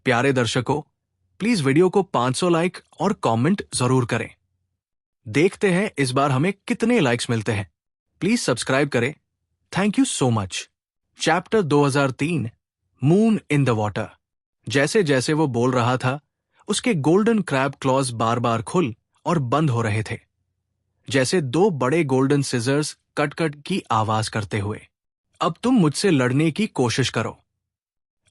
प्यारे दर्शकों, please video को 500 लाइक और कमेंट जरूर करें। देखते हैं इस बार हमें कितने लाइक्स मिलते हैं। प्लीज सब्सक्राइब करें। Thank you so much. Chapter 2003, moon in the water. जैसे जैसे वो बोल रहा था, उसके गोल्डन क्रैब क्लॉज बार बार खुल और बंद हो रहे थे, जैसे दो बड़े गोल्डन सिजर्स कट कट की आवाज करते हुए। अब तुम मुझसे लड़ने की कोशिश करो।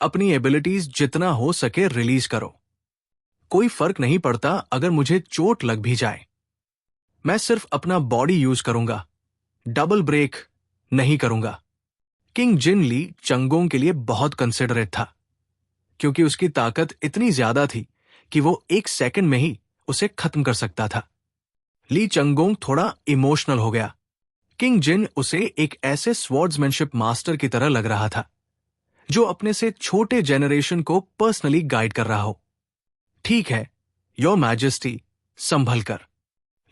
अपनी एबिलिटीज जितना हो सके रिलीज करो। कोई फर्क नहीं पड़ता अगर मुझे चोट लग भी जाए। मैं सिर्फ अपना बॉडी यूज करूंगा, डबल ब्रेक नहीं करूंगा। किंग जिन ली चंगोंग के लिए बहुत कंसिडरेट था, क्योंकि उसकी ताकत इतनी ज्यादा थी कि वो 1 सेकंड में ही उसे खत्म कर सकता था। ली चंगोंग थोड़ा इमोशनल हो गया। किंग जिन उसे एक ऐसे स्वॉर्ड्समैनशिप मास्टर की तरह लग रहा था, जो अपने से छोटे जेनरेशन को पर्सनली गाइड कर रहा हो। ठीक है, योर मैजेस्टी, संभल कर।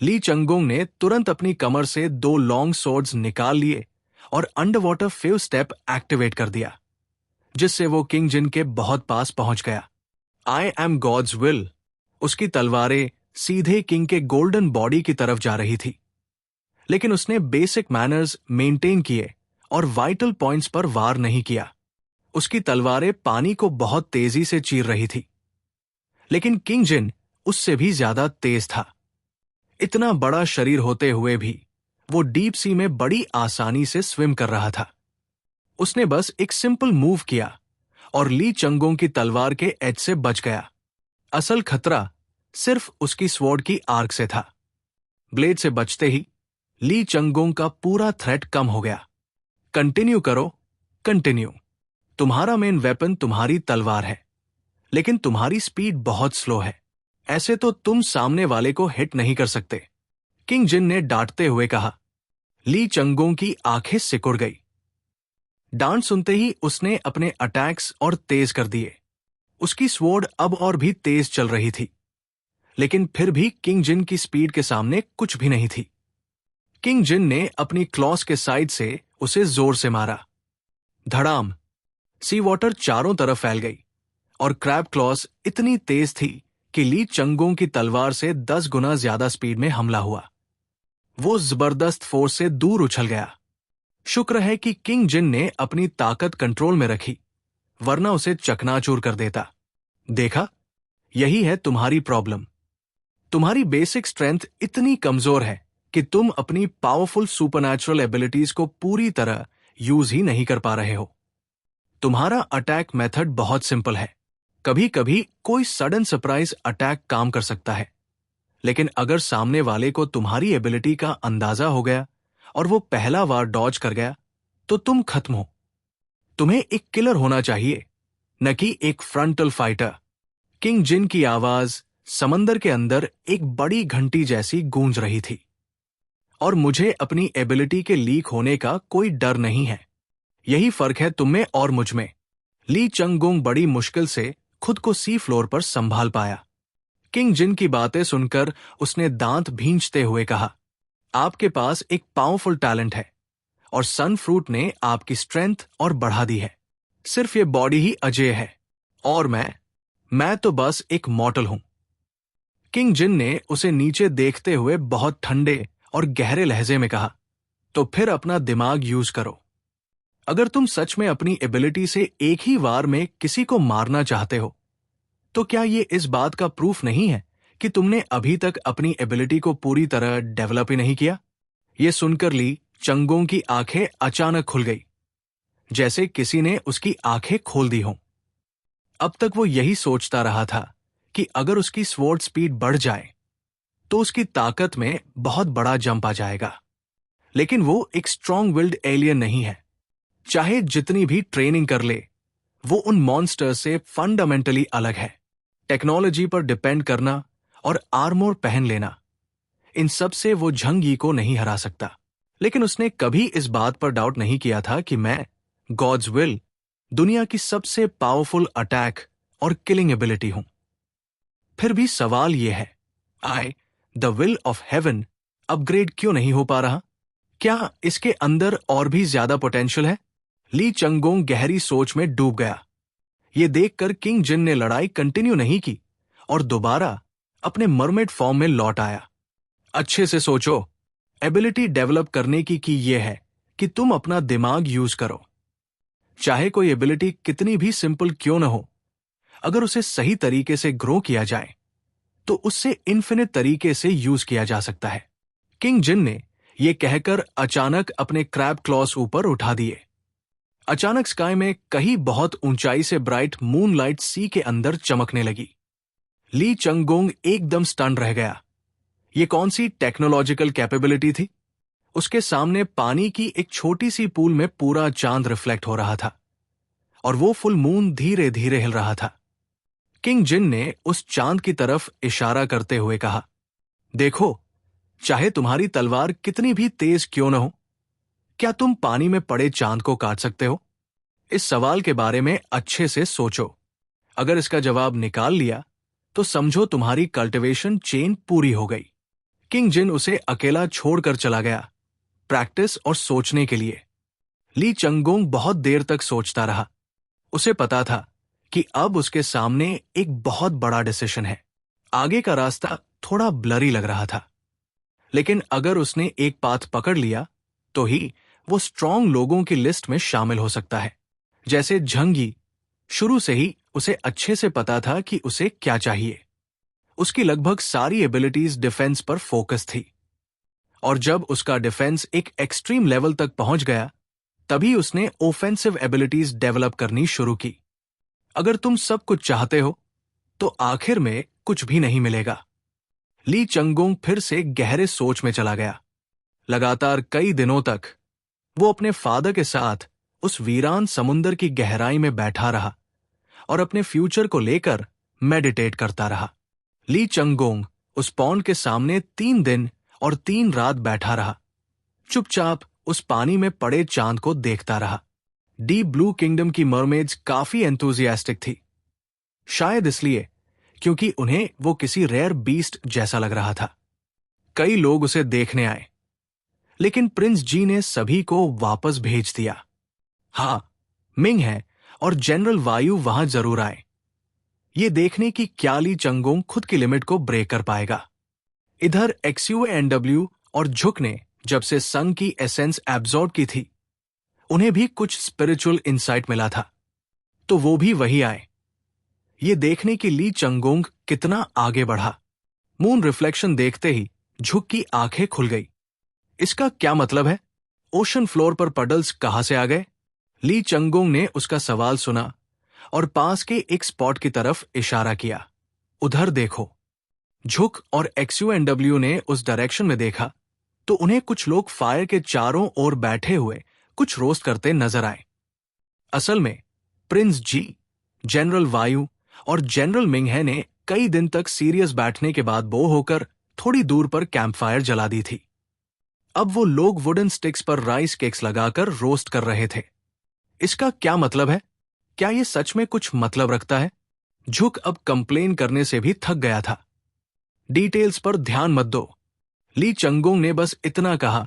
ली चंगोंग ने तुरंत अपनी कमर से 2 लॉन्ग स्वॉर्ड्स निकाल लिए और अंडर वाटर फेव स्टेप एक्टिवेट कर दिया, जिससे वो किंग जिन के बहुत पास पहुंच गया। I am God's will. उसकी तलवारें सीधे किंग के गोल्डन बॉडी की तरफ जा रही थी, लेकिन उसने बेसिक मैनर्स मेंटेन किए और वाइटल पॉइंट्स पर वार नहीं किया। उसकी तलवारें पानी को बहुत तेजी से चीर रही थी, लेकिन किंग जिन उससे भी ज्यादा तेज था। इतना बड़ा शरीर होते हुए भी वो डीप सी में बड़ी आसानी से स्विम कर रहा था। उसने बस एक सिंपल मूव किया और ली चंगोंग की तलवार के एज से बच गया। असल खतरा सिर्फ उसकी स्वॉर्ड की आर्क से था। ब्लेड से बचते ही ली चंगोंग का पूरा थ्रेट कम हो गया। कंटिन्यू करो, कंटिन्यू। तुम्हारा मेन वेपन तुम्हारी तलवार है, लेकिन तुम्हारी स्पीड बहुत स्लो है। ऐसे तो तुम सामने वाले को हिट नहीं कर सकते, किंग जिन ने डांटते हुए कहा। ली चंगोंग की आंखें सिकुड़ गई। डांट सुनते ही उसने अपने अटैक्स और तेज कर दिए। उसकी स्वॉर्ड अब और भी तेज चल रही थी, लेकिन फिर भी किंग जिन की स्पीड के सामने कुछ भी नहीं थी। किंग जिन ने अपनी क्लॉस के साइड से उसे जोर से मारा। धड़ाम। सी वाटर चारों तरफ फैल गई और क्रैब क्लॉस इतनी तेज थी कि ली चंगोंग की तलवार से 10 गुना ज्यादा स्पीड में हमला हुआ। वो जबरदस्त फोर्स से दूर उछल गया। शुक्र है कि किंग जिन ने अपनी ताकत कंट्रोल में रखी, वरना उसे चकनाचूर कर देता। देखा, यही है तुम्हारी प्रॉब्लम। तुम्हारी बेसिक स्ट्रेंथ इतनी कमजोर है कि तुम अपनी पावरफुल सुपरनैचुरल एबिलिटीज को पूरी तरह यूज ही नहीं कर पा रहे हो। तुम्हारा अटैक मेथड बहुत सिंपल है। कभी कभी कोई सडन सरप्राइज अटैक काम कर सकता है, लेकिन अगर सामने वाले को तुम्हारी एबिलिटी का अंदाजा हो गया और वो पहला वार डॉज कर गया, तो तुम खत्म हो। तुम्हें एक किलर होना चाहिए, न कि एक फ्रंटल फाइटर। किंग जिन की आवाज समंदर के अंदर एक बड़ी घंटी जैसी गूंज रही थी। और मुझे अपनी एबिलिटी के लीक होने का कोई डर नहीं है। यही फर्क है तुम में और मुझ में। ली चंगोंग बड़ी मुश्किल से खुद को सी फ्लोर पर संभाल पाया। किंग जिन की बातें सुनकर उसने दांत भींचते हुए कहा, आपके पास एक पावरफुल टैलेंट है और सन फ्रूट ने आपकी स्ट्रेंथ और बढ़ा दी है। सिर्फ ये बॉडी ही अजेय है, और मैं तो बस एक मॉर्टल हूं। किंग जिन ने उसे नीचे देखते हुए बहुत ठंडे और गहरे लहजे में कहा, तो फिर अपना दिमाग यूज करो। अगर तुम सच में अपनी एबिलिटी से एक ही वार में किसी को मारना चाहते हो, तो क्या ये इस बात का प्रूफ नहीं है कि तुमने अभी तक अपनी एबिलिटी को पूरी तरह डेवलप ही नहीं किया? ये सुनकर ली चंगोंग की आंखें अचानक खुल गई, जैसे किसी ने उसकी आंखें खोल दी हों। अब तक वो यही सोचता रहा था कि अगर उसकी स्वॉर्ड स्पीड बढ़ जाए तो उसकी ताकत में बहुत बड़ा जंप आ जाएगा। लेकिन वो एक स्ट्रॉन्ग विल्ड एलियन नहीं है। चाहे जितनी भी ट्रेनिंग कर ले, वो उन मॉन्स्टर्स से फंडामेंटली अलग है। टेक्नोलॉजी पर डिपेंड करना और आर्मोर पहन लेना, इन सब से वो झंगी को नहीं हरा सकता। लेकिन उसने कभी इस बात पर डाउट नहीं किया था कि मैं, गॉड्स विल, दुनिया की सबसे पावरफुल अटैक और किलिंग एबिलिटी हूं। फिर भी सवाल यह है, I, the will of heaven, upgrade क्यों नहीं हो पा रहा? क्या इसके अंदर और भी ज्यादा पोटेंशियल है? ली चंगोंग गहरी सोच में डूब गया। ये देखकर किंग जिन ने लड़ाई कंटिन्यू नहीं की और दोबारा अपने मरमेड फॉर्म में लौट आया। अच्छे से सोचो, एबिलिटी डेवलप करने की ये है कि तुम अपना दिमाग यूज करो। चाहे कोई एबिलिटी कितनी भी सिंपल क्यों न हो, अगर उसे सही तरीके से ग्रो किया जाए तो उससे इन्फिनिट तरीके से यूज किया जा सकता है। किंग जिन ने यह कहकर अचानक अपने क्रैब क्लॉस ऊपर उठा दिए। अचानक स्काई में कहीं बहुत ऊंचाई से ब्राइट मूनलाइट सी के अंदर चमकने लगी। ली चंगोंग एकदम स्टन रह गया। ये कौन सी टेक्नोलॉजिकल कैपेबिलिटी थी? उसके सामने पानी की एक छोटी सी पूल में पूरा चांद रिफ्लेक्ट हो रहा था और वो फुल मून धीरे धीरे हिल रहा था। किंग जिन ने उस चांद की तरफ इशारा करते हुए कहा, देखो, चाहे तुम्हारी तलवार कितनी भी तेज क्यों न हो, क्या तुम पानी में पड़े चांद को काट सकते हो? इस सवाल के बारे में अच्छे से सोचो। अगर इसका जवाब निकाल लिया तो समझो तुम्हारी कल्टीवेशन चेन पूरी हो गई। किंग जिन उसे अकेला छोड़कर चला गया, प्रैक्टिस और सोचने के लिए। ली चंगोंग बहुत देर तक सोचता रहा। उसे पता था कि अब उसके सामने एक बहुत बड़ा डिसीजन है। आगे का रास्ता थोड़ा ब्लरी लग रहा था, लेकिन अगर उसने एक पाथ पकड़ लिया तो ही वो स्ट्रांग लोगों की लिस्ट में शामिल हो सकता है। जैसे झंगी, शुरू से ही उसे अच्छे से पता था कि उसे क्या चाहिए। उसकी लगभग सारी एबिलिटीज डिफेंस पर फोकस थी, और जब उसका डिफेंस एक एक्सट्रीम लेवल तक पहुंच गया तभी उसने ऑफेंसिव एबिलिटीज डेवलप करनी शुरू की। अगर तुम सब कुछ चाहते हो तो आखिर में कुछ भी नहीं मिलेगा। ली चंगोंग फिर से गहरे सोच में चला गया। लगातार कई दिनों तक वो अपने फादर के साथ उस वीरान समुंदर की गहराई में बैठा रहा और अपने फ्यूचर को लेकर मेडिटेट करता रहा। ली चंगोंग उस पॉन्ड के सामने 3 दिन और 3 रात बैठा रहा, चुपचाप उस पानी में पड़े चांद को देखता रहा। डीप ब्लू किंगडम की मरमेड्स काफी एंथुजियास्टिक थी, शायद इसलिए क्योंकि उन्हें वो किसी रेयर बीस्ट जैसा लग रहा था। कई लोग उसे देखने आए, लेकिन प्रिंस जी ने सभी को वापस भेज दिया। हाँ, मिंग है और जनरल वायु वहां जरूर आए, ये देखने की क्या ली चंगोंग खुद की लिमिट को ब्रेक कर पाएगा। इधर XUANW और झुक ने जब से सन की एसेंस एब्जॉर्ब की थी, उन्हें भी कुछ स्पिरिचुअल इंसाइट मिला था, तो वो भी वही आए। ये देखने की ली चंगोंग कितना आगे बढ़ा। मून रिफ्लेक्शन देखते ही झुक की आंखें खुल गई। इसका क्या मतलब है? ओशन फ्लोर पर पडल्स कहां से आ गए? ली चंगोंग ने उसका सवाल सुना और पास के एक स्पॉट की तरफ इशारा किया। उधर देखो। झुक और XUANW ने उस डायरेक्शन में देखा तो उन्हें कुछ लोग फायर के चारों ओर बैठे हुए कुछ रोस्ट करते नजर आए। असल में प्रिंस जी, जनरल वायु और जनरल मिंगहे ने कई दिन तक सीरियस बैठने के बाद बो होकर थोड़ी दूर पर कैंप फायर जला दी थी। अब वो लोग वुडन स्टिक्स पर राइस केक्स लगाकर रोस्ट कर रहे थे। इसका क्या मतलब है? क्या ये सच में कुछ मतलब रखता है? झुक अब कंप्लेन करने से भी थक गया था। डिटेल्स पर ध्यान मत दो, ली चंगोंग ने बस इतना कहा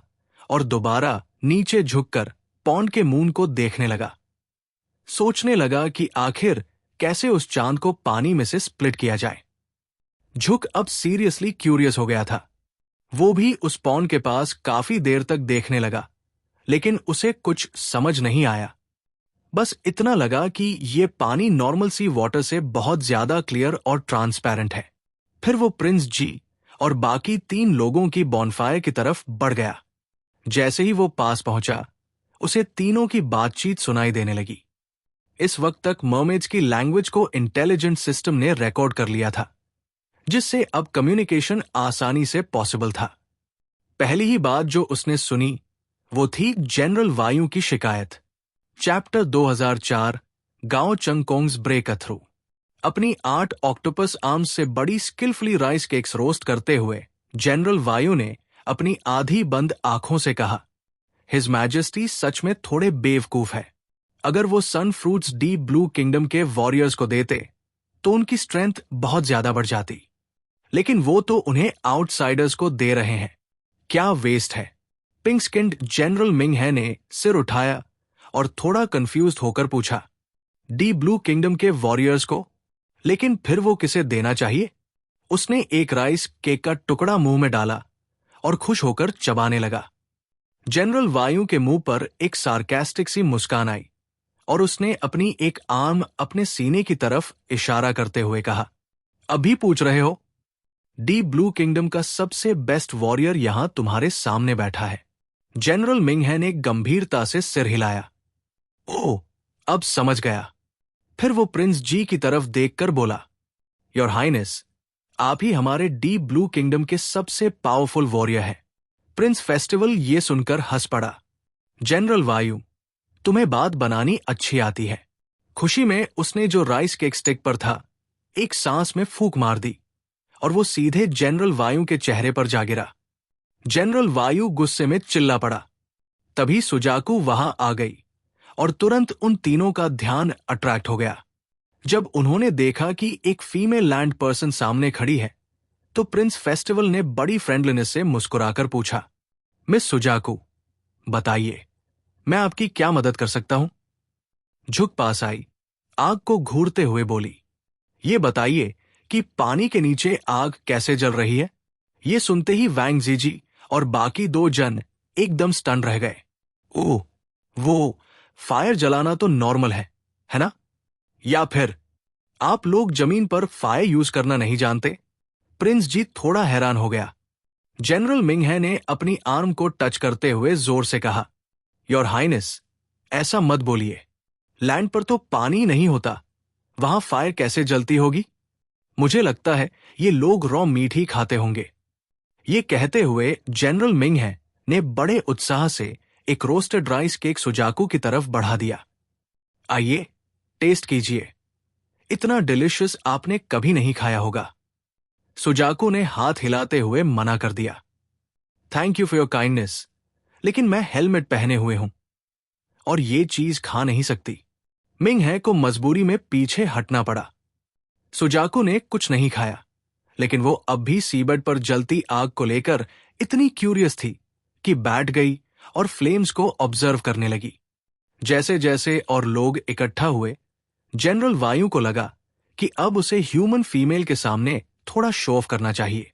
और दोबारा नीचे झुककर पॉन्ड के मून को देखने लगा। सोचने लगा कि आखिर कैसे उस चांद को पानी में से स्प्लिट किया जाए। झुक अब सीरियसली क्यूरियस हो गया था। वो भी उस पॉन्ड के पास काफी देर तक देखने लगा, लेकिन उसे कुछ समझ नहीं आया। बस इतना लगा कि ये पानी नॉर्मल सी वाटर से बहुत ज्यादा क्लियर और ट्रांसपेरेंट है। फिर वो प्रिंस जी और बाकी 3 लोगों की बॉनफायर की तरफ बढ़ गया। जैसे ही वो पास पहुंचा, उसे तीनों की बातचीत सुनाई देने लगी। इस वक्त तक मर्मेड्स की लैंग्वेज को इंटेलिजेंट सिस्टम ने रिकॉर्ड कर लिया था, जिससे अब कम्युनिकेशन आसानी से पॉसिबल था। पहली ही बात जो उसने सुनी वो थी जनरल वायु की शिकायत। चैप्टर 2004 गाओ चंगकोंग्स ब्रेक थ्रू। अपनी 8 ऑक्टोपस आर्म्स से बड़ी स्किलफुली राइस केक्स रोस्ट करते हुए जनरल वायु ने अपनी आधी बंद आंखों से कहा, हिज मैजेस्टी सच में थोड़े बेवकूफ है। अगर वो सन फ्रूट्स डीप ब्लू किंगडम के वॉरियर्स को देते तो उनकी स्ट्रेंथ बहुत ज्यादा बढ़ जाती, लेकिन वो तो उन्हें आउटसाइडर्स को दे रहे हैं। क्या वेस्ट है। पिंक स्किन्ड जनरल मिंगहे ने सिर उठाया और थोड़ा कंफ्यूज्ड होकर पूछा, डी ब्लू किंगडम के वॉरियर्स को। लेकिन फिर वो किसे देना चाहिए? उसने एक राइस केक का टुकड़ा मुंह में डाला और खुश होकर चबाने लगा। जनरल वायु के मुंह पर एक सार्केस्टिक सी मुस्कान आई और उसने अपनी एक आर्म अपने सीने की तरफ इशारा करते हुए कहा, अभी पूछ रहे हो? डी ब्लू किंगडम का सबसे बेस्ट वॉरियर यहां तुम्हारे सामने बैठा है। जनरल मिंगहे ने गंभीरता से सिर हिलाया। ओह, अब समझ गया। फिर वो प्रिंस जी की तरफ देखकर बोला, योर हाइनेस, आप ही हमारे डी ब्लू किंगडम के सबसे पावरफुल वॉरियर हैं। प्रिंस फेस्टिवल ये सुनकर हंस पड़ा। जनरल वायु, तुम्हें बात बनानी अच्छी आती है। खुशी में उसने जो राइस केक स्टिक पर था, एक सांस में फूंक मार दी और वो सीधे जनरल वायु के चेहरे पर जा गिरा। जनरल वायु गुस्से में चिल्ला पड़ा। तभी सुजाकू वहां आ गई और तुरंत उन तीनों का ध्यान अट्रैक्ट हो गया। जब उन्होंने देखा कि एक फीमेल लैंड पर्सन सामने खड़ी है, तो प्रिंस फेस्टिवल ने बड़ी फ्रेंडलीनेस से मुस्कुराकर पूछा, मिस सुजाकू, बताइए, मैं आपकी क्या मदद कर सकता हूं? झुक पास आई, आग को घूरते हुए बोली, ये बताइए कि पानी के नीचे आग कैसे जल रही है? ये सुनते ही वैंग जीजी और बाकी दो जन एकदम स्टन रह गए। ओह, वो फायर जलाना तो नॉर्मल है ना? या फिर आप लोग जमीन पर फायर यूज करना नहीं जानते? प्रिंस जी थोड़ा हैरान हो गया। जनरल मिंगहे ने अपनी आर्म को टच करते हुए जोर से कहा, योर हाइनेस, ऐसा मत बोलिए। लैंड पर तो पानी नहीं होता, वहां फायर कैसे जलती होगी? मुझे लगता है ये लोग रॉ मीट ही खाते होंगे। ये कहते हुए जनरल मिंगहे ने बड़े उत्साह से एक रोस्टेड राइस केक सुजाकू की तरफ बढ़ा दिया। आइए, टेस्ट कीजिए। इतना डिलिशियस आपने कभी नहीं खाया होगा। सुजाकू ने हाथ हिलाते हुए मना कर दिया। Thank you for your kindness, लेकिन मैं हेलमेट पहने हुए हूं और ये चीज खा नहीं सकती। मिंगहे को मजबूरी में पीछे हटना पड़ा। सुजाकू ने कुछ नहीं खाया, लेकिन वो अब भी सीबेड पर जलती आग को लेकर इतनी क्यूरियस थी कि बैठ गई और फ्लेम्स को ऑब्जर्व करने लगी। जैसे जैसे और लोग इकट्ठा हुए, जनरल वायु को लगा कि अब उसे ह्यूमन फीमेल के सामने थोड़ा शो ऑफ करना चाहिए।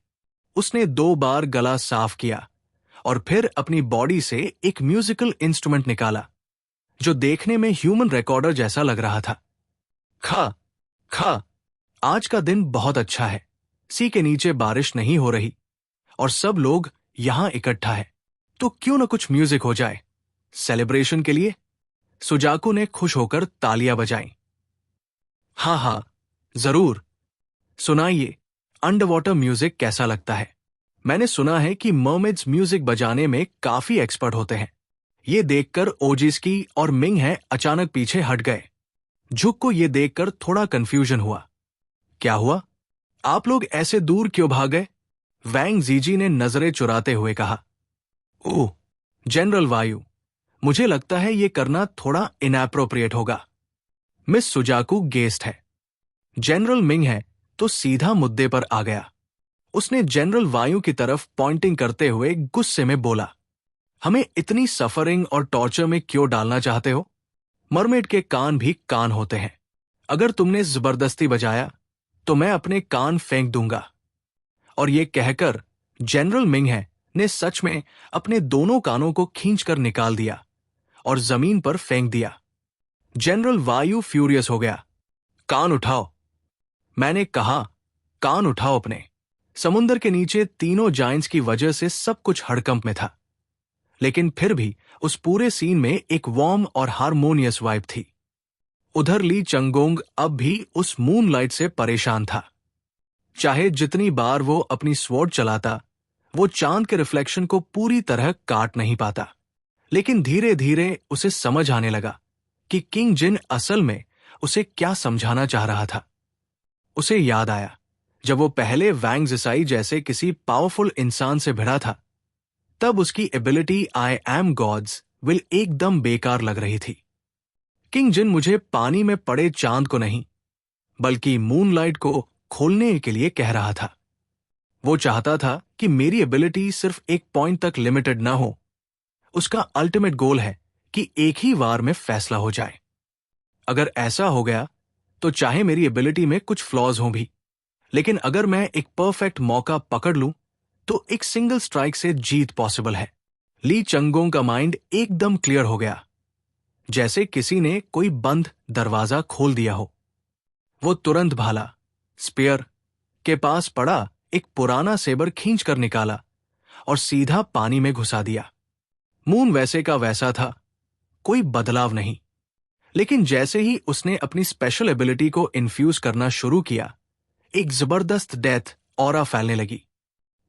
उसने 2 बार गला साफ किया और फिर अपनी बॉडी से एक म्यूजिकल इंस्ट्रूमेंट निकाला, जो देखने में ह्यूमन रिकॉर्डर जैसा लग रहा था। खा खा, आज का दिन बहुत अच्छा है। सी के नीचे बारिश नहीं हो रही और सब लोग यहां इकट्ठा है, तो क्यों न कुछ म्यूजिक हो जाए सेलिब्रेशन के लिए। सुजाकू ने खुश होकर तालियां बजाईं। हाँ, जरूर, सुनाइए, अंडर वाटर म्यूजिक कैसा लगता है? मैंने सुना है कि मर्मेड्स म्यूजिक बजाने में काफी एक्सपर्ट होते हैं। ये देखकर ओजिस्की और मिंगहे अचानक पीछे हट गए। झुक को ये देखकर थोड़ा कंफ्यूजन हुआ। क्या हुआ? आप लोग ऐसे दूर क्यों भाग गए? वैंग जीजी ने नजरें चुराते हुए कहा। ओह, जनरल वायु, मुझे लगता है ये करना थोड़ा इनएप्रोप्रिएट होगा। मिस सुजाकू गेस्ट है। जनरल मिंगहे तो सीधा मुद्दे पर आ गया। उसने जनरल वायु की तरफ पॉइंटिंग करते हुए गुस्से में बोला, हमें इतनी सफरिंग और टॉर्चर में क्यों डालना चाहते हो? मरमेड के कान भी कान होते हैं। अगर तुमने जबरदस्ती बजाया तो मैं अपने कान फेंक दूंगा। और ये कहकर जनरल मिंगहे ने सच में अपने दोनों कानों को खींचकर निकाल दिया और जमीन पर फेंक दिया। जनरल वायु फ्यूरियस हो गया। कान उठाओ, मैंने कहा, कान उठाओ अपने। समुंदर के नीचे तीनों जायंट्स की वजह से सब कुछ हड़कंप में था, लेकिन फिर भी उस पूरे सीन में एक वार्म और हारमोनियस वाइब थी। उधर ली चंगोंग अब भी उस मूनलाइट से परेशान था। चाहे जितनी बार वो अपनी स्वॉर्ड चलाता, वो चांद के रिफ्लेक्शन को पूरी तरह काट नहीं पाता। लेकिन धीरे धीरे उसे समझ आने लगा कि किंग जिन असल में उसे क्या समझाना चाह रहा था। उसे याद आया जब वो पहले वैंग जिसाई जैसे किसी पावरफुल इंसान से भिड़ा था, तब उसकी ability I am God's will एकदम बेकार लग रही थी। किंग जिन मुझे पानी में पड़े चांद को नहीं, बल्कि मूनलाइट को खोलने के लिए कह रहा था। वो चाहता था कि मेरी एबिलिटी सिर्फ एक पॉइंट तक लिमिटेड ना हो। उसका अल्टीमेट गोल है कि एक ही वार में फैसला हो जाए। अगर ऐसा हो गया तो चाहे मेरी एबिलिटी में कुछ फ्लॉज हों भी, लेकिन अगर मैं एक परफेक्ट मौका पकड़ लूं तो एक सिंगल स्ट्राइक से जीत पॉसिबल है। ली चंगोंग का माइंड एकदम क्लियर हो गया, जैसे किसी ने कोई बंद दरवाजा खोल दिया हो। वो तुरंत भाला, स्पेयर के पास पड़ा एक पुराना सेबर खींच कर निकाला और सीधा पानी में घुसा दिया। मून वैसे का वैसा था, कोई बदलाव नहीं। लेकिन जैसे ही उसने अपनी स्पेशल एबिलिटी को इन्फ्यूज करना शुरू किया, एक जबरदस्त डेथ ऑरा फैलने लगी।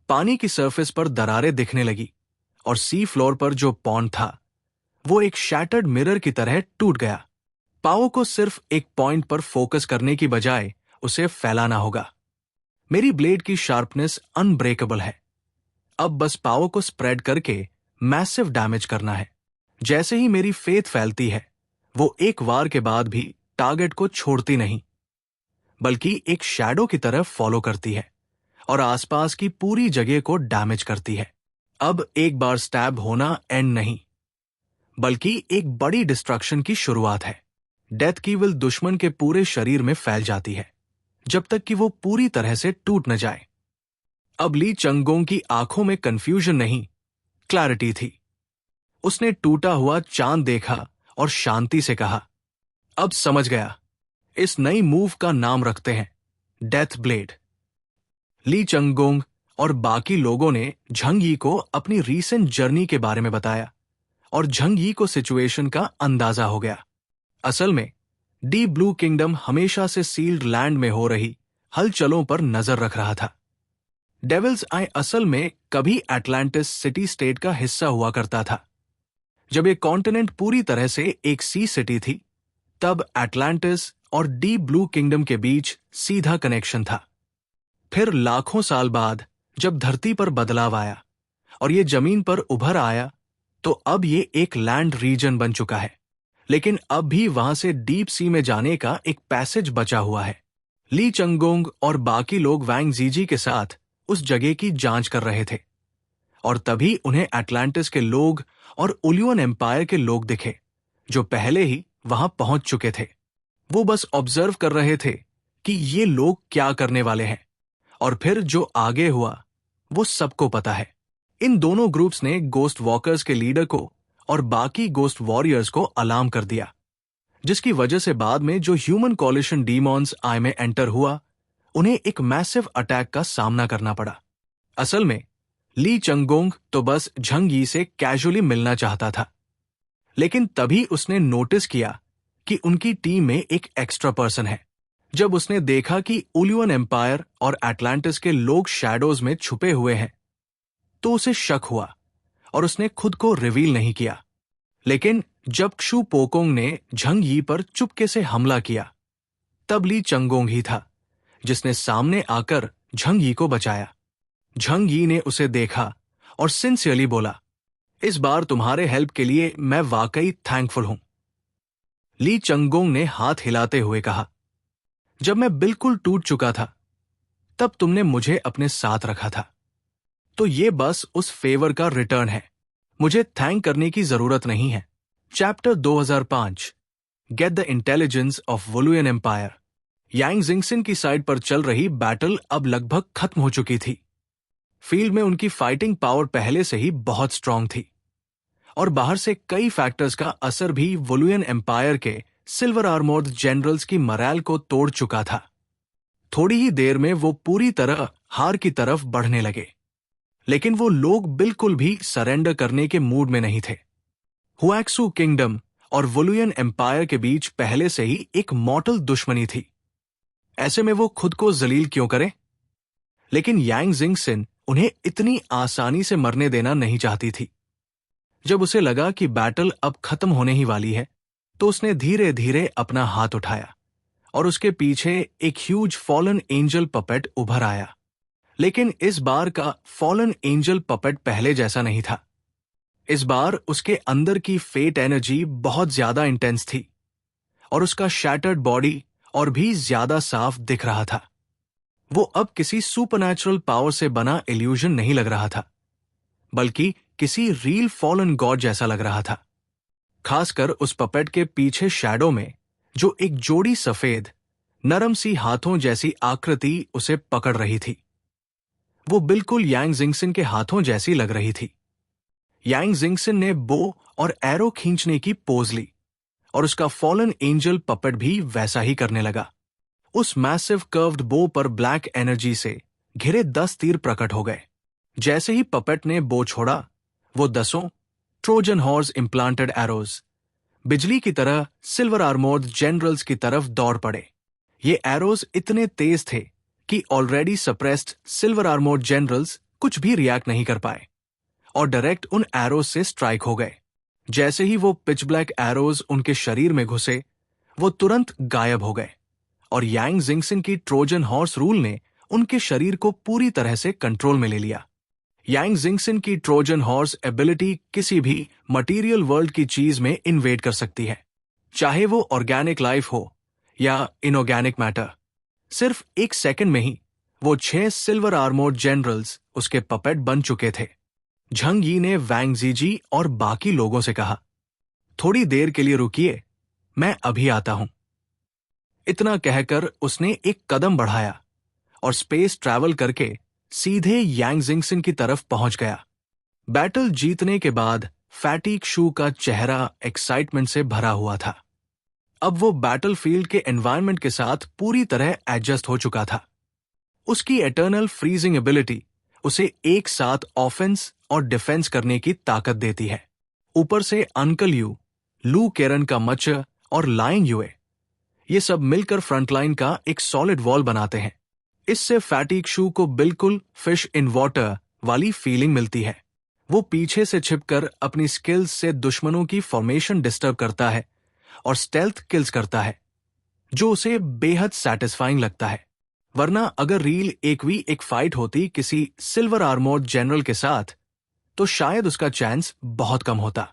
पानी की सरफेस पर दरारें दिखने लगी और सी फ्लोर पर जो पॉन्ड था वो एक शैटर्ड मिरर की तरह टूट गया। पाओ को सिर्फ एक पॉइंट पर फोकस करने की बजाय उसे फैलाना होगा। मेरी ब्लेड की शार्पनेस अनब्रेकेबल है। अब बस पाओ को स्प्रेड करके मैसिव डैमेज करना है। जैसे ही मेरी फेथ फैलती है, वो एक वार के बाद भी टारगेट को छोड़ती नहीं, बल्कि एक शैडो की तरफ फॉलो करती है और आसपास की पूरी जगह को डैमेज करती है। अब एक बार स्टैब होना एंड नहीं, बल्कि एक बड़ी डिस्ट्रक्शन की शुरुआत है। डेथ की विल दुश्मन के पूरे शरीर में फैल जाती है जब तक कि वो पूरी तरह से टूट न जाए। अब ली चंगोंग की आंखों में कंफ्यूजन नहीं, क्लैरिटी थी। उसने टूटा हुआ चांद देखा और शांति से कहा, अब समझ गया, इस नई मूव का नाम रखते हैं डेथ ब्लेड। ली चंगोंग और बाकी लोगों ने झंग यी को अपनी रीसेंट जर्नी के बारे में बताया और झंग यी को सिचुएशन का अंदाजा हो गया। असल में डी ब्लू किंगडम हमेशा से सील्ड लैंड में हो रही हलचलों पर नजर रख रहा था। डेविल्स आई असल में कभी एटलांटिस सिटी स्टेट का हिस्सा हुआ करता था। जब ये कॉन्टिनेंट पूरी तरह से एक सी सिटी थी, तब एटलांटिस और डी ब्लू किंगडम के बीच सीधा कनेक्शन था। फिर लाखों साल बाद जब धरती पर बदलाव आया और ये जमीन पर उभर आया, तो अब ये एक लैंड रीजन बन चुका है। लेकिन अब भी वहां से डीप सी में जाने का एक पैसेज बचा हुआ है। ली चंगोंग और बाकी लोग वैंग जीजी के साथ उस जगह की जांच कर रहे थे और तभी उन्हें एटलांटिस के लोग और उलियन एम्पायर के लोग दिखे, जो पहले ही वहां पहुंच चुके थे। वो बस ऑब्जर्व कर रहे थे कि ये लोग क्या करने वाले हैं, और फिर जो आगे हुआ वो सबको पता है। इन दोनों ग्रुप्स ने गोस्ट वॉकर्स के लीडर को और बाकी गोस्ट वॉरियर्स को अलार्म कर दिया, जिसकी वजह से बाद में जो ह्यूमन कॉलिशन डीमॉन्स आई में एंटर हुआ, उन्हें एक मैसिव अटैक का सामना करना पड़ा। असल में ली चंगोंग तो बस झंग यी से कैजुअली मिलना चाहता था, लेकिन तभी उसने नोटिस किया कि उनकी टीम में एक एक्स्ट्रा पर्सन है। जब उसने देखा कि उलियन एम्पायर और एटलांटिस के लोग शैडोज में छुपे हुए हैं, तो उसे शक हुआ और उसने खुद को रिवील नहीं किया। लेकिन जब क्षु पोकोंग ने झंग यी पर चुपके से हमला किया, तब ली चंगोंग ही था जिसने सामने आकर झंग यी को बचाया। झंग यी ने उसे देखा और सिंसियरली बोला, इस बार तुम्हारे हेल्प के लिए मैं वाकई थैंकफुल हूं। ली चंगोंग ने हाथ हिलाते हुए कहा, जब मैं बिल्कुल टूट चुका था, तब तुमने मुझे अपने साथ रखा था, तो ये बस उस फेवर का रिटर्न है। मुझे थैंक करने की जरूरत नहीं है। Chapter 2005 get the intelligence of Wuluyan empire. Yang Jingxin की साइड पर चल रही बैटल अब लगभग खत्म हो चुकी थी। फील्ड में उनकी फाइटिंग पावर पहले से ही बहुत स्ट्रांग थी और बाहर से कई फैक्टर्स का असर भी वुलुयन एम्पायर के सिल्वर आर्मोर्ड जनरल्स की मरैल को तोड़ चुका था। थोड़ी ही देर में वो पूरी तरह हार की तरफ बढ़ने लगे, लेकिन वो लोग बिल्कुल भी सरेंडर करने के मूड में नहीं थे। हुएक्सू किंगडम और वुलुयन एम्पायर के बीच पहले से ही एक मॉर्टल दुश्मनी थी। ऐसे में वो खुद को जलील क्यों करें? लेकिन यांग जिंगसिन उन्हें इतनी आसानी से मरने देना नहीं चाहती थी। जब उसे लगा कि बैटल अब खत्म होने ही वाली है, तो उसने धीरे धीरे अपना हाथ उठाया और उसके पीछे एक ह्यूज फॉलन एंजल पपेट उभर आया। लेकिन इस बार का फॉलन एंजल पपेट पहले जैसा नहीं था। इस बार उसके अंदर की फेट एनर्जी बहुत ज्यादा इंटेंस थी और उसका शैटर्ड बॉडी और भी ज्यादा साफ दिख रहा था। वो अब किसी सुपरनैचुरल पावर से बना इल्यूजन नहीं लग रहा था, बल्कि किसी रियल फॉलन गॉड जैसा लग रहा था। खासकर उस पपेट के पीछे शैडो में जो एक जोड़ी सफेद नरम सी हाथों जैसी आकृति उसे पकड़ रही थी। वो बिल्कुल यांग जिंगसन के हाथों जैसी लग रही थी। यांग जिंगसन ने बो और एरो खींचने की पोज ली और उसका फॉलन एंजल पपेट भी वैसा ही करने लगा। उस मैसिव कर्व्ड बो पर ब्लैक एनर्जी से घिरे 10 तीर प्रकट हो गए। जैसे ही पपेट ने बो छोड़ा, वो 10 ट्रोजन हॉर्स इम्प्लांटेड एरोज बिजली की तरह सिल्वर आर्मोर्ड जनरल्स की तरफ दौड़ पड़े। ये एरोज इतने तेज थे कि already suppressed silver armoured generals कुछ भी रिएक्ट नहीं कर पाए और डायरेक्ट उन एरोज से स्ट्राइक हो गए। जैसे ही वो पिच ब्लैक एरोज उनके शरीर में घुसे, वो तुरंत गायब हो गए और यांग जिंगसन की ट्रोजन हॉर्स रूल ने उनके शरीर को पूरी तरह से कंट्रोल में ले लिया। यांग जिंगसन की ट्रोजन हॉर्स एबिलिटी किसी भी मटेरियल वर्ल्ड की चीज में इन्वेड कर सकती है, चाहे वो ऑर्गेनिक लाइफ हो या इनऑर्गेनिक मैटर। सिर्फ 1 सेकंड में ही वो 6 सिल्वर आर्मोर्ड जनरल्स उसके पपेट बन चुके थे। झंग यी ने वैंग जीजी और बाकी लोगों से कहा, थोड़ी देर के लिए रुकिए, मैं अभी आता हूं। इतना कहकर उसने एक कदम बढ़ाया और स्पेस ट्रैवल करके सीधे यांग जिंगसन की तरफ पहुंच गया। बैटल जीतने के बाद फैटीग शू का चेहरा एक्साइटमेंट से भरा हुआ था। अब वो बैटलफील्ड के एनवायरनमेंट के साथ पूरी तरह एडजस्ट हो चुका था। उसकी एटर्नल फ्रीजिंग एबिलिटी उसे एक साथ ऑफेंस और डिफेंस करने की ताकत देती है। ऊपर से अंकल यू, लू केरन का मच्छ और लाइन युए, ये सब मिलकर फ्रंटलाइन का एक सॉलिड वॉल बनाते हैं। इससे फैटीग शू को बिल्कुल फिश इन वाटर वाली फीलिंग मिलती है। वो पीछे से छिपकर अपनी स्किल्स से दुश्मनों की फॉर्मेशन डिस्टर्ब करता है और स्टेल्थ किल्स करता है, जो उसे बेहद सैटिस्फाइंग लगता है। वरना अगर रील 1v1 फाइट होती किसी सिल्वर आर्मोर्ड जनरल के साथ, तो शायद उसका चांस बहुत कम होता।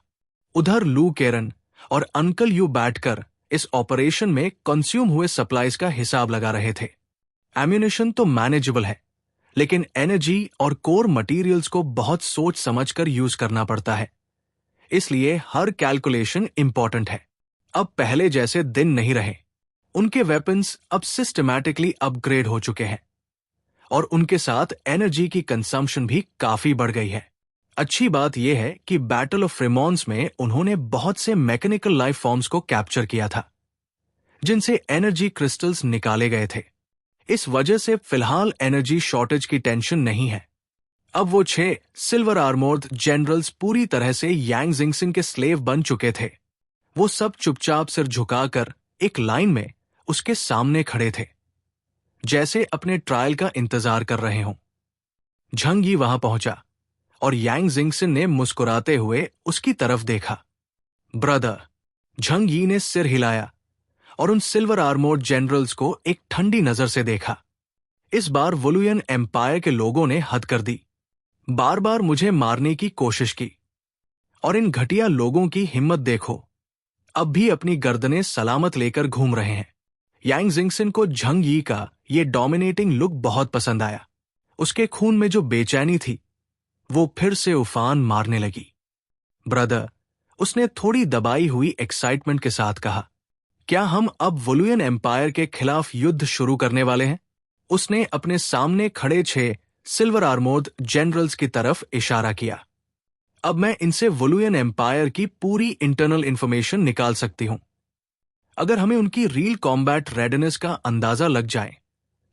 उधर लू केरन और अंकल यू बैठकर इस ऑपरेशन में कंज्यूम हुए सप्लाईज का हिसाब लगा रहे थे। एम्यूनिशन तो मैनेजेबल है, लेकिन एनर्जी और कोर मटेरियल्स को बहुत सोच समझकर यूज करना पड़ता है, इसलिए हर कैलकुलेशन इंपॉर्टेंट है। अब पहले जैसे दिन नहीं रहे। उनके वेपन्स अब सिस्टमैटिकली अपग्रेड हो चुके हैं और उनके साथ एनर्जी की कंजम्पशन भी काफी बढ़ गई है। अच्छी बात यह है कि बैटल ऑफ फ्रेमॉन्स में उन्होंने बहुत से मैकेनिकल लाइफ फॉर्म्स को कैप्चर किया था, जिनसे एनर्जी क्रिस्टल्स निकाले गए थे। इस वजह से फिलहाल एनर्जी शॉर्टेज की टेंशन नहीं है। अब वो 6 सिल्वर आर्मोर्ड जनरल्स पूरी तरह से यांग जिंगसन के स्लेव बन चुके थे। वो सब चुपचाप सिर झुकाकर एक लाइन में उसके सामने खड़े थे, जैसे अपने ट्रायल का इंतजार कर रहे हों। झंग यी वहां पहुंचा और यांग जिंगसन ने मुस्कुराते हुए उसकी तरफ देखा। ब्रदर, झंग यी ने सिर हिलाया और उन सिल्वर आर्मोर्ड जनरल्स को एक ठंडी नजर से देखा। इस बार वोलुयन एम्पायर के लोगों ने हद कर दी। बार बार मुझे मारने की कोशिश की और इन घटिया लोगों की हिम्मत देखो, अब भी अपनी गर्दनें सलामत लेकर घूम रहे हैं। यांग जिंगसन को झंग यी का ये डोमिनेटिंग लुक बहुत पसंद आया। उसके खून में जो बेचैनी थी, वो फिर से उफान मारने लगी। ब्रदर, उसने थोड़ी दबाई हुई एक्साइटमेंट के साथ कहा, क्या हम अब वोलुयन एम्पायर के खिलाफ युद्ध शुरू करने वाले हैं? उसने अपने सामने खड़े 6 सिल्वर आर्मोर्ड जनरल्स की तरफ इशारा किया। अब मैं इनसे वोलुयन एम्पायर की पूरी इंटरनल इंफॉर्मेशन निकाल सकती हूं। अगर हमें उनकी रियल कॉम्बैट रेडीनेस का अंदाजा लग जाए,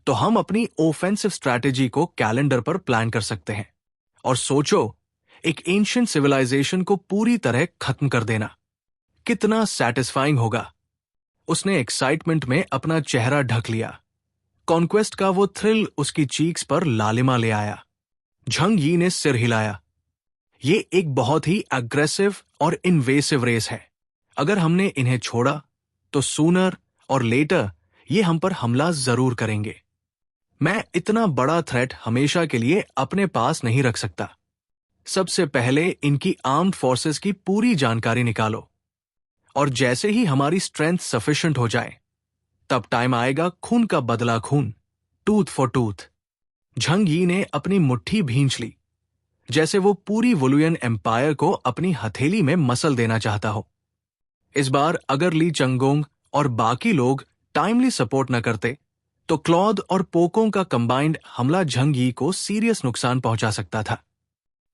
तो हम अपनी ऑफेंसिव स्ट्रैटेजी को कैलेंडर पर प्लान कर सकते हैं। और सोचो, एक एंशिएंट सिविलाइजेशन को पूरी तरह खत्म कर देना कितना सैटिस्फाइंग होगा। उसने एक्साइटमेंट में अपना चेहरा ढक लिया। कॉन्क्वेस्ट का वो थ्रिल उसकी चीक्स पर लालिमा ले आया। झंग यी ने सिर हिलाया। ये एक बहुत ही एग्रेसिव और इन्वेसिव रेस है। अगर हमने इन्हें छोड़ा, तो सूनर और लेटर ये हम पर हमला जरूर करेंगे। मैं इतना बड़ा थ्रेट हमेशा के लिए अपने पास नहीं रख सकता। सबसे पहले इनकी आर्म्ड फोर्सेस की पूरी जानकारी निकालो, और जैसे ही हमारी स्ट्रेंथ सफिशिएंट हो जाए, तब टाइम आएगा खून का बदला खून, टूथ फॉर टूथ। झंग यी ने अपनी मुट्ठी भींच ली, जैसे वो पूरी वोलुयन एम्पायर को अपनी हथेली में मसल देना चाहता हो। इस बार अगर ली चंगोंग और बाकी लोग टाइमली सपोर्ट न करते तो क्लॉद और पोकोंग का कंबाइंड हमला झंग यी को सीरियस नुकसान पहुंचा सकता था।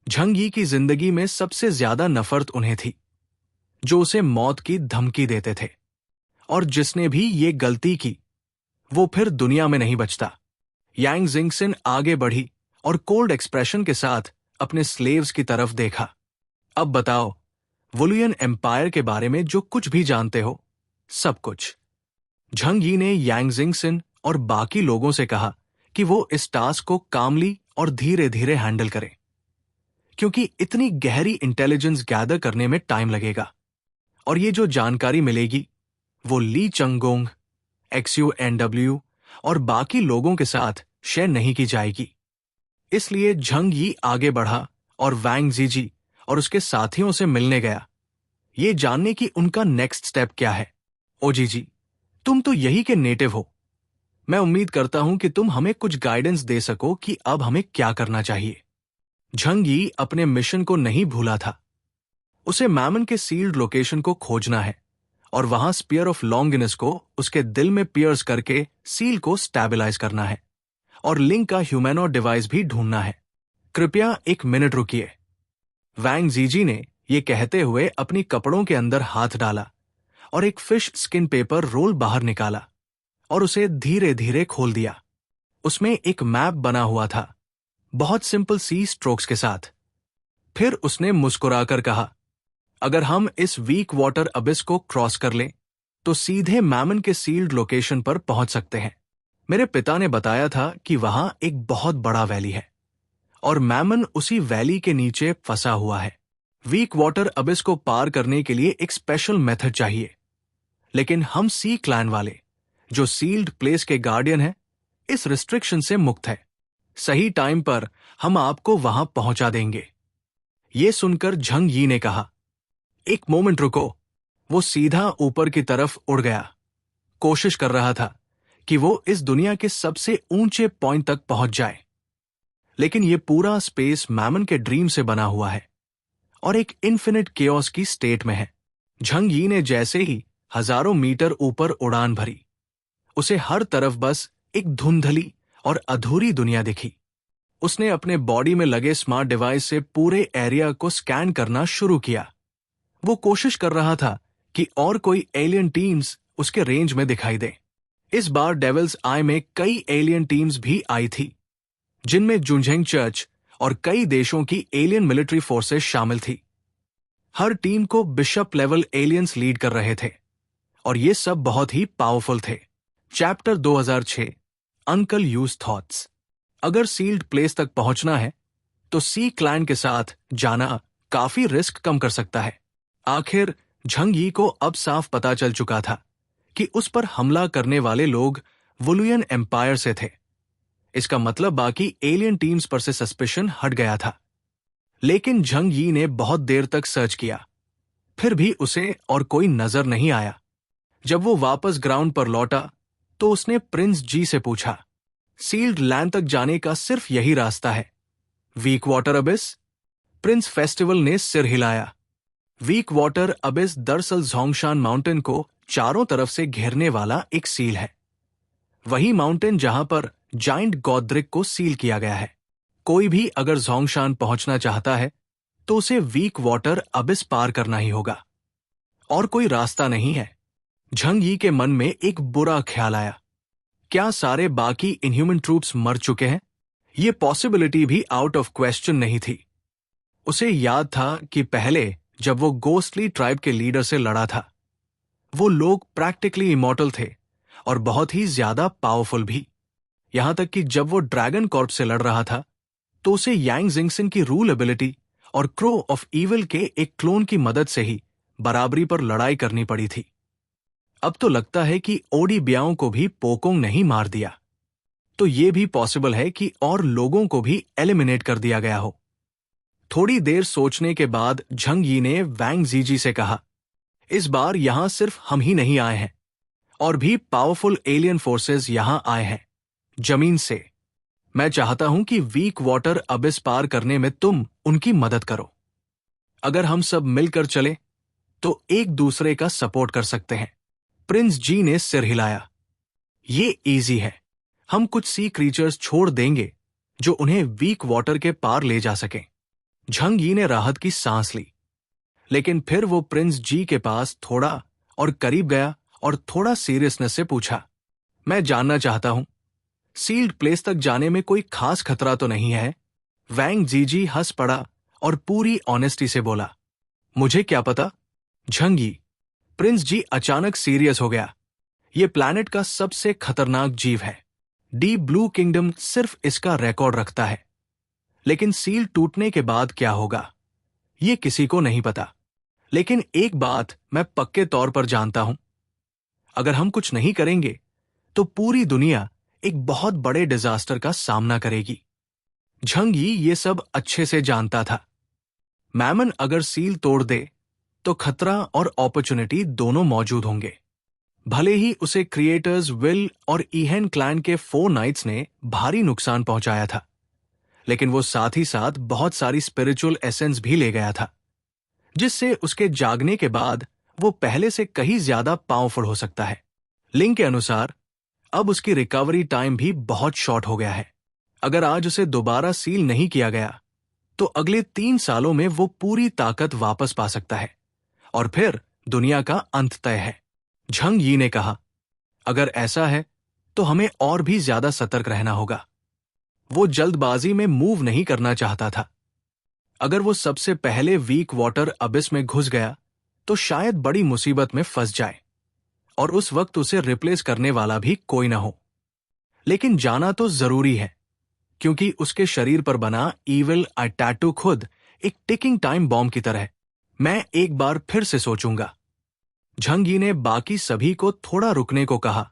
झंग यी की जिंदगी में सबसे ज्यादा नफरत उन्हें थी जो उसे मौत की धमकी देते थे, और जिसने भी ये गलती की वो फिर दुनिया में नहीं बचता। यांग जिंगसिन आगे बढ़ी और कोल्ड एक्सप्रेशन के साथ अपने स्लेव्स की तरफ देखा। अब बताओ, वुलियन एम्पायर के बारे में जो कुछ भी जानते हो, सब कुछ। झंग यी ने यांग जिंगसिन और बाकी लोगों से कहा कि वो इस टास्क को कामली और धीरे धीरे हैंडल करें, क्योंकि इतनी गहरी इंटेलिजेंस गैदर करने में टाइम लगेगा, और ये जो जानकारी मिलेगी वो ली चंगोंग, XUNW और बाकी लोगों के साथ शेयर नहीं की जाएगी। इसलिए झंग यी आगे बढ़ा और वैंग जीजी और उसके साथियों से मिलने गया, ये जानने की उनका नेक्स्ट स्टेप क्या है। ओ जीजी, तुम तो यही के नेटिव हो, मैं उम्मीद करता हूं कि तुम हमें कुछ गाइडेंस दे सको कि अब हमें क्या करना चाहिए। झंग यी अपने मिशन को नहीं भूला था। उसे मैमन के सील्ड लोकेशन को खोजना है और वहां स्पीयर ऑफ लॉन्गिनस को उसके दिल में पियर्स करके सील को स्टेबलाइज करना है, और लिंक का ह्यूमैनॉइड डिवाइस भी ढूंढना है। कृपया 1 मिनट रुकिए। वैंग जीजी ने ये कहते हुए अपनी कपड़ों के अंदर हाथ डाला और एक फिश स्किन पेपर रोल बाहर निकाला और उसे धीरे धीरे खोल दिया। उसमें एक मैप बना हुआ था, बहुत सिंपल सी स्ट्रोक्स के साथ। फिर उसने मुस्कुराकर कहा, अगर हम इस वीक वाटर अबिस को क्रॉस कर लें तो सीधे मैमन के सील्ड लोकेशन पर पहुंच सकते हैं। मेरे पिता ने बताया था कि वहां एक बहुत बड़ा वैली है और मैमन उसी वैली के नीचे फंसा हुआ है। वीक वाटर अबिस को पार करने के लिए एक स्पेशल मेथड चाहिए, लेकिन हम सी क्लैन वाले जो सील्ड प्लेस के गार्डियन हैं, इस रिस्ट्रिक्शन से मुक्त है। सही टाइम पर हम आपको वहां पहुंचा देंगे। ये सुनकर झंग यी ने कहा, 1 मोमेंट रुको। वो सीधा ऊपर की तरफ उड़ गया, कोशिश कर रहा था कि वो इस दुनिया के सबसे ऊंचे पॉइंट तक पहुंच जाए। लेकिन ये पूरा स्पेस मैमन के ड्रीम से बना हुआ है और एक इन्फिनिट केओस की स्टेट में है। झंग यी ने जैसे ही हजारों मीटर ऊपर उड़ान भरी, उसे हर तरफ बस एक धुंधली और अधूरी दुनिया दिखी। उसने अपने बॉडी में लगे स्मार्ट डिवाइस से पूरे एरिया को स्कैन करना शुरू किया। वो कोशिश कर रहा था कि और कोई एलियन टीम्स उसके रेंज में दिखाई दे। इस बार डेविल्स आई में कई एलियन टीम्स भी आई थी, जिनमें जुंझेंग चर्च और कई देशों की एलियन मिलिट्री फोर्सेस शामिल थी। हर टीम को बिशप लेवल एलियंस लीड कर रहे थे और ये सब बहुत ही पावरफुल थे। Chapter 2006 uncle use thoughts. अगर सील्ड प्लेस तक पहुंचना है तो सी क्लैन के साथ जाना काफी रिस्क कम कर सकता है। आखिर झंग यी को अब साफ पता चल चुका था कि उस पर हमला करने वाले लोग वुलियन एम्पायर से थे। इसका मतलब बाकी एलियन टीम्स पर से सस्पिशन हट गया था। लेकिन झंग यी ने बहुत देर तक सर्च किया, फिर भी उसे और कोई नजर नहीं आया। जब वो वापस ग्राउंड पर लौटा तो उसने प्रिंस जी से पूछा, सील्ड लैंड तक जाने का सिर्फ यही रास्ता है, weak water abyss? Prince festival ने सिर हिलाया। वीक वाटर अबिस दरअसल जोंगशान माउंटेन को चारों तरफ से घेरने वाला एक सील है, वही माउंटेन जहां पर जाइंट गॉड्रिक को सील किया गया है। कोई भी अगर जोंगशान पहुंचना चाहता है तो उसे वीक वाटर अबिस पार करना ही होगा, और कोई रास्ता नहीं है। झंग यी के मन में एक बुरा ख्याल आया, क्या सारे बाकी इनह्यूमन ट्रूप्स मर चुके हैं? ये पॉसिबिलिटी भी आउट ऑफ क्वेश्चन नहीं थी। उसे याद था कि पहले जब वो गोस्टली ट्राइब के लीडर से लड़ा था, वो लोग प्रैक्टिकली इमॉर्टल थे और बहुत ही ज्यादा पावरफुल भी। यहां तक कि जब वो ड्रैगन कॉर्प से लड़ रहा था तो उसे यांग जिंगसिन की रूल एबिलिटी और क्रो ऑफ ईविल के एक क्लोन की मदद से ही बराबरी पर लड़ाई करनी पड़ी थी। अब तो लगता है कि ओडी ब्याओं को भी पोकोंग नहीं मार दिया, तो ये भी पॉसिबल है कि और लोगों को भी एलिमिनेट कर दिया गया हो। थोड़ी देर सोचने के बाद झंग यी ने वैंग जीजी से कहा, इस बार यहां सिर्फ हम ही नहीं आए हैं, और भी पावरफुल एलियन फोर्सेस यहां आए हैं, जमीन से। मैं चाहता हूं कि वीक वाटर अबिस पार करने में तुम उनकी मदद करो। अगर हम सब मिलकर चले तो एक दूसरे का सपोर्ट कर सकते हैं। प्रिंस जी ने सिर हिलाया। ये इजी है, हम कुछ सी क्रीचर्स छोड़ देंगे जो उन्हें वीक वाटर के पार ले जा सकें। झंग यी ने राहत की सांस ली, लेकिन फिर वो प्रिंस जी के पास थोड़ा और करीब गया और थोड़ा सीरियसनेस से पूछा, मैं जानना चाहता हूं, सील्ड प्लेस तक जाने में कोई खास खतरा तो नहीं है? वैंग जीजी हंस पड़ा और पूरी ऑनेस्टी से बोला, मुझे क्या पता। झंगी, प्रिंस जी अचानक सीरियस हो गया। यह प्लैनेट का सबसे खतरनाक जीव है। डीप ब्लू किंगडम सिर्फ इसका रिकॉर्ड रखता है, लेकिन सील टूटने के बाद क्या होगा यह किसी को नहीं पता। लेकिन एक बात मैं पक्के तौर पर जानता हूं, अगर हम कुछ नहीं करेंगे तो पूरी दुनिया एक बहुत बड़े डिजास्टर का सामना करेगी। झंगी ये सब अच्छे से जानता था। मैमन अगर सील तोड़ दे तो खतरा और अपॉर्चुनिटी दोनों मौजूद होंगे। भले ही उसे क्रिएटर्स विल और ईहेन क्लैन के 4 नाइट्स ने भारी नुकसान पहुंचाया था, लेकिन वो साथ ही साथ बहुत सारी स्पिरिचुअल एसेंस भी ले गया था, जिससे उसके जागने के बाद वो पहले से कहीं ज्यादा पावरफुल हो सकता है। लिंक के अनुसार अब उसकी रिकवरी टाइम भी बहुत शॉर्ट हो गया है। अगर आज उसे दोबारा सील नहीं किया गया तो अगले 3 सालों में वो पूरी ताकत वापस पा सकता है और फिर दुनिया का अंत तय है। झंग यी ने कहा, अगर ऐसा है तो हमें और भी ज्यादा सतर्क रहना होगा। वो जल्दबाजी में मूव नहीं करना चाहता था। अगर वो सबसे पहले वीक वाटर अबिस में घुस गया तो शायद बड़ी मुसीबत में फंस जाए और उस वक्त उसे रिप्लेस करने वाला भी कोई ना हो। लेकिन जाना तो जरूरी है, क्योंकि उसके शरीर पर बना ईविल आई टैटू खुद एक टिकिंग टाइम बॉम्ब की तरह है। मैं एक बार फिर से सोचूंगा। झंग यी ने बाकी सभी को थोड़ा रुकने को कहा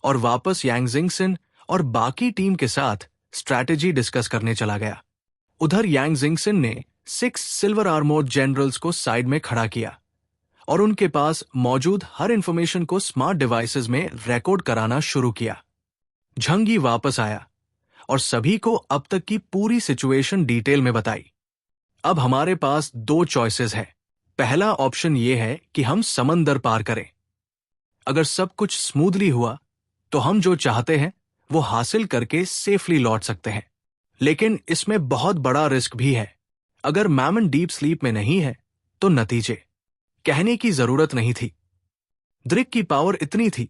और वापस यांग जिंगसन और बाकी टीम के साथ स्ट्रैटेजी डिस्कस करने चला गया। उधर यांग जिंगसन ने 6 सिल्वर आर्मोर्ड जनरल्स को साइड में खड़ा किया और उनके पास मौजूद हर इंफॉर्मेशन को स्मार्ट डिवाइसेस में रिकॉर्ड कराना शुरू किया। झंग यी वापस आया और सभी को अब तक की पूरी सिचुएशन डिटेल में बताई। अब हमारे पास 2 चॉइसेस है। पहला ऑप्शन यह है कि हम समंदर पार करें। अगर सब कुछ स्मूथली हुआ तो हम जो चाहते हैं वो हासिल करके सेफली लौट सकते हैं, लेकिन इसमें बहुत बड़ा रिस्क भी है। अगर मैमन डीप स्लीप में नहीं है तो नतीजे कहने की जरूरत नहीं थी। द्रिक की पावर इतनी थी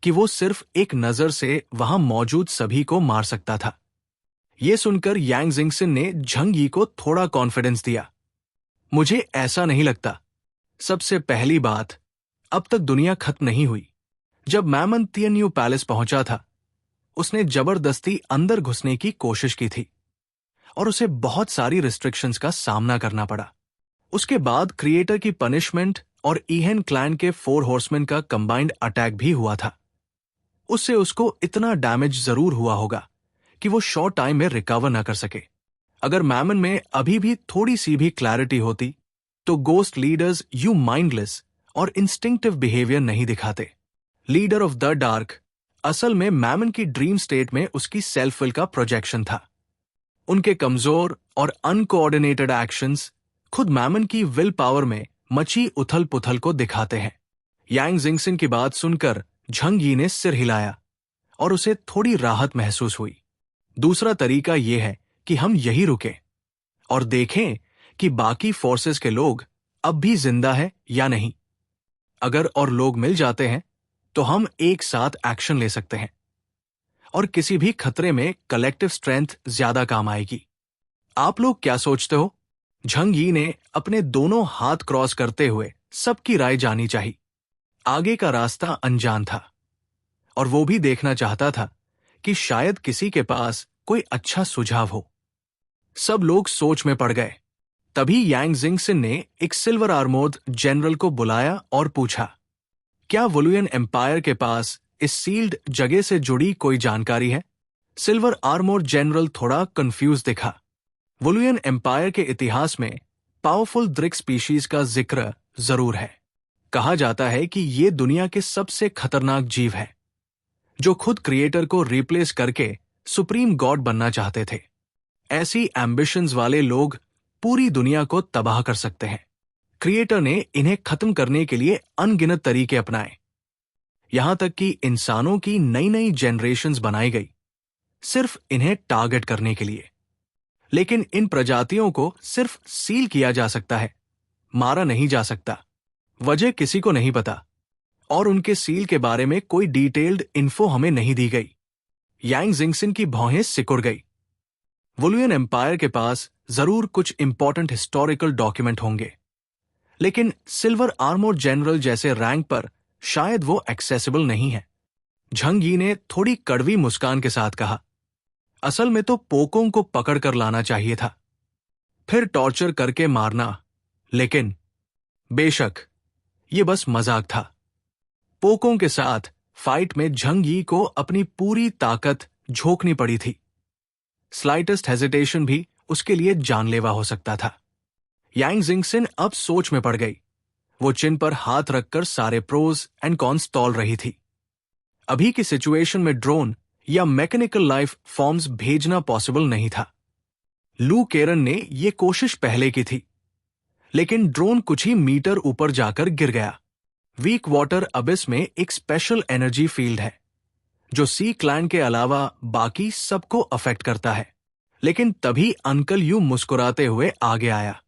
कि वो सिर्फ एक नजर से वहां मौजूद सभी को मार सकता था। यह सुनकर यांग जिंगसन ने झंग यी को थोड़ा कॉन्फिडेंस दिया। मुझे ऐसा नहीं लगता। सबसे पहली बात, अब तक दुनिया खत्म नहीं हुई। जब मैमन तियन्यू पैलेस पहुंचा था, उसने जबरदस्ती अंदर घुसने की कोशिश की थी और उसे बहुत सारी रिस्ट्रिक्शंस का सामना करना पड़ा। उसके बाद क्रिएटर की पनिशमेंट और ईहेन क्लैन के 4 हॉर्समैन का कंबाइंड अटैक भी हुआ था। उससे उसको इतना डैमेज जरूर हुआ होगा कि वो शॉर्ट टाइम में रिकवर ना कर सके। अगर मैमन में अभी भी थोड़ी सी भी क्लैरिटी होती तो गोस्ट लीडर्स यू माइंडलेस और इंस्टिंक्टिव बिहेवियर नहीं दिखाते। लीडर ऑफ द डार्क असल में मैमन की ड्रीम स्टेट में उसकी सेल्फ विल का प्रोजेक्शन था। उनके कमजोर और अनकोऑर्डिनेटेड एक्शंस खुद मैमन की विल पावर में मची उथल पुथल को दिखाते हैं। यांग जिंगसन की बात सुनकर झंग यी ने सिर हिलाया और उसे थोड़ी राहत महसूस हुई। दूसरा तरीका यह है कि हम यही रुकें और देखें कि बाकी फोर्सेस के लोग अब भी जिंदा है या नहीं। अगर और लोग मिल जाते हैं तो हम एक साथ एक्शन ले सकते हैं और किसी भी खतरे में कलेक्टिव स्ट्रेंथ ज्यादा काम आएगी। आप लोग क्या सोचते हो? झंग यी ने अपने दोनों हाथ क्रॉस करते हुए सबकी राय जानी चाहिए। आगे का रास्ता अनजान था और वो भी देखना चाहता था कि शायद किसी के पास कोई अच्छा सुझाव हो। सब लोग सोच में पड़ गए। तभी यांग जिंगसन ने एक सिल्वर आर्मोर्ड जनरल को बुलाया और पूछा, क्या वुलुयन एम्पायर के पास इस सील्ड जगह से जुड़ी कोई जानकारी है? सिल्वर आर्मोर्ड जनरल थोड़ा कंफ्यूज दिखा। वुलुयन एम्पायर के इतिहास में पावरफुल द्रिक स्पीशीज का जिक्र जरूर है। कहा जाता है कि ये दुनिया के सबसे खतरनाक जीव है, जो खुद क्रिएटर को रिप्लेस करके सुप्रीम गॉड बनना चाहते थे। ऐसी एम्बिशंस वाले लोग पूरी दुनिया को तबाह कर सकते हैं। क्रिएटर ने इन्हें खत्म करने के लिए अनगिनत तरीके अपनाए। यहां तक कि इंसानों की नई नई जनरेशन्स बनाई गई सिर्फ इन्हें टारगेट करने के लिए। लेकिन इन प्रजातियों को सिर्फ सील किया जा सकता है, मारा नहीं जा सकता। वजह किसी को नहीं पता और उनके सील के बारे में कोई डिटेल्ड इन्फो हमें नहीं दी गई। यांग जिंगसिन की भौहें सिकुड़ गई। वुलुयन एम्पायर के पास जरूर कुछ इंपॉर्टेंट हिस्टोरिकल डॉक्यूमेंट होंगे, लेकिन सिल्वर आर्मोर जनरल जैसे रैंक पर शायद वो एक्सेसिबल नहीं है। झंग यी ने थोड़ी कड़वी मुस्कान के साथ कहा, असल में तो पोकों को पकड़ कर लाना चाहिए था, फिर टॉर्चर करके मारना। लेकिन बेशक ये बस मजाक था। पोकों के साथ फाइट में झंग यी को अपनी पूरी ताकत झोंकनी पड़ी थी। स्लाइटेस्ट हेजिटेशन भी उसके लिए जानलेवा हो सकता था। यांग जिंगसिन अब सोच में पड़ गई। वो चिन पर हाथ रखकर सारे प्रोज एंड कॉन्स तौल रही थी। अभी की सिचुएशन में ड्रोन या मैकेनिकल लाइफ फॉर्म्स भेजना पॉसिबल नहीं था। लू केरन ने यह कोशिश पहले की थी, लेकिन ड्रोन कुछ ही मीटर ऊपर जाकर गिर गया। वीक वाटर अबिस में एक स्पेशल एनर्जी फील्ड है जो सी क्लैन के अलावा बाकी सबको अफेक्ट करता है। लेकिन तभी अंकल यू मुस्कुराते हुए आगे आया।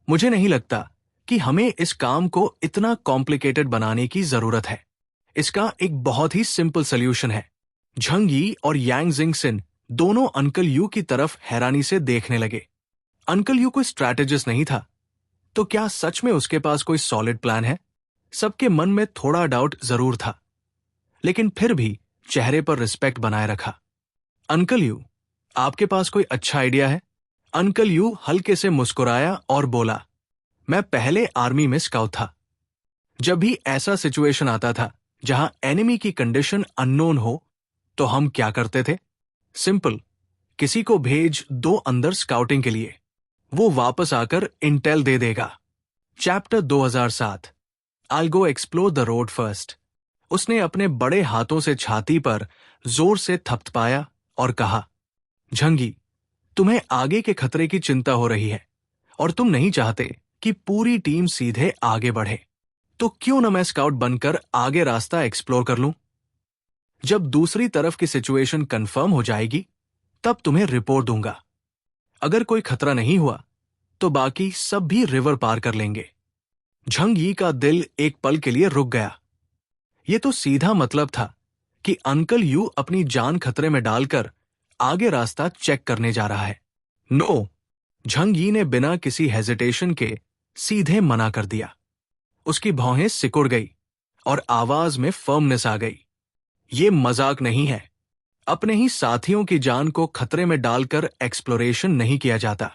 मुझे नहीं लगता कि हमें इस काम को इतना कॉम्प्लिकेटेड बनाने की जरूरत है। इसका एक बहुत ही सिंपल सोल्यूशन है। झंग यी और यांग जिंगसिन दोनों अंकल यू की तरफ हैरानी से देखने लगे। अंकल यू कोई स्ट्रैटेजिस्ट नहीं था, तो क्या सच में उसके पास कोई सॉलिड प्लान है? सबके मन में थोड़ा डाउट जरूर था, लेकिन फिर भी चेहरे पर रिस्पेक्ट बनाए रखा। अंकल यू, आपके पास कोई अच्छा आइडिया है? अंकल यू हल्के से मुस्कुराया और बोला, मैं पहले आर्मी में स्काउट था। जब भी ऐसा सिचुएशन आता था जहां एनिमी की कंडीशन अननोन हो, तो हम क्या करते थे? सिंपल, किसी को भेज दो अंदर स्काउटिंग के लिए, वो वापस आकर इंटेल दे देगा। Chapter 2007 I'll go explore the road first। उसने अपने बड़े हाथों से छाती पर जोर से थपथपाया और कहा, झंगी, तुम्हें आगे के खतरे की चिंता हो रही है और तुम नहीं चाहते कि पूरी टीम सीधे आगे बढ़े, तो क्यों न मैं स्काउट बनकर आगे रास्ता एक्सप्लोर कर लूं? जब दूसरी तरफ की सिचुएशन कंफर्म हो जाएगी, तब तुम्हें रिपोर्ट दूंगा। अगर कोई खतरा नहीं हुआ, तो बाकी सब भी रिवर पार कर लेंगे। झंग यी का दिल एक पल के लिए रुक गया। यह तो सीधा मतलब था कि अंकल यू अपनी जान खतरे में डालकर आगे रास्ता चेक करने जा रहा है। नो, झंग यी ने बिना किसी हेजिटेशन के सीधे मना कर दिया। उसकी भौहें सिकुड़ गई और आवाज में फर्मनेस आ गई। ये मजाक नहीं है। अपने ही साथियों की जान को खतरे में डालकर एक्सप्लोरेशन नहीं किया जाता।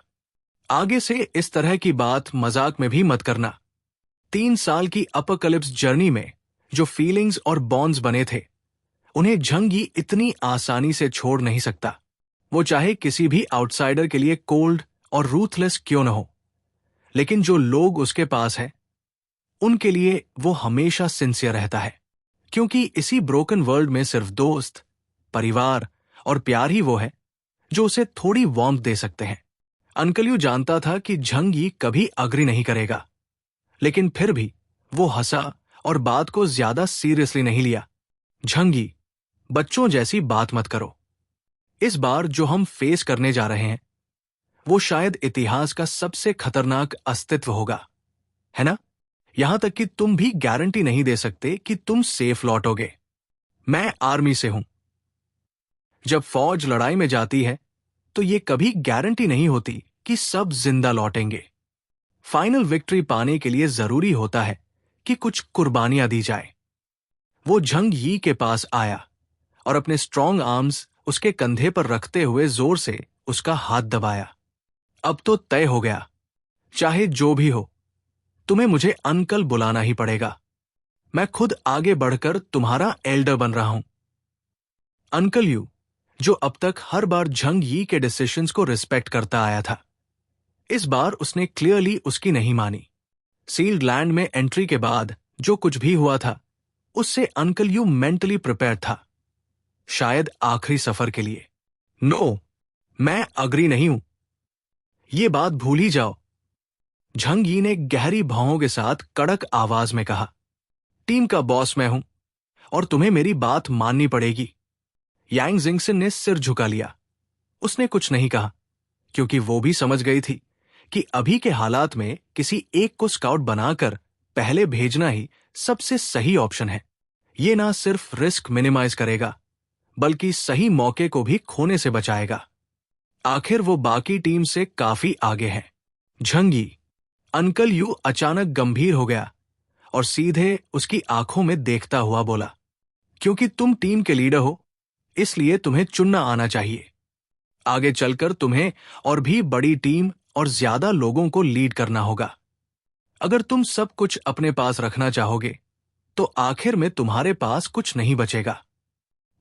आगे से इस तरह की बात मजाक में भी मत करना। 3 साल की अपोकैलिप्स जर्नी में जो फीलिंग्स और बॉन्ड्स बने थे, उन्हें झंग यी इतनी आसानी से छोड़ नहीं सकता, वो चाहे किसी भी आउटसाइडर के लिए कोल्ड और रूथलेस क्यों न हो। लेकिन जो लोग उसके पास हैं, उनके लिए वो हमेशा सिंसियर रहता है, क्योंकि इसी ब्रोकन वर्ल्ड में सिर्फ दोस्त, परिवार और प्यार ही वो है जो उसे थोड़ी वार्मथ दे सकते हैं। अंकल यू जानता था कि झंग यी कभी अग्री नहीं करेगा, लेकिन फिर भी वो हंसा और बात को ज्यादा सीरियसली नहीं लिया। झंग यी, बच्चों जैसी बात मत करो। इस बार जो हम फेस करने जा रहे हैं, वो शायद इतिहास का सबसे खतरनाक अस्तित्व होगा, है ना? यहां तक कि तुम भी गारंटी नहीं दे सकते कि तुम सेफ लौटोगे। मैं आर्मी से हूं। जब फौज लड़ाई में जाती है, तो ये कभी गारंटी नहीं होती कि सब जिंदा लौटेंगे। फाइनल विक्ट्री पाने के लिए जरूरी होता है कि कुछ कुर्बानियां दी जाए। वो झंग यी के पास आया और अपने स्ट्रॉन्ग आर्म्स उसके कंधे पर रखते हुए जोर से उसका हाथ दबाया। अब तो तय हो गया, चाहे जो भी हो, तुम्हें मुझे अंकल बुलाना ही पड़ेगा। मैं खुद आगे बढ़कर तुम्हारा एल्डर बन रहा हूं। अंकल यू, जो अब तक हर बार झंग यी के डिसीजंस को रिस्पेक्ट करता आया था, इस बार उसने क्लियरली उसकी नहीं मानी। सील्ड लैंड में एंट्री के बाद जो कुछ भी हुआ था, उससे अंकल यू मेंटली प्रिपेयर था, शायद आखिरी सफर के लिए। नो, मैं अग्री नहीं हूं। ये बात भूल ही जाओ, झंग यी ने गहरी भौहों के साथ कड़क आवाज में कहा। टीम का बॉस मैं हूं और तुम्हें मेरी बात माननी पड़ेगी। यांग जिंगसन ने सिर झुका लिया। उसने कुछ नहीं कहा, क्योंकि वो भी समझ गई थी कि अभी के हालात में किसी एक को स्काउट बनाकर पहले भेजना ही सबसे सही ऑप्शन है। ये ना सिर्फ रिस्क मिनिमाइज करेगा, बल्कि सही मौके को भी खोने से बचाएगा। आखिर वो बाकी टीम से काफी आगे है। झंगी, अंकल यू अचानक गंभीर हो गया और सीधे उसकी आंखों में देखता हुआ बोला, क्योंकि तुम टीम के लीडर हो, इसलिए तुम्हें चुनना आना चाहिए। आगे चलकर तुम्हें और भी बड़ी टीम और ज्यादा लोगों को लीड करना होगा। अगर तुम सब कुछ अपने पास रखना चाहोगे तो आखिर में तुम्हारे पास कुछ नहीं बचेगा।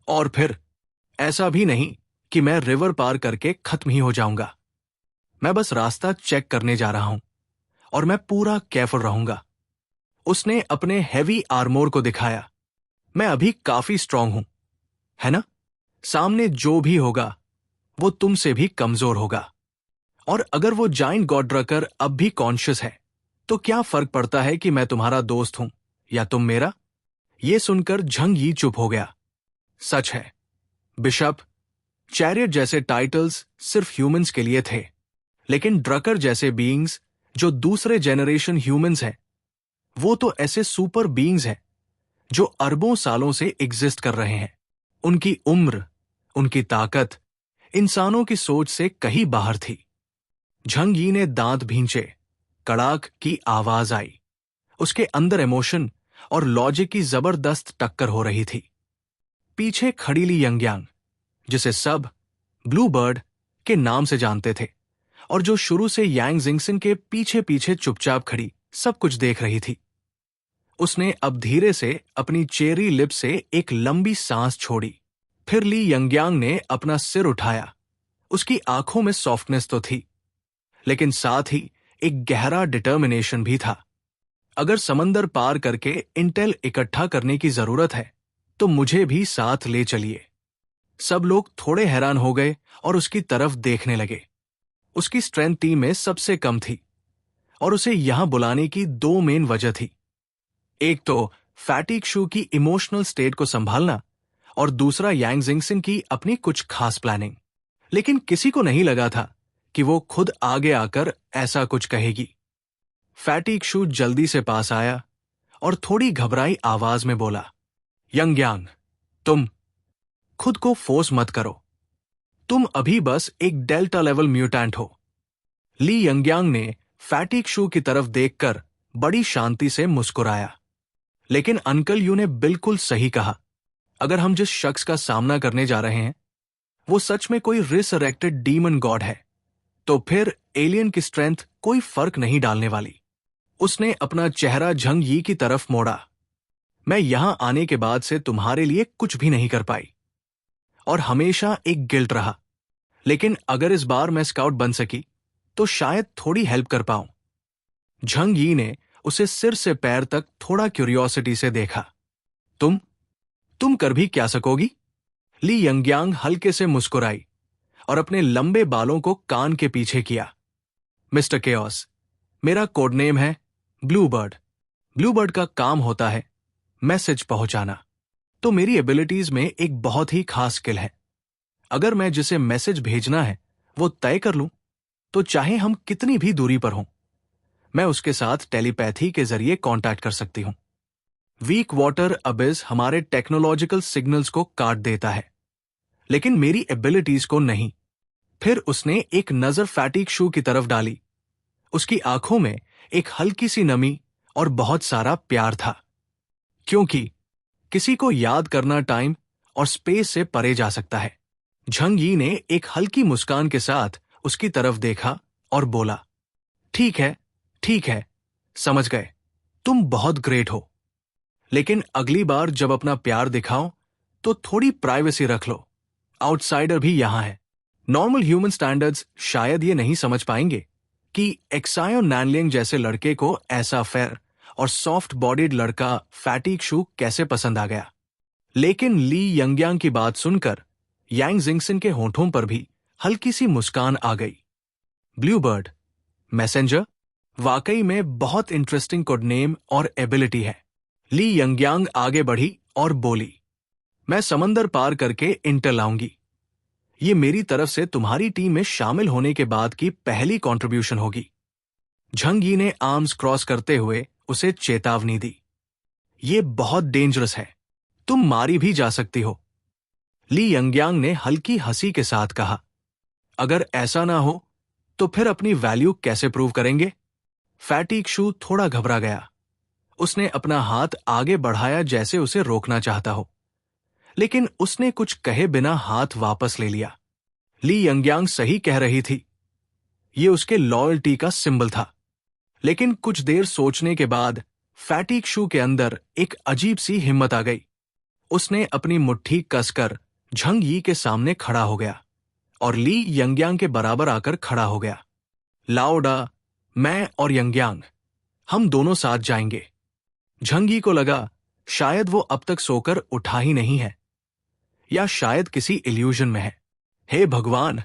और फिर ऐसा भी नहीं कि मैं रिवर पार करके खत्म ही हो जाऊंगा। मैं बस रास्ता चेक करने जा रहा हूं और मैं पूरा केयरफुल रहूंगा। उसने अपने हैवी आर्मोर को दिखाया। मैं अभी काफी स्ट्रांग हूं, है ना? सामने जो भी होगा वो तुमसे भी कमजोर होगा। और अगर वो जाइंट गॉड ड्रकर अब भी कॉन्शियस है तो क्या फर्क पड़ता है कि मैं तुम्हारा दोस्त हूं या तुम मेरा? ये सुनकर झंग यी चुप हो गया। सच है, बिशप, चैरियट जैसे टाइटल्स सिर्फ ह्यूमंस के लिए थे, लेकिन ड्रकर जैसे बीइंग्स जो दूसरे जेनरेशन ह्यूमंस हैं, वो तो ऐसे सुपर बीइंग्स हैं जो अरबों सालों से एग्जिस्ट कर रहे हैं। उनकी उम्र, उनकी ताकत इंसानों की सोच से कहीं बाहर थी। झंग यी ने दांत भींचे, कड़ाक की आवाज आई। उसके अंदर इमोशन और लॉजिक की जबरदस्त टक्कर हो रही थी। पीछे खड़ी ली यंगयांग, जिसे सब ब्लू बर्ड के नाम से जानते थे और जो शुरू से यांग जिंगसन के पीछे पीछे चुपचाप खड़ी सब कुछ देख रही थी। उसने अब धीरे से अपनी चेरी लिप से एक लंबी सांस छोड़ी। फिर ली यंगयांग ने अपना सिर उठाया। उसकी आंखों में सॉफ्टनेस तो थी, लेकिन साथ ही एक गहरा डिटर्मिनेशन भी था। अगर समंदर पार करके इंटेल इकट्ठा करने की जरूरत है तो मुझे भी साथ ले चलिए। सब लोग थोड़े हैरान हो गए और उसकी तरफ देखने लगे। उसकी स्ट्रेंथ टीम में सबसे कम थी और उसे यहां बुलाने की दो मेन वजह थी। एक तो फैटिग शू की इमोशनल स्टेट को संभालना और दूसरा यांग जिंगसन की अपनी कुछ खास प्लानिंग। लेकिन किसी को नहीं लगा था कि वो खुद आगे आकर ऐसा कुछ कहेगी। फैटिग शू जल्दी से पास आया और थोड़ी घबराई आवाज में बोला, यंगयांग, तुम खुद को फोर्स मत करो। तुम अभी बस एक डेल्टा लेवल म्यूटेंट हो। ली यंगयांग ने फैटिग शू की तरफ देखकर बड़ी शांति से मुस्कुराया। लेकिन अंकल यू ने बिल्कुल सही कहा। अगर हम जिस शख्स का सामना करने जा रहे हैं वो सच में कोई रिसरेक्टेड डीमन गॉड है, तो फिर एलियन की स्ट्रेंथ कोई फर्क नहीं डालने वाली। उसने अपना चेहरा झंग यी की तरफ मोड़ा। मैं यहां आने के बाद से तुम्हारे लिए कुछ भी नहीं कर पाई और हमेशा एक गिल्ट रहा, लेकिन अगर इस बार मैं स्काउट बन सकी तो शायद थोड़ी हेल्प कर पाऊं। झंग यी ने उसे सिर से पैर तक थोड़ा क्यूरियोसिटी से देखा। तुम कर भी क्या सकोगी? ली यंगयांग हल्के से मुस्कुराई और अपने लंबे बालों को कान के पीछे किया। मिस्टर केओस, मेरा कोड नेम है ब्लू बर्ड। ब्लू बर्ड का काम होता है मैसेज पहुंचाना, तो मेरी एबिलिटीज में एक बहुत ही खास स्किल है। अगर मैं जिसे मैसेज भेजना है वो तय कर लूं, तो चाहे हम कितनी भी दूरी पर हों, मैं उसके साथ टेलीपैथी के जरिए कांटेक्ट कर सकती हूं। वीक वाटर अबिस हमारे टेक्नोलॉजिकल सिग्नल्स को काट देता है, लेकिन मेरी एबिलिटीज को नहीं। फिर उसने एक नजर फैटिग शू की तरफ डाली। उसकी आंखों में एक हल्की सी नमी और बहुत सारा प्यार था, क्योंकि किसी को याद करना टाइम और स्पेस से परे जा सकता है। झंग यी ने एक हल्की मुस्कान के साथ उसकी तरफ देखा और बोला, ठीक है, समझ गए, तुम बहुत ग्रेट हो, लेकिन अगली बार जब अपना प्यार दिखाओ तो थोड़ी प्राइवेसी रख लो। आउटसाइडर भी यहां है। नॉर्मल ह्यूमन स्टैंडर्ड्स शायद ये नहीं समझ पाएंगे कि एक्सायो नैनलिंग जैसे लड़के को ऐसा फेयर और सॉफ्ट बॉडीड लड़का फैटिग शू कैसे पसंद आ गया। लेकिन ली यंगयांग की बात सुनकर यांग जिंगसन के होठों पर भी हल्की सी मुस्कान आ गई। ब्लू बर्ड, मैसेंजर, वाकई में बहुत इंटरेस्टिंग कोड नेम और एबिलिटी है। ली यंगयांग आगे बढ़ी और बोली, मैं समंदर पार करके इंटर लाऊंगी। ये मेरी तरफ से तुम्हारी टीम में शामिल होने के बाद की पहली कंट्रीब्यूशन होगी। झंग यी ने आर्म्स क्रॉस करते हुए उसे चेतावनी दी, ये बहुत डेंजरस है, तुम मारी भी जा सकती हो। ली यंगयांग ने हल्की हंसी के साथ कहा, अगर ऐसा ना हो तो फिर अपनी वैल्यू कैसे प्रूव करेंगे? फैटी शू थोड़ा घबरा गया। उसने अपना हाथ आगे बढ़ाया जैसे उसे रोकना चाहता हो, लेकिन उसने कुछ कहे बिना हाथ वापस ले लिया। ली यंगयांग सही कह रही थी, ये उसके लॉयल्टी का सिंबल था। लेकिन कुछ देर सोचने के बाद फैटीक शू के अंदर एक अजीब सी हिम्मत आ गई। उसने अपनी मुट्ठी कसकर झंग यी के सामने खड़ा हो गया और ली यंगयांग के बराबर आकर खड़ा हो गया। लाओडा, मैं और यंगयांग, हम दोनों साथ जाएंगे। झंग यी को लगा शायद वो अब तक सोकर उठा ही नहीं है, या शायद किसी इल्यूजन में है। हे भगवान,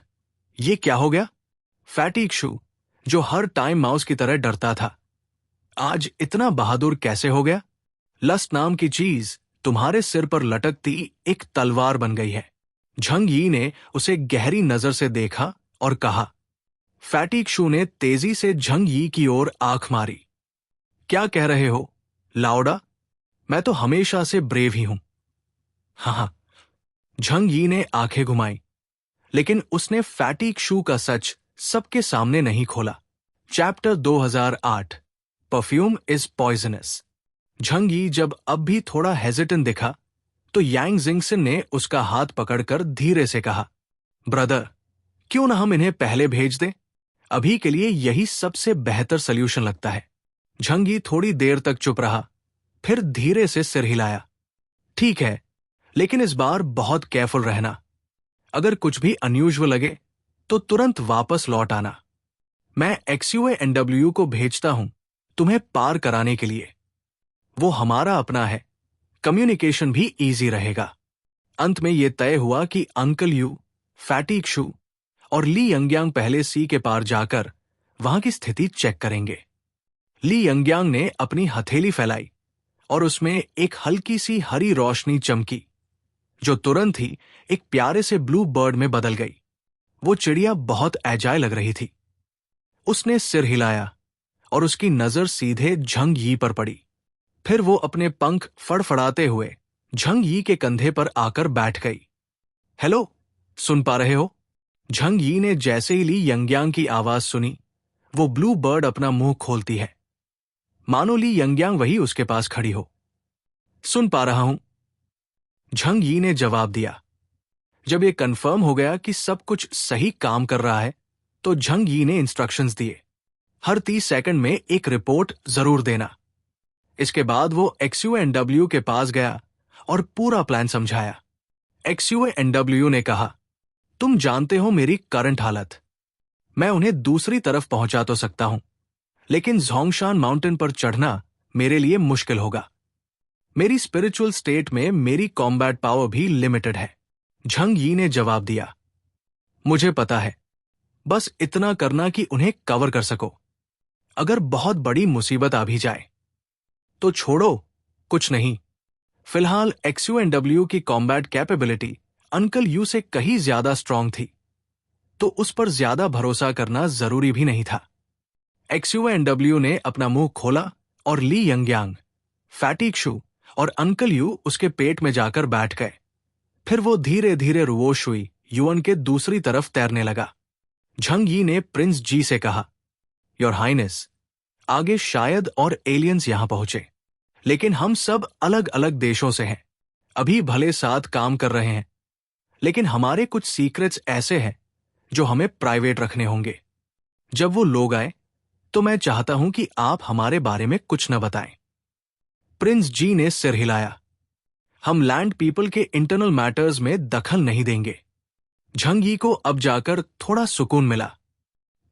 ये क्या हो गया? फैटीक शू, जो हर टाइम माउस की तरह डरता था, आज इतना बहादुर कैसे हो गया? लस्ट नाम की चीज तुम्हारे सिर पर लटकती एक तलवार बन गई है। झंग यी ने उसे गहरी नजर से देखा और कहा। फैटीक शू ने तेजी से झंग यी की ओर आंख मारी। क्या कह रहे हो लाओडा? मैं तो हमेशा से ब्रेव ही हूं। हाँ, झंग यी ने आंखें घुमाई, लेकिन उसने फैटीक शू का सच सबके सामने नहीं खोला। Chapter 2008, perfume is poisonous. Jhang यी जब अब भी थोड़ा हेजिटेंट दिखा तो यांग जिंगसन ने उसका हाथ पकड़कर धीरे से कहा, ब्रदर, क्यों ना हम इन्हें पहले भेज दें? अभी के लिए यही सबसे बेहतर सल्यूशन लगता है। झंग यी थोड़ी देर तक चुप रहा, फिर धीरे से सिर हिलाया। ठीक है, लेकिन इस बार बहुत केयरफुल रहना। अगर कुछ भी अनयूजुअल लगे तो तुरंत वापस लौट आना। मैं XUANW को भेजता हूं तुम्हें पार कराने के लिए। वो हमारा अपना है, कम्युनिकेशन भी इजी रहेगा। अंत में यह तय हुआ कि अंकल यू, फैटीक शू और ली यंगयांग पहले सी के पार जाकर वहां की स्थिति चेक करेंगे। ली यंगयांग ने अपनी हथेली फैलाई और उसमें एक हल्की सी हरी रोशनी चमकी, जो तुरंत ही एक प्यारे से ब्लू बर्ड में बदल गई। वो चिड़िया बहुत एजाइल लग रही थी। उसने सिर हिलाया और उसकी नजर सीधे झंग यी पर पड़ी। फिर वो अपने पंख फड़फड़ाते हुए झंग यी के कंधे पर आकर बैठ गई। हेलो, सुन पा रहे हो? झंग यी ने जैसे ही ली यंगयांग की आवाज सुनी, वो ब्लू बर्ड अपना मुंह खोलती है, मानो ली यंगयांग वही उसके पास खड़ी हो। सुन पा रहा हूं, झंग यी ने जवाब दिया। जब यह कंफर्म हो गया कि सब कुछ सही काम कर रहा है, तो झंग यी ने इंस्ट्रक्शंस दिए, हर 30 सेकंड में एक रिपोर्ट जरूर देना। इसके बाद वो XUANW के पास गया और पूरा प्लान समझाया। XUANW ने कहा, तुम जानते हो मेरी करंट हालत। मैं उन्हें दूसरी तरफ पहुंचा तो सकता हूं, लेकिन जोंगशान माउंटेन पर चढ़ना मेरे लिए मुश्किल होगा। मेरी स्पिरिचुअल स्टेट में मेरी कॉम्बैट पावर भी लिमिटेड है। झंग यी ने जवाब दिया, मुझे पता है, बस इतना करना कि उन्हें कवर कर सको। अगर बहुत बड़ी मुसीबत आ भी जाए तो छोड़ो, कुछ नहीं। फिलहाल XUANW की कॉम्बैट कैपेबिलिटी अंकल यू से कहीं ज्यादा स्ट्रांग थी, तो उस पर ज्यादा भरोसा करना जरूरी भी नहीं था। XUANW ने अपना मुंह खोला और ली यंगयांग, फैटीक शू और अंकल यू उसके पेट में जाकर बैठ गए। फिर वो धीरे धीरे रुओश हुई युवन के दूसरी तरफ तैरने लगा। झंग यी ने प्रिंस जी से कहा, योर हाइनेस, आगे शायद और एलियंस यहां पहुंचे, लेकिन हम सब अलग अलग देशों से हैं। अभी भले साथ काम कर रहे हैं, लेकिन हमारे कुछ सीक्रेट्स ऐसे हैं जो हमें प्राइवेट रखने होंगे। जब वो लोग आए तो मैं चाहता हूं कि आप हमारे बारे में कुछ न बताएं। प्रिंस जी ने सिर हिलाया, हम लैंड पीपल के इंटरनल मैटर्स में दखल नहीं देंगे। झंग यी को अब जाकर थोड़ा सुकून मिला।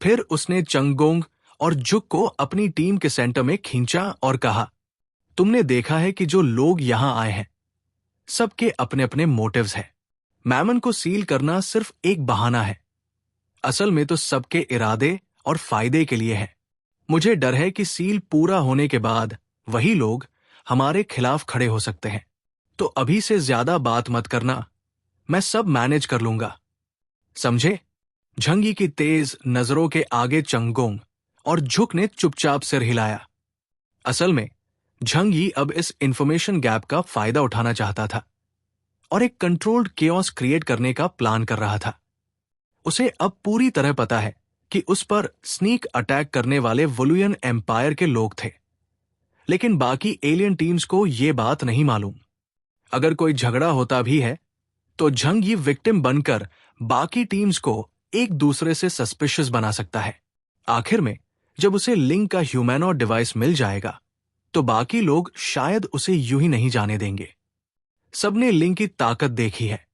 फिर उसने चंगोंग और जुक को अपनी टीम के सेंटर में खींचा और कहा, तुमने देखा है कि जो लोग यहां आए हैं, सबके अपने अपने मोटिव्स हैं। मैमन को सील करना सिर्फ एक बहाना है, असल में तो सबके इरादे और फायदे के लिए है। मुझे डर है कि सील पूरा होने के बाद वही लोग हमारे खिलाफ खड़े हो सकते हैं, तो अभी से ज्यादा बात मत करना, मैं सब मैनेज कर लूंगा, समझे? झंगी की तेज नजरों के आगे चंगोंग और झुक ने चुपचाप सिर हिलाया। असल में झंगी अब इस इंफॉर्मेशन गैप का फायदा उठाना चाहता था और एक कंट्रोल्ड केओस क्रिएट करने का प्लान कर रहा था। उसे अब पूरी तरह पता है कि उस पर स्नीक अटैक करने वाले वुलुयन एम्पायर के लोग थे, लेकिन बाकी एलियन टीम्स को यह बात नहीं मालूम। अगर कोई झगड़ा होता भी है तो झंगी विक्टिम बनकर बाकी टीम्स को एक दूसरे से सस्पिशियस बना सकता है। आखिर में जब उसे लिंक का ह्यूमैनॉइड डिवाइस मिल जाएगा तो बाकी लोग शायद उसे यूं ही नहीं जाने देंगे। सबने लिंक की ताकत देखी है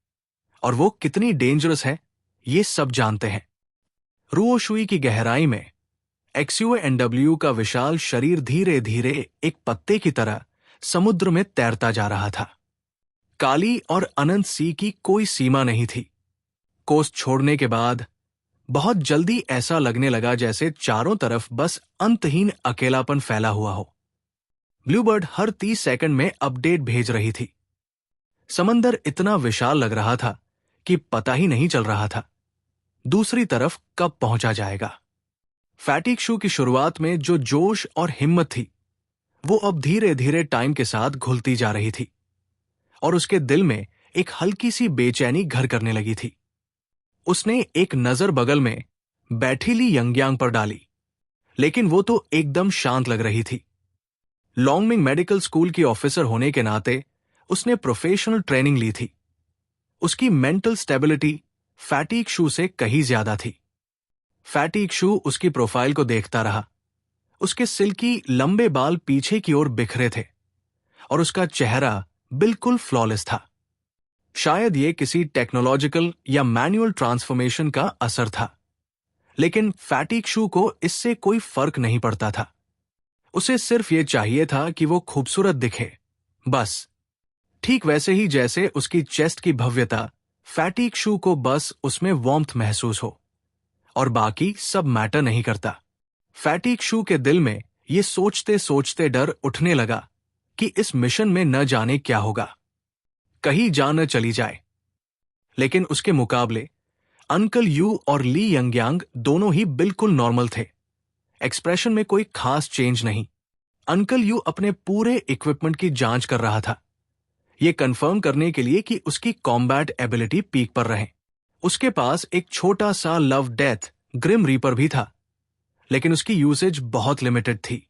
और वो कितनी डेंजरस है ये सब जानते हैं। रुओशुई की गहराई में XUA-NW का विशाल शरीर धीरे धीरे एक पत्ते की तरह समुद्र में तैरता जा रहा था। काली और अनंत सी की कोई सीमा नहीं थी। कोस्ट छोड़ने के बाद बहुत जल्दी ऐसा लगने लगा जैसे चारों तरफ बस अंतहीन अकेलापन फैला हुआ हो। ब्लूबर्ड हर 30 सेकंड में अपडेट भेज रही थी। समंदर इतना विशाल लग रहा था कि पता ही नहीं चल रहा था दूसरी तरफ कब पहुंचा जाएगा। फैटिग शू की शुरुआत में जो जोश और हिम्मत थी वो अब धीरे धीरे टाइम के साथ घुलती जा रही थी और उसके दिल में एक हल्की सी बेचैनी घर करने लगी थी। उसने एक नजर बगल में बैठी ली यंगयांग पर डाली, लेकिन वो तो एकदम शांत लग रही थी। लॉन्गमिंग मेडिकल स्कूल की ऑफिसर होने के नाते उसने प्रोफेशनल ट्रेनिंग ली थी। उसकी मेंटल स्टेबिलिटी फैटिग शू से कहीं ज्यादा थी। फैटिग शू उसकी प्रोफाइल को देखता रहा। उसके सिल्की लंबे बाल पीछे की ओर बिखरे थे और उसका चेहरा बिल्कुल फ्लॉलेस था। शायद ये किसी टेक्नोलॉजिकल या मैनुअल ट्रांसफॉर्मेशन का असर था, लेकिन फैटिग शू को इससे कोई फर्क नहीं पड़ता था। उसे सिर्फ ये चाहिए था कि वो खूबसूरत दिखे, बस। ठीक वैसे ही जैसे उसकी चेस्ट की भव्यता, फैटिग शू को बस उसमें वार्मथ महसूस हो और बाकी सब मैटर नहीं करता। फैटिग शू के दिल में ये सोचते सोचते डर उठने लगा कि इस मिशन में न जाने क्या होगा, कहीं जान न चली जाए। लेकिन उसके मुकाबले अंकल यू और ली यंगयांग दोनों ही बिल्कुल नॉर्मल थे। एक्सप्रेशन में कोई खास चेंज नहीं। अंकल यू अपने पूरे इक्विपमेंट की जांच कर रहा था, यह कंफर्म करने के लिए कि उसकी कॉम्बैट एबिलिटी पीक पर रहे। उसके पास एक छोटा सा लव डेथ ग्रिम रीपर भी था, लेकिन उसकी यूसेज बहुत लिमिटेड थी।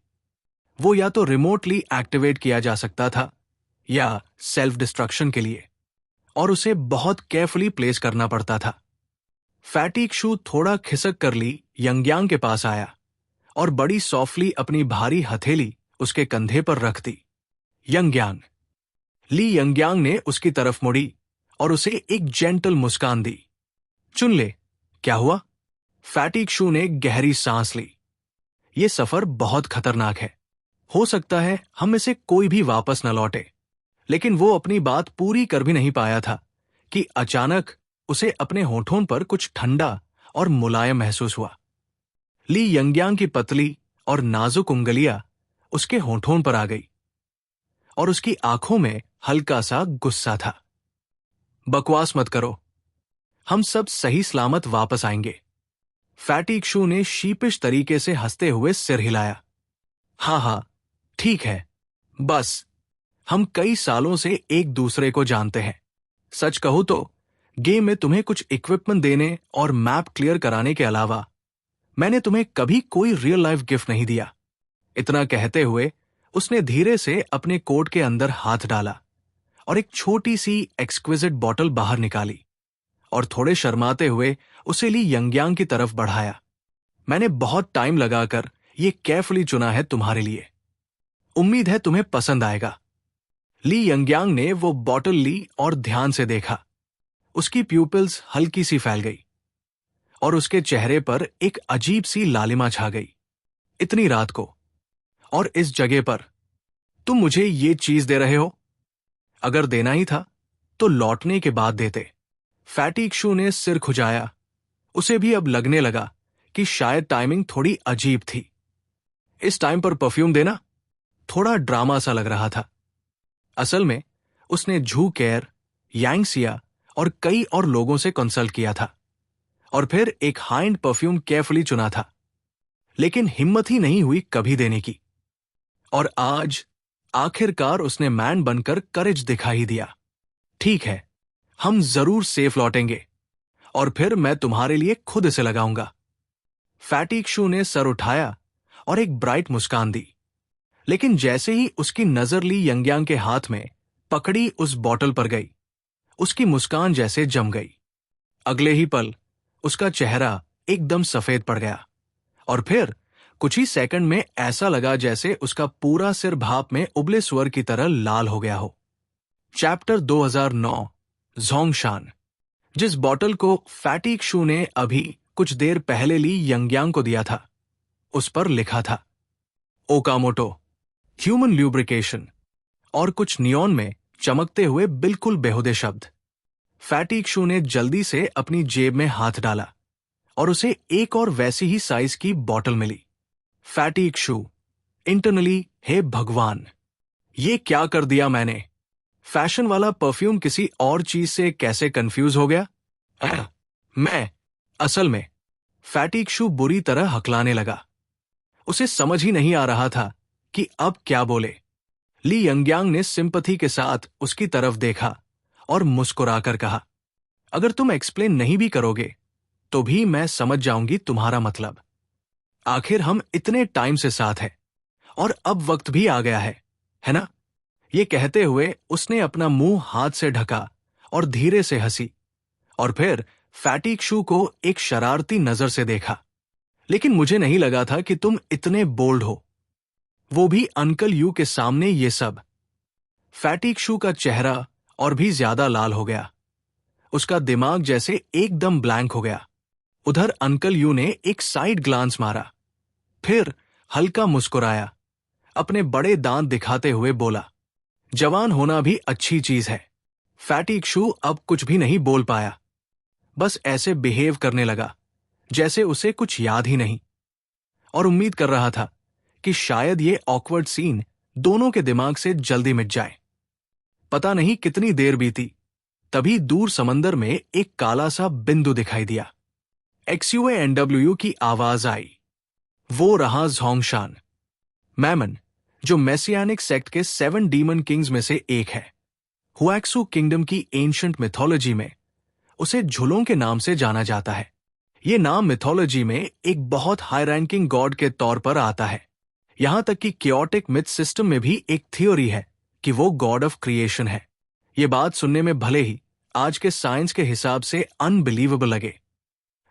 वो या तो रिमोटली एक्टिवेट किया जा सकता था या सेल्फ डिस्ट्रक्शन के लिए, और उसे बहुत केयरफुली प्लेस करना पड़ता था। फैटिग शू थोड़ा खिसक कर ली यंगयांग के पास आया और बड़ी सॉफ्टली अपनी भारी हथेली उसके कंधे पर रख दी। यंगयांग। ली यंगयांग ने उसकी तरफ मुड़ी और उसे एक जेंटल मुस्कान दी। चुन ले, क्या हुआ? फैटिग शू ने गहरी सांस ली। ये सफर बहुत खतरनाक है, हो सकता है हम में से कोई भी वापस न लौटे। लेकिन वो अपनी बात पूरी कर भी नहीं पाया था कि अचानक उसे अपने होठों पर कुछ ठंडा और मुलायम महसूस हुआ। ली यंगयांग की पतली और नाजुक उंगलियां उसके होठों पर आ गई और उसकी आंखों में हल्का सा गुस्सा था। बकवास मत करो, हम सब सही सलामत वापस आएंगे। फैटिग शू ने शीपिश तरीके से हंसते हुए सिर हिलाया। हाँ, ठीक है, बस हम कई सालों से एक दूसरे को जानते हैं। सच कहूं तो गेम में तुम्हें कुछ इक्विपमेंट देने और मैप क्लियर कराने के अलावा मैंने तुम्हें कभी कोई रियल लाइफ गिफ्ट नहीं दिया। इतना कहते हुए उसने धीरे से अपने कोट के अंदर हाथ डाला और एक छोटी सी एक्सक्विजिट बॉटल बाहर निकाली और थोड़े शर्माते हुए उसे ली यंगयांग की तरफ बढ़ाया। मैंने बहुत टाइम लगाकर ये केयरफुली चुना है तुम्हारे लिए, उम्मीद है तुम्हें पसंद आएगा। ली यंगयांग ने वो बॉटल ली और ध्यान से देखा। उसकी प्यूपिल्स हल्की सी फैल गई और उसके चेहरे पर एक अजीब सी लालिमा छा गई। इतनी रात को और इस जगह पर तुम मुझे ये चीज दे रहे हो? अगर देना ही था तो लौटने के बाद देते। फैटिग शू ने सिर खुजाया। उसे भी अब लगने लगा कि शायद टाइमिंग थोड़ी अजीब थी। इस टाइम पर परफ्यूम देना थोड़ा ड्रामा सा लग रहा था। असल में उसने झू केयर, यांगसिया और कई और लोगों से कंसल्ट किया था और फिर एक हाइंड परफ्यूम केयरफुली चुना था, लेकिन हिम्मत ही नहीं हुई कभी देने की। और आज आखिरकार उसने मैन बनकर करेज दिखा ही दिया। ठीक है, हम जरूर सेफ लौटेंगे और फिर मैं तुम्हारे लिए खुद इसे लगाऊंगा। फैटी शू ने सर उठाया और एक ब्राइट मुस्कान दी, लेकिन जैसे ही उसकी नजर ली यंगयांग के हाथ में पकड़ी उस बॉटल पर गई, उसकी मुस्कान जैसे जम गई। अगले ही पल उसका चेहरा एकदम सफेद पड़ गया और फिर कुछ ही सेकंड में ऐसा लगा जैसे उसका पूरा सिर भाप में उबले सुअर की तरह लाल हो गया हो। चैप्टर 2009 ज़ोंगशान। जिस बॉटल को फैटी शू ने अभी कुछ देर पहले ली यंगयांग को दिया था, उस पर लिखा था ओकामोटो ह्यूमन ल्यूब्रिकेशन और कुछ नियॉन में चमकते हुए बिल्कुल बेहुदे शब्द। फैटी शू ने जल्दी से अपनी जेब में हाथ डाला और उसे एक और वैसी ही साइज की बॉटल मिली। फैटी शू इंटरनली, हे भगवान, ये क्या कर दिया मैंने? फैशन वाला परफ्यूम किसी और चीज से कैसे कंफ्यूज हो गया? मैं असल में फैटी शू बुरी तरह हकलाने लगा। उसे समझ ही नहीं आ रहा था कि अब क्या बोले। ली यंगयांग ने सिंपैथी के साथ उसकी तरफ देखा और मुस्कुराकर कहा, अगर तुम एक्सप्लेन नहीं भी करोगे तो भी मैं समझ जाऊंगी तुम्हारा मतलब। आखिर हम इतने टाइम से साथ हैं और अब वक्त भी आ गया है ना? ये कहते हुए उसने अपना मुंह हाथ से ढका और धीरे से हंसी और फिर फैटी शू को एक शरारती नजर से देखा। लेकिन मुझे नहीं लगा था कि तुम इतने बोल्ड हो, वो भी अंकल यू के सामने ये सब। फैटी शू का चेहरा और भी ज्यादा लाल हो गया। उसका दिमाग जैसे एकदम ब्लैंक हो गया। उधर अंकल यू ने एक साइड ग्लांस मारा, फिर हल्का मुस्कुराया, अपने बड़े दांत दिखाते हुए बोला, जवान होना भी अच्छी चीज है। फैटी शू अब कुछ भी नहीं बोल पाया, बस ऐसे बिहेव करने लगा जैसे उसे कुछ याद ही नहीं, और उम्मीद कर रहा था कि शायद ये ऑकवर्ड सीन दोनों के दिमाग से जल्दी मिट जाए। पता नहीं कितनी देर बीती, तभी दूर समंदर में एक काला सा बिंदु दिखाई दिया। XUANWU की आवाज आई। वो रहा ज़ोंगशान, मैमन, जो मेसियानिक सेक्ट के 7 डीमन किंग्स में से एक है। हुएक्सू किंगडम की एंशिएंट मिथोलॉजी में उसे झुलों के नाम से जाना जाता है। ये नाम मिथोलॉजी में एक बहुत हाई रैंकिंग गॉड के तौर पर आता है। यहां तक कि कियोटिक मिथ सिस्टम में भी एक थ्योरी है कि वो गॉड ऑफ क्रिएशन है। ये बात सुनने में भले ही आज के साइंस के हिसाब से अनबिलीवेबल लगे,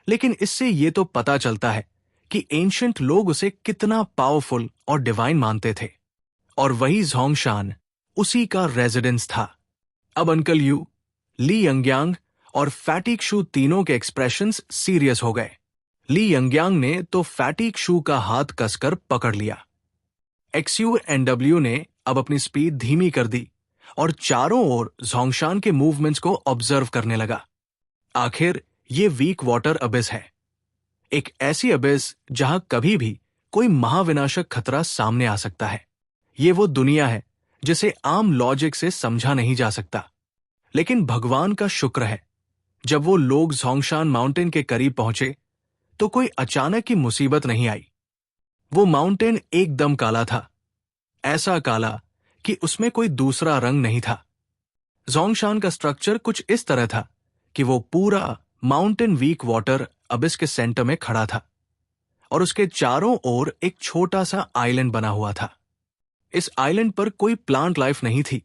लेकिन इससे ये तो पता चलता है कि एंशिएंट लोग उसे कितना पावरफुल और डिवाइन मानते थे। और वही ज़ोंगशान उसी का रेजिडेंस था। अब अंकल यू, ली यंगयांग और फैटी शू तीनों के एक्सप्रेशंस सीरियस हो गए। ली यंगयांग ने तो फैटी शू का हाथ कसकर पकड़ लिया। XUANW ने अब अपनी स्पीड धीमी कर दी और चारों ओर ज़ोंगशान के मूवमेंट्स को ऑब्जर्व करने लगा। आखिर ये वीक वाटर अबिस है, एक ऐसी अबिस जहां कभी भी कोई महाविनाशक खतरा सामने आ सकता है। ये वो दुनिया है जिसे आम लॉजिक से समझा नहीं जा सकता। लेकिन भगवान का शुक्र है, जब वो लोग ज़ोंगशान माउंटेन के करीब पहुंचे तो कोई अचानक की मुसीबत नहीं आई। वो माउंटेन एकदम काला था, ऐसा काला कि उसमें कोई दूसरा रंग नहीं था। ज़ोंगशान का स्ट्रक्चर कुछ इस तरह था कि वो पूरा माउंटेन वीक वाटर अबिस के सेंटर में खड़ा था और उसके चारों ओर एक छोटा सा आइलैंड बना हुआ था। इस आइलैंड पर कोई प्लांट लाइफ नहीं थी,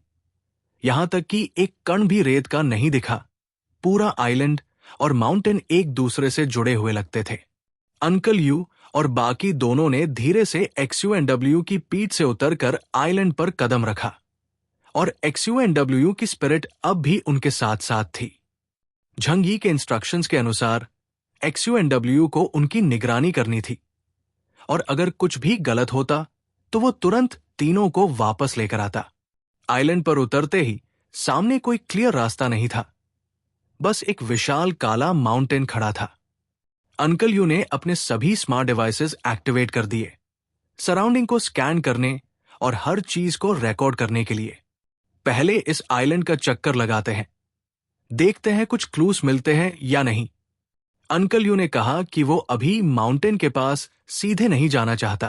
यहां तक कि एक कण भी रेत का नहीं दिखा। पूरा आइलैंड और माउंटेन एक दूसरे से जुड़े हुए लगते थे। अंकल यू और बाकी दोनों ने धीरे से XUANW की पीठ से उतरकर आइलैंड पर कदम रखा और XUANW की स्पिरिट अब भी उनके साथ साथ थी। झंगी के इंस्ट्रक्शंस के अनुसार XUANW को उनकी निगरानी करनी थी और अगर कुछ भी गलत होता तो वो तुरंत तीनों को वापस लेकर आता। आइलैंड पर उतरते ही सामने कोई क्लियर रास्ता नहीं था, बस एक विशाल काला माउंटेन खड़ा था। अंकल यू ने अपने सभी स्मार्ट डिवाइसेस एक्टिवेट कर दिए, सराउंडिंग को स्कैन करने और हर चीज को रिकॉर्ड करने के लिए। पहले इस आइलैंड का चक्कर लगाते हैं, देखते हैं कुछ क्लूज मिलते हैं या नहीं। अंकल यू ने कहा कि वो अभी माउंटेन के पास सीधे नहीं जाना चाहता,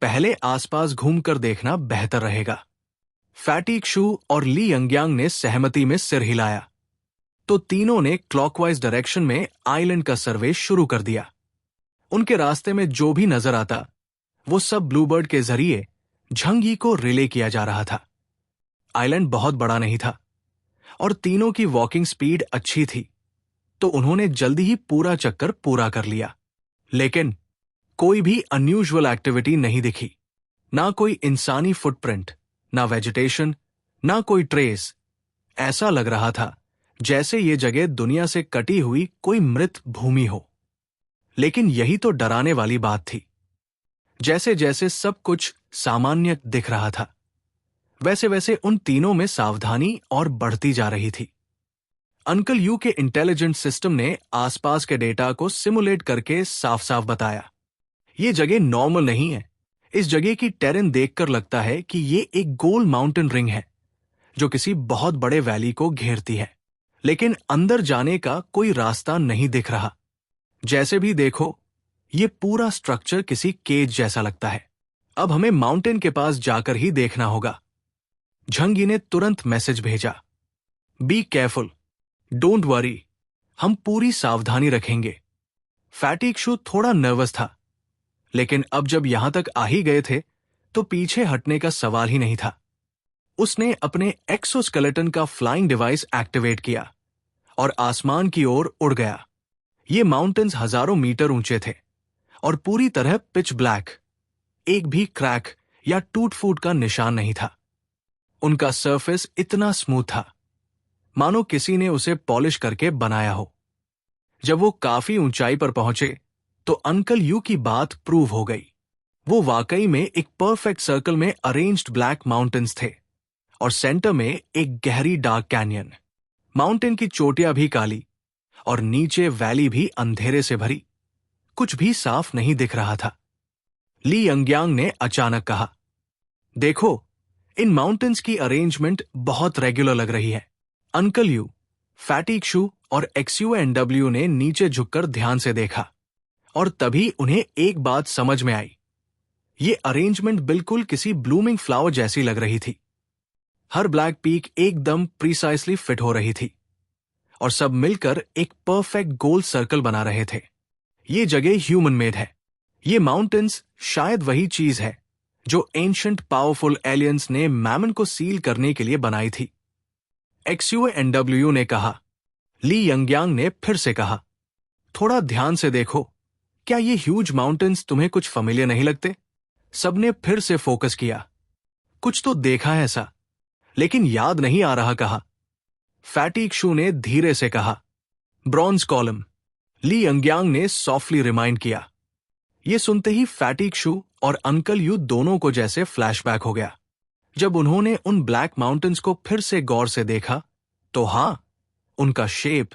पहले आसपास घूमकर देखना बेहतर रहेगा। फैटी शू और ली यंगयांग ने सहमति में सिर हिलाया, तो तीनों ने क्लॉकवाइज डायरेक्शन में आइलैंड का सर्वे शुरू कर दिया। उनके रास्ते में जो भी नजर आता वो सब ब्लूबर्ड के जरिए झंगी को रिले किया जा रहा था। आइलैंड बहुत बड़ा नहीं था और तीनों की वॉकिंग स्पीड अच्छी थी, तो उन्होंने जल्दी ही पूरा चक्कर पूरा कर लिया। लेकिन कोई भी अनयूजुअल एक्टिविटी नहीं दिखी, ना कोई इंसानी फुटप्रिंट, ना वेजिटेशन, ना कोई ट्रेस। ऐसा लग रहा था जैसे ये जगह दुनिया से कटी हुई कोई मृत भूमि हो। लेकिन यही तो डराने वाली बात थी। जैसे जैसे सब कुछ सामान्य दिख रहा था, वैसे वैसे उन तीनों में सावधानी और बढ़ती जा रही थी। अंकल यू के इंटेलिजेंट सिस्टम ने आसपास के डेटा को सिमुलेट करके साफ साफ बताया, ये जगह नॉर्मल नहीं है। इस जगह की टेरेन देखकर लगता है कि ये एक गोल माउंटेन रिंग है जो किसी बहुत बड़े वैली को घेरती है, लेकिन अंदर जाने का कोई रास्ता नहीं दिख रहा। जैसे भी देखो, ये पूरा स्ट्रक्चर किसी केज जैसा लगता है। अब हमें माउंटेन के पास जाकर ही देखना होगा। झंगी ने तुरंत मैसेज भेजा, बी केयरफुल, डोंट वरी, हम पूरी सावधानी रखेंगे। फैटी शू थोड़ा नर्वस था, लेकिन अब जब यहां तक आ ही गए थे तो पीछे हटने का सवाल ही नहीं था। उसने अपने एक्सोस्केलेटन का फ्लाइंग डिवाइस एक्टिवेट किया और आसमान की ओर उड़ गया। ये माउंटेन्स हजारों मीटर ऊंचे थे और पूरी तरह पिच ब्लैक, एक भी क्रैक या टूट फूट का निशान नहीं था। उनका सरफेस इतना स्मूथ था मानो किसी ने उसे पॉलिश करके बनाया हो। जब वो काफी ऊंचाई पर पहुंचे तो अंकल यू की बात प्रूव हो गई। वो वाकई में एक परफेक्ट सर्कल में अरेंज्ड ब्लैक माउंटेन्स थे और सेंटर में एक गहरी डार्क कैनियन। माउंटेन की चोटियां भी काली और नीचे वैली भी अंधेरे से भरी, कुछ भी साफ नहीं दिख रहा था। ली यंगयांग ने अचानक कहा, देखो, इन माउंटेन्स की अरेंजमेंट बहुत रेगुलर लग रही है। अंकल यू, फैटी शू और XUNW ने नीचे झुककर ध्यान से देखा और तभी उन्हें एक बात समझ में आई। ये अरेंजमेंट बिल्कुल किसी ब्लूमिंग फ्लावर जैसी लग रही थी। हर ब्लैक पीक एकदम प्रिसाइसली फिट हो रही थी और सब मिलकर एक परफेक्ट गोल सर्कल बना रहे थे। ये जगह ह्यूमन मेड है। ये माउंटेन्स शायद वही चीज है जो एंशिएंट पावरफुल एलियंस ने मैमन को सील करने के लिए बनाई थी। XUNW ने कहा। ली यंगयांग ने फिर से कहा, थोड़ा ध्यान से देखो, क्या ये ह्यूज माउंटेन्स तुम्हें कुछ फेमिलियर नहीं लगते? सबने फिर से फोकस किया। कुछ तो देखा है ऐसा, लेकिन याद नहीं आ रहा कहा। फैटी शू ने धीरे से कहा, ब्रॉन्ज कॉलम। ली यंगयांग ने सॉफ्टली रिमाइंड किया। ये सुनते ही फैटी शू और अंकल यू दोनों को जैसे फ्लैशबैक हो गया। जब उन्होंने उन ब्लैक माउंटेन्स को फिर से गौर से देखा तो हां, उनका शेप,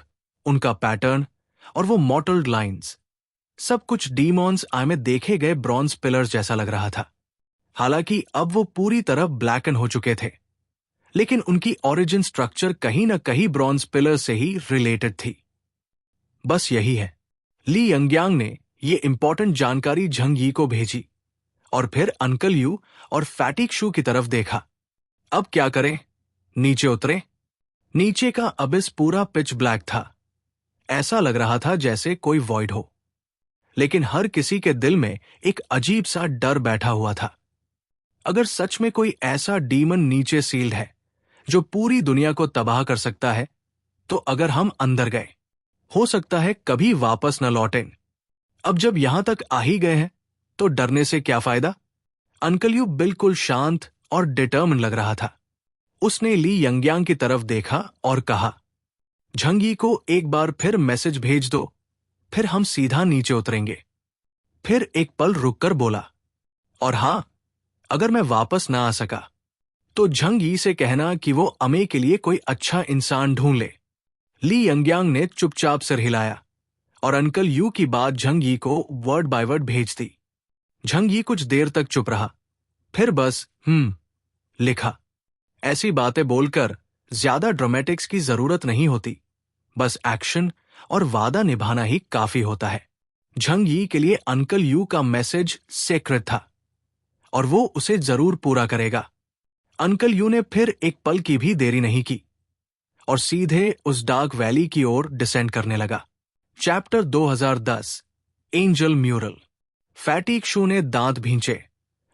उनका पैटर्न और वो मॉटल्ड लाइंस, सब कुछ डीमॉन्स आई में देखे गए ब्रॉन्ज पिलर्स जैसा लग रहा था। हालांकि अब वो पूरी तरह ब्लैकन हो चुके थे, लेकिन उनकी ओरिजिन स्ट्रक्चर कहीं न कहीं ब्रॉन्ज पिलर से ही रिलेटेड थी। बस यही है। ली यंगयांग ने ये इंपॉर्टेंट जानकारी झंगी को भेजी और फिर अंकल यू और फैटी शू की तरफ देखा। अब क्या करें? नीचे उतरे। नीचे का अबिस पूरा पिच ब्लैक था। ऐसा लग रहा था जैसे कोई वॉइड हो। लेकिन हर किसी के दिल में एक अजीब सा डर बैठा हुआ था। अगर सच में कोई ऐसा डीमन नीचे सील्ड है जो पूरी दुनिया को तबाह कर सकता है, तो अगर हम अंदर गए, हो सकता है कभी वापस न लौटें। अब जब यहां तक आ ही गए हैं तो डरने से क्या फायदा? अंकल यू बिल्कुल शांत और डिटर्मिन लग रहा था। उसने ली यंगयांग की तरफ देखा और कहा, झंगी को एक बार फिर मैसेज भेज दो, फिर हम सीधा नीचे उतरेंगे। फिर एक पल रुककर बोला, और हां, अगर मैं वापस ना आ सका तो झंगी से कहना कि वो अमे के लिए कोई अच्छा इंसान ढूंढ ले। ली यंगयांग ने चुपचाप सिर हिलाया और अंकल यू की बात झंगी को वर्ड बाय वर्ड भेज दी। झंगी कुछ देर तक चुप रहा, फिर बस लिखा। ऐसी बातें बोलकर ज्यादा ड्रामेटिक्स की जरूरत नहीं होती, बस एक्शन और वादा निभाना ही काफी होता है। झंग यी के लिए अंकल यू का मैसेज सेक्रेट था और वो उसे जरूर पूरा करेगा। अंकल यू ने फिर एक पल की भी देरी नहीं की और सीधे उस डार्क वैली की ओर डिसेंड करने लगा। Chapter 2010 angel mural. फैटीक शू ने दांत भींचे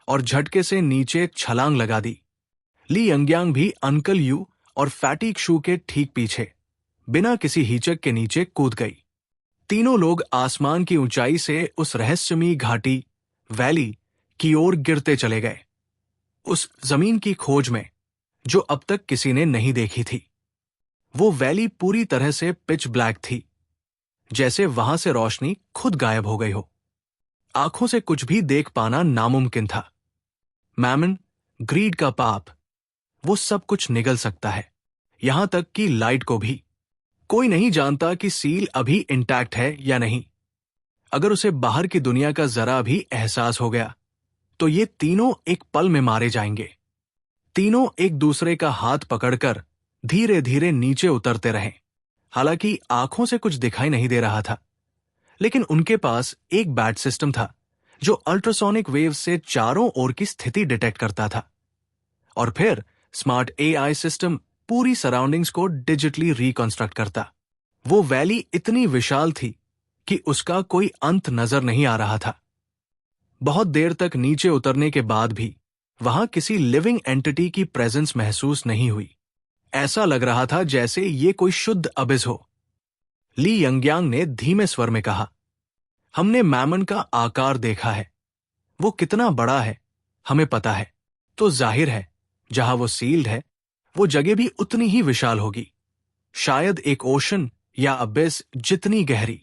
और झटके से नीचे छलांग लगा दी। ली यंगयांग भी अंकल यू और फैटीक शू के ठीक पीछे बिना किसी हिचक के नीचे कूद गई। तीनों लोग आसमान की ऊंचाई से उस रहस्यमयी घाटी वैली की ओर गिरते चले गए, उस जमीन की खोज में जो अब तक किसी ने नहीं देखी थी। वो वैली पूरी तरह से पिच ब्लैक थी, जैसे वहां से रोशनी खुद गायब हो गई हो। आंखों से कुछ भी देख पाना नामुमकिन था। मैमन, ग्रीड का पाप, वो सब कुछ निगल सकता है, यहां तक कि लाइट को भी। कोई नहीं जानता कि सील अभी इंटैक्ट है या नहीं। अगर उसे बाहर की दुनिया का जरा भी एहसास हो गया तो ये तीनों एक पल में मारे जाएंगे। तीनों एक दूसरे का हाथ पकड़कर धीरे धीरे नीचे उतरते रहे। हालांकि आंखों से कुछ दिखाई नहीं दे रहा था, लेकिन उनके पास एक बैट सिस्टम था जो अल्ट्रासोनिक वेव से चारों ओर की स्थिति डिटेक्ट करता था। और फिर स्मार्ट एआई सिस्टम पूरी सराउंडिंग्स को डिजिटली रिकंस्ट्रक्ट करता। वो वैली इतनी विशाल थी कि उसका कोई अंत नजर नहीं आ रहा था। बहुत देर तक नीचे उतरने के बाद भी वहां किसी लिविंग एंटिटी की प्रेजेंस महसूस नहीं हुई। ऐसा लग रहा था जैसे ये कोई शुद्ध अबिस हो। ली यंगयांग ने धीमे स्वर में कहा, हमने मैमन का आकार देखा है। वो कितना बड़ा है हमें पता है, तो जाहिर है जहां वो सील्ड है वो जगह भी उतनी ही विशाल होगी, शायद एक ओशन या अबिस जितनी गहरी।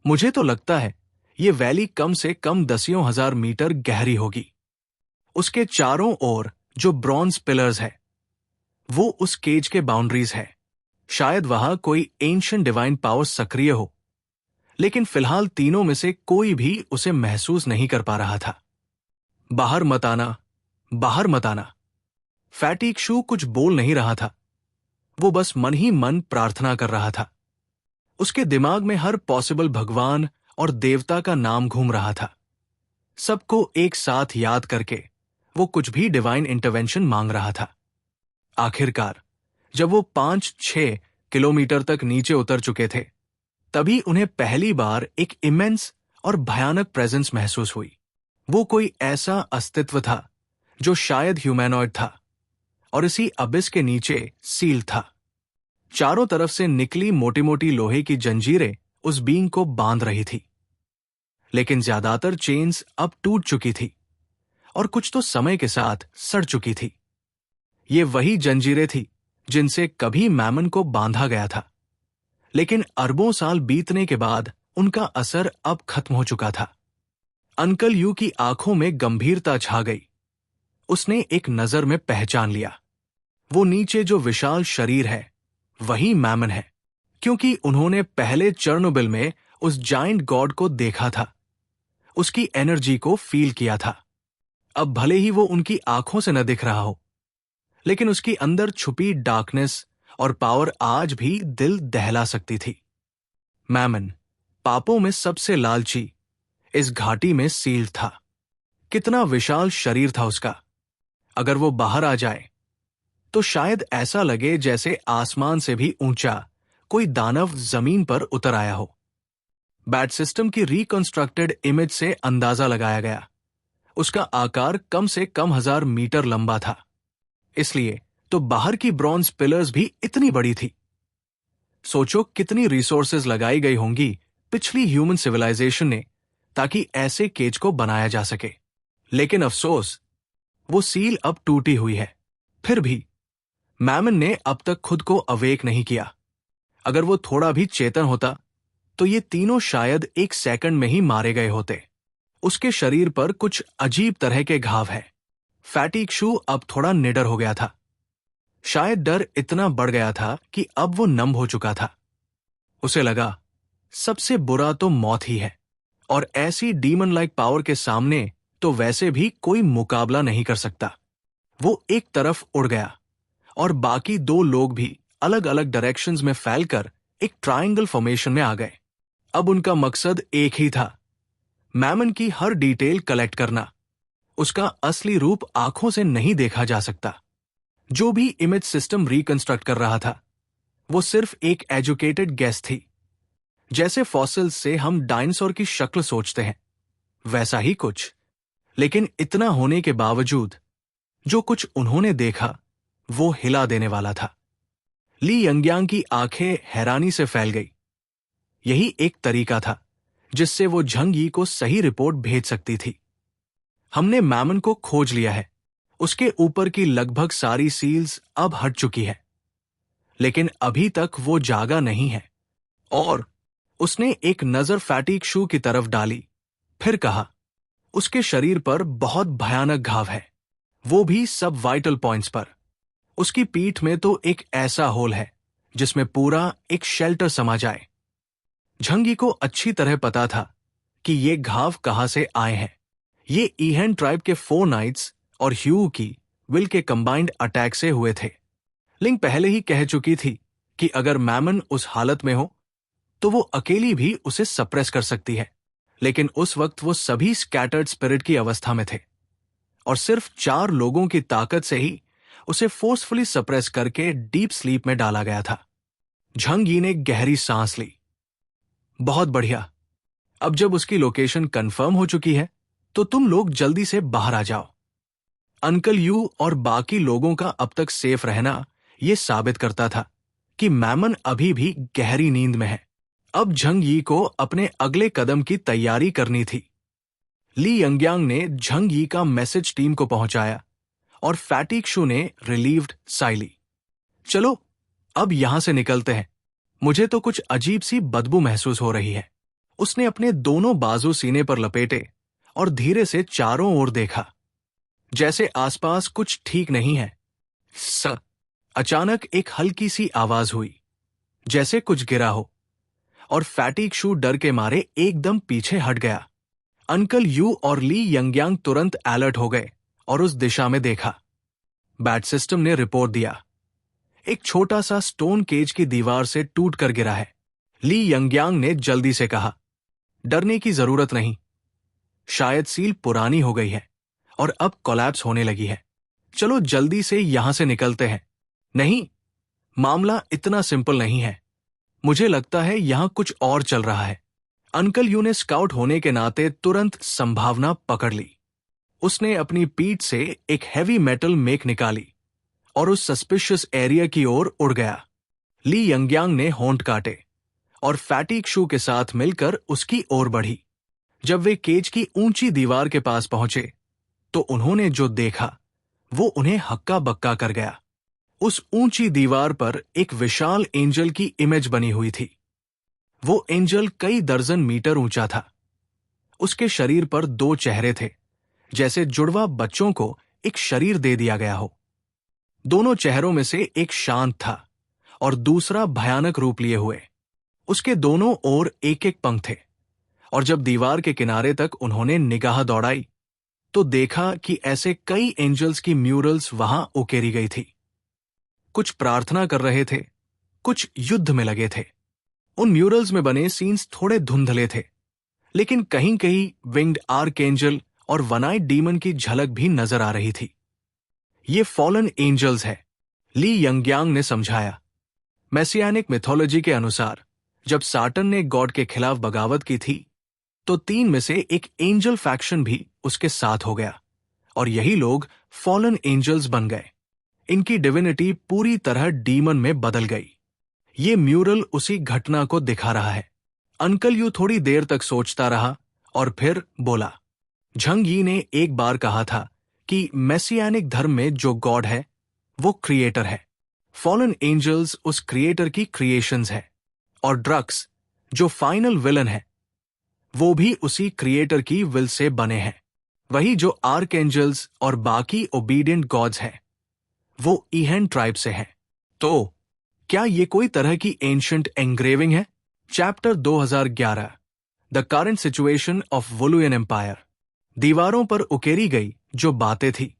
मुझे तो लगता है ये वैली कम से कम दसियों हजार मीटर गहरी होगी। उसके चारों ओर जो ब्रॉन्ज पिलर्स है वो उस केज के बाउंड्रीज है। शायद वहां कोई एंशिएंट डिवाइन पावर सक्रिय हो, लेकिन फिलहाल तीनों में से कोई भी उसे महसूस नहीं कर पा रहा था। बाहर मत आना, बाहर मत आना। फैटीक शू कुछ बोल नहीं रहा था, वो बस मन ही मन प्रार्थना कर रहा था। उसके दिमाग में हर पॉसिबल भगवान और देवता का नाम घूम रहा था। सबको एक साथ याद करके वो कुछ भी डिवाइन इंटरवेंशन मांग रहा था। आखिरकार जब वो 5-6 किलोमीटर तक नीचे उतर चुके थे, तभी उन्हें पहली बार एक इमेंस और भयानक प्रेजेंस महसूस हुई। वो कोई ऐसा अस्तित्व था जो शायद ह्यूमैनॉइड था और इसी अबिस के नीचे सील था। चारों तरफ से निकली मोटी मोटी लोहे की जंजीरें उस बींग को बांध रही थी, लेकिन ज्यादातर चेन्स अब टूट चुकी थी और कुछ तो समय के साथ सड़ चुकी थी। ये वही जंजीरें थी जिनसे कभी मैमन को बांधा गया था, लेकिन अरबों साल बीतने के बाद उनका असर अब खत्म हो चुका था। अंकल यू की आंखों में गंभीरता छा गई। उसने एक नजर में पहचान लिया, वो नीचे जो विशाल शरीर है वही मैमन है, क्योंकि उन्होंने पहले चर्नोबिल में उस जायंट गॉड को देखा था, उसकी एनर्जी को फील किया था। अब भले ही वो उनकी आंखों से न दिख रहा हो, लेकिन उसकी अंदर छुपी डार्कनेस और पावर आज भी दिल दहला सकती थी। मैमन, पापों में सबसे लालची, इस घाटी में सील्ड था। कितना विशाल शरीर था उसका। अगर वो बाहर आ जाए तो शायद ऐसा लगे जैसे आसमान से भी ऊंचा कोई दानव जमीन पर उतर आया हो। बैट सिस्टम की रिकंस्ट्रक्टेड इमेज से अंदाजा लगाया गया, उसका आकार कम से कम 1000 मीटर लंबा था। इसलिए तो बाहर की ब्रॉन्ज पिलर्स भी इतनी बड़ी थी। सोचो कितनी रिसोर्सेज लगाई गई होंगी पिछली ह्यूमन सिविलाइजेशन ने ताकि ऐसे केज को बनाया जा सके। लेकिन अफसोस, वो सील अब टूटी हुई है। फिर भी मैमन ने अब तक खुद को अवेक नहीं किया। अगर वो थोड़ा भी चेतन होता तो ये तीनों शायद 1 सेकंड में ही मारे गए होते। उसके शरीर पर कुछ अजीब तरह के घाव है। फैटीक शू अब थोड़ा निडर हो गया था। शायद डर इतना बढ़ गया था कि अब वो नम हो चुका था। उसे लगा सबसे बुरा तो मौत ही है, और ऐसी डीमन लाइक पावर के सामने तो वैसे भी कोई मुकाबला नहीं कर सकता। वो एक तरफ उड़ गया और बाकी 2 लोग भी अलग अलग डायरेक्शंस में फैलकर एक ट्रायंगल फॉर्मेशन में आ गए। अब उनका मकसद एक ही था, मैमन की हर डिटेल कलेक्ट करना। उसका असली रूप आंखों से नहीं देखा जा सकता। जो भी इमेज सिस्टम रिकंस्ट्रक्ट कर रहा था वो सिर्फ एक एजुकेटेड गेस थी। जैसे फॉसिल्स से हम डायनासोर की शक्ल सोचते हैं, वैसा ही कुछ। लेकिन इतना होने के बावजूद जो कुछ उन्होंने देखा वो हिला देने वाला था। ली यंगयांग की आंखें हैरानी से फैल गई। यही एक तरीका था जिससे वो झंग यी को सही रिपोर्ट भेज सकती थी। हमने मैमन को खोज लिया है। उसके ऊपर की लगभग सारी सील्स अब हट चुकी है, लेकिन अभी तक वो जागा नहीं है। और उसने एक नजर फैटिग शू की तरफ डाली, फिर कहा, उसके शरीर पर बहुत भयानक घाव है, वो भी सब वाइटल पॉइंट्स पर। उसकी पीठ में तो एक ऐसा होल है जिसमें पूरा एक शेल्टर समा जाए। झंगी को अच्छी तरह पता था कि ये घाव कहां से आए हैं। ये ईहेन ट्राइब के 4 नाइट्स और ह्यू की विल के कंबाइंड अटैक से हुए थे। लिंग पहले ही कह चुकी थी कि अगर मैमन उस हालत में हो तो वो अकेली भी उसे सप्रेस कर सकती है, लेकिन उस वक्त वो सभी स्कैटर्ड स्पिरिट की अवस्था में थे और सिर्फ 4 लोगों की ताकत से ही उसे फोर्सफुली सप्रेस करके डीप स्लीप में डाला गया था। झंग यी ने गहरी सांस ली। बहुत बढ़िया, अब जब उसकी लोकेशन कंफर्म हो चुकी है तो तुम लोग जल्दी से बाहर आ जाओ। अंकल यू और बाकी लोगों का अब तक सेफ रहना यह साबित करता था कि मैमन अभी भी गहरी नींद में है। अब झंग यी को अपने अगले कदम की तैयारी करनी थी। ली यंगयांग ने झंग यी का मैसेज टीम को पहुंचाया और फैटिग शू ने रिलीव्ड साई ली। चलो अब यहां से निकलते हैं, मुझे तो कुछ अजीब सी बदबू महसूस हो रही है। उसने अपने दोनों बाजू सीने पर लपेटे और धीरे से चारों ओर देखा, जैसे आसपास कुछ ठीक नहीं है। अचानक एक हल्की सी आवाज हुई, जैसे कुछ गिरा हो, और फैटिग शू डर के मारे एकदम पीछे हट गया। अंकल यू और ली यंगयांग तुरंत अलर्ट हो गए और उस दिशा में देखा। बैट सिस्टम ने रिपोर्ट दिया, एक छोटा सा स्टोन केज की दीवार से टूट कर गिरा है। ली यंगयांग ने जल्दी से कहा, डरने की जरूरत नहीं, शायद सील पुरानी हो गई है और अब कोलैप्स होने लगी है। चलो जल्दी से यहां से निकलते हैं। नहीं, मामला इतना सिंपल नहीं है, मुझे लगता है यहां कुछ और चल रहा है। अंकल यू ने स्काउट होने के नाते तुरंत संभावना पकड़ ली। उसने अपनी पीठ से एक हैवी मेटल मेक निकाली और उस सस्पिशियस एरिया की ओर उड़ गया। ली यंगयांग ने होंठ काटे और फैटिग शू के साथ मिलकर उसकी ओर बढ़ी। जब वे केज की ऊंची दीवार के पास पहुंचे तो उन्होंने जो देखा वो उन्हें हक्का बक्का कर गया। उस ऊंची दीवार पर एक विशाल एंजल की इमेज बनी हुई थी। वो एंजल कई दर्जन मीटर ऊंचा था। उसके शरीर पर 2 चेहरे थे, जैसे जुड़वा बच्चों को एक शरीर दे दिया गया हो। दोनों चेहरों में से एक शांत था और दूसरा भयानक रूप लिए हुए। उसके दोनों ओर एक एक पंख थे, और जब दीवार के किनारे तक उन्होंने निगाह दौड़ाई तो देखा कि ऐसे कई एंजल्स की म्यूरल्स वहां उकेरी गई थी। कुछ प्रार्थना कर रहे थे, कुछ युद्ध में लगे थे। उन म्यूरल्स में बने सीन्स थोड़े धुंधले थे, लेकिन कहीं कहीं विंग्ड आर्कएंजल और वन आइड डीमन की झलक भी नजर आ रही थी। ये फॉलन एंजल्स है, ली यंगयांग ने समझाया। मैसियानिक मिथोलॉजी के अनुसार जब साटन ने गॉड के खिलाफ बगावत की थी तो 3 में से एक एंजल फैक्शन भी उसके साथ हो गया, और यही लोग फॉलन एंजल्स बन गए। इनकी डिविनिटी पूरी तरह डीमन में बदल गई। ये म्यूरल उसी घटना को दिखा रहा है। अंकल यू थोड़ी देर तक सोचता रहा और फिर बोला, झंग यी ने एक बार कहा था कि मैसियानिक धर्म में जो गॉड है वो क्रिएटर है। फॉलन एंजल्स उस क्रिएटर की क्रिएशंस है, और ड्रक्स जो फाइनल विलन है वो भी उसी क्रिएटर की विल से बने हैं। वही जो आर्कएंजल्स और बाकी ओबीडिएंट गॉड्स हैं वो ईहेन ट्राइब से हैं। तो क्या ये कोई तरह की एंशिएंट एंग्रेविंग है? Chapter 2011, the current situation of Wuluyan empire. दीवारों पर उकेरी गई जो बातें थी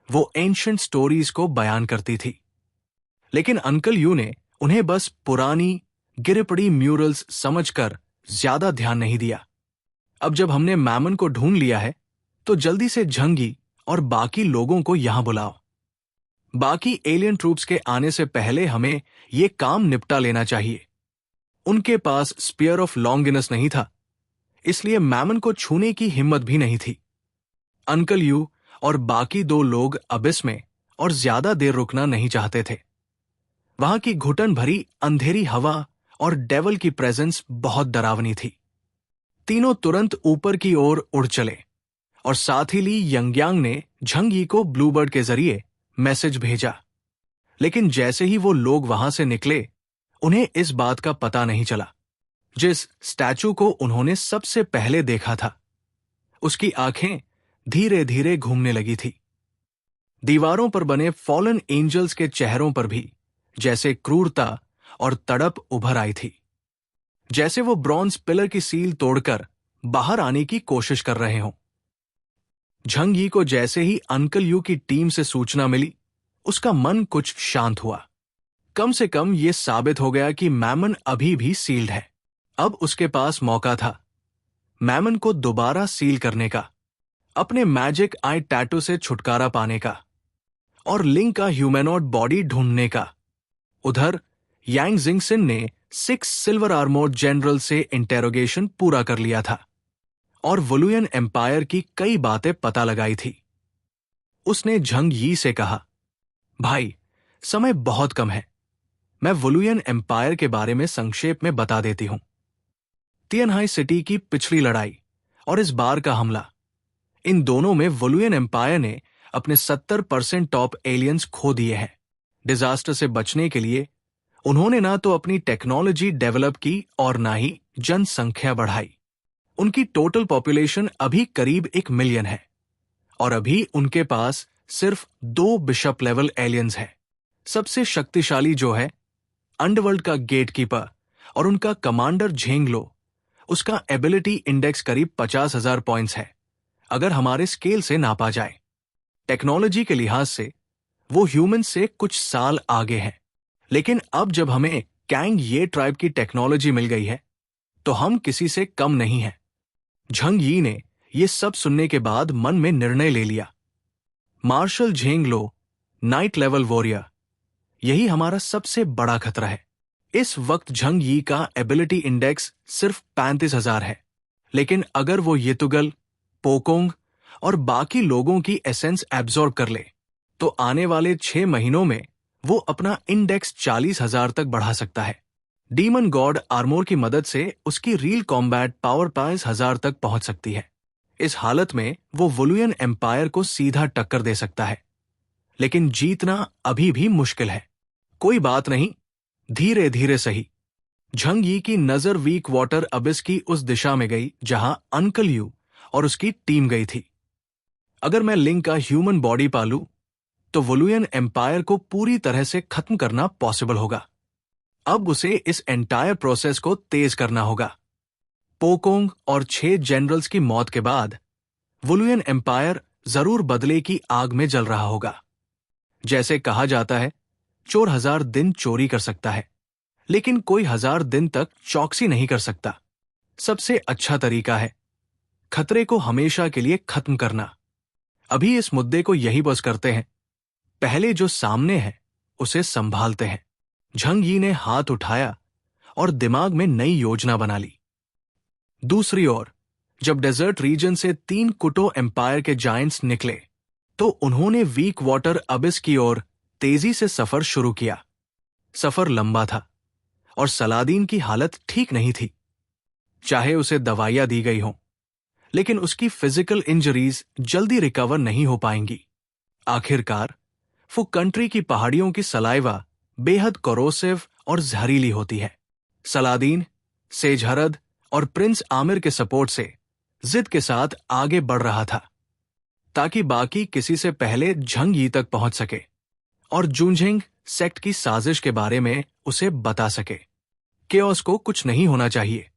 वो एंशिएंट स्टोरीज को बयान करती थी। लेकिन अंकल यू ने उन्हें बस पुरानी गिरे पड़ी म्यूरल्स समझकर ज्यादा ध्यान नहीं दिया। अब जब हमने मैमन को ढूंढ लिया है तो जल्दी से झंगी और बाकी लोगों को यहां बुलाओ। बाकी एलियन ट्रूप्स के आने से पहले हमें ये काम निपटा लेना चाहिए। उनके पास स्पीयर ऑफ लॉन्गिनस नहीं था, इसलिए मैमन को छूने की हिम्मत भी नहीं थी। अंकल यू और बाकी 2 लोग अबिस में और ज्यादा देर रुकना नहीं चाहते थे। वहां की घुटन भरी अंधेरी हवा और डेवल की प्रेजेंस बहुत डरावनी थी। तीनों तुरंत ऊपर की ओर उड़ चले और साथ ही ली यंगयांग ने झंगी को ब्लूबर्ड के जरिए मैसेज भेजा। लेकिन जैसे ही वो लोग वहां से निकले, उन्हें इस बात का पता नहीं चला। जिस स्टैचू को उन्होंने सबसे पहले देखा था, उसकी आंखें धीरे धीरे घूमने लगी थी। दीवारों पर बने फॉलन एंजल्स के चेहरों पर भी जैसे क्रूरता और तड़प उभर आई थी, जैसे वो ब्रॉन्ज पिलर की सील तोड़कर बाहर आने की कोशिश कर रहे हों। झंगी को जैसे ही अंकल यू की टीम से सूचना मिली, उसका मन कुछ शांत हुआ। कम से कम ये साबित हो गया कि मैमन अभी भी सील्ड है। अब उसके पास मौका था मैमन को दोबारा सील करने का, अपने मैजिक आई टैटू से छुटकारा पाने का और लिंक का ह्यूमैनॉइड बॉडी ढूंढने का। उधर यांग जिंगसिन ने 6 सिल्वर आर्मोर्ड जनरल से इंटेरोगेशन पूरा कर लिया था और वुलुयन एम्पायर की कई बातें पता लगाई थी। उसने झंग यी से कहा, भाई, समय बहुत कम है। मैं वुलुयन एम्पायर के बारे में संक्षेप में बता देती हूं। तियनहाई सिटी की पिछली लड़ाई और इस बार का हमला, इन दोनों में वुलुयन एम्पायर ने अपने 70% टॉप एलियंस खो दिए हैं। डिजास्टर से बचने के लिए उन्होंने ना तो अपनी टेक्नोलॉजी डेवलप की और ना ही जनसंख्या बढ़ाई। उनकी टोटल पॉपुलेशन अभी करीब 1 मिलियन है और अभी उनके पास सिर्फ 2 बिशप लेवल एलियंस हैं। सबसे शक्तिशाली जो है अंडरवर्ल्ड का गेटकीपर और उनका कमांडर झेंगलो, उसका एबिलिटी इंडेक्स करीब 50,000 पॉइंट्स है अगर हमारे स्केल से नापा जाए। टेक्नोलॉजी के लिहाज से वो ह्यूमन से कुछ साल आगे हैं, लेकिन अब जब हमें कैंग ये ट्राइब की टेक्नोलॉजी मिल गई है तो हम किसी से कम नहीं हैं। झंग यी ने ये सब सुनने के बाद मन में निर्णय ले लिया। मार्शल झेंगलो, नाइट लेवल वॉरियर, यही हमारा सबसे बड़ा खतरा है। इस वक्त झंग यी का एबिलिटी इंडेक्स सिर्फ 35,000 है, लेकिन अगर वो येतुगल, पोकोंग और बाकी लोगों की एसेंस एब्जॉर्ब कर ले तो आने वाले 6 महीनों में वो अपना इंडेक्स 40,000 तक बढ़ा सकता है। डीमन गॉड आर्मोर की मदद से उसकी रियल कॉम्बैट पावर 5,000 तक पहुंच सकती है। इस हालत में वो वुलुयन एम्पायर को सीधा टक्कर दे सकता है, लेकिन जीतना अभी भी मुश्किल है। कोई बात नहीं, धीरे धीरे सही। झंग यी की नजर वीक वाटर अबिस की उस दिशा में गई जहां अंकल यू और उसकी टीम गई थी। अगर मैं लिंक का ह्यूमन बॉडी पालूं तो वुलुयन एम्पायर को पूरी तरह से खत्म करना पॉसिबल होगा। अब उसे इस एंटायर प्रोसेस को तेज करना होगा। पोकोंग और 6 जनरल्स की मौत के बाद वुलुयन एम्पायर जरूर बदले की आग में जल रहा होगा। जैसे कहा जाता है, चोर 1000 दिन चोरी कर सकता है, लेकिन कोई 1000 दिन तक चौकसी नहीं कर सकता। सबसे अच्छा तरीका है खतरे को हमेशा के लिए खत्म करना। अभी इस मुद्दे को यही बस करते हैं, पहले जो सामने है उसे संभालते हैं। झंग यी ने हाथ उठाया और दिमाग में नई योजना बना ली। दूसरी ओर जब डेजर्ट रीजन से 3 कुटो एम्पायर के जायंट्स निकले तो उन्होंने वीक वाटर अबिस की ओर तेजी से सफर शुरू किया। सफर लंबा था और सलादीन की हालत ठीक नहीं थी। चाहे उसे दवाइयां दी गई हों, लेकिन उसकी फिजिकल इंजरीज जल्दी रिकवर नहीं हो पाएंगी। आखिरकार वो कंट्री की पहाड़ियों की सलाइवा बेहद कोरोसिव और जहरीली होती है। सलादीन, सेजहरद और प्रिंस आमिर के सपोर्ट से जिद के साथ आगे बढ़ रहा था ताकि बाकी किसी से पहले झंग यी तक पहुंच सके और जुनझेंग सेक्ट की साजिश के बारे में उसे बता सके। केओस को कुछ नहीं होना चाहिए।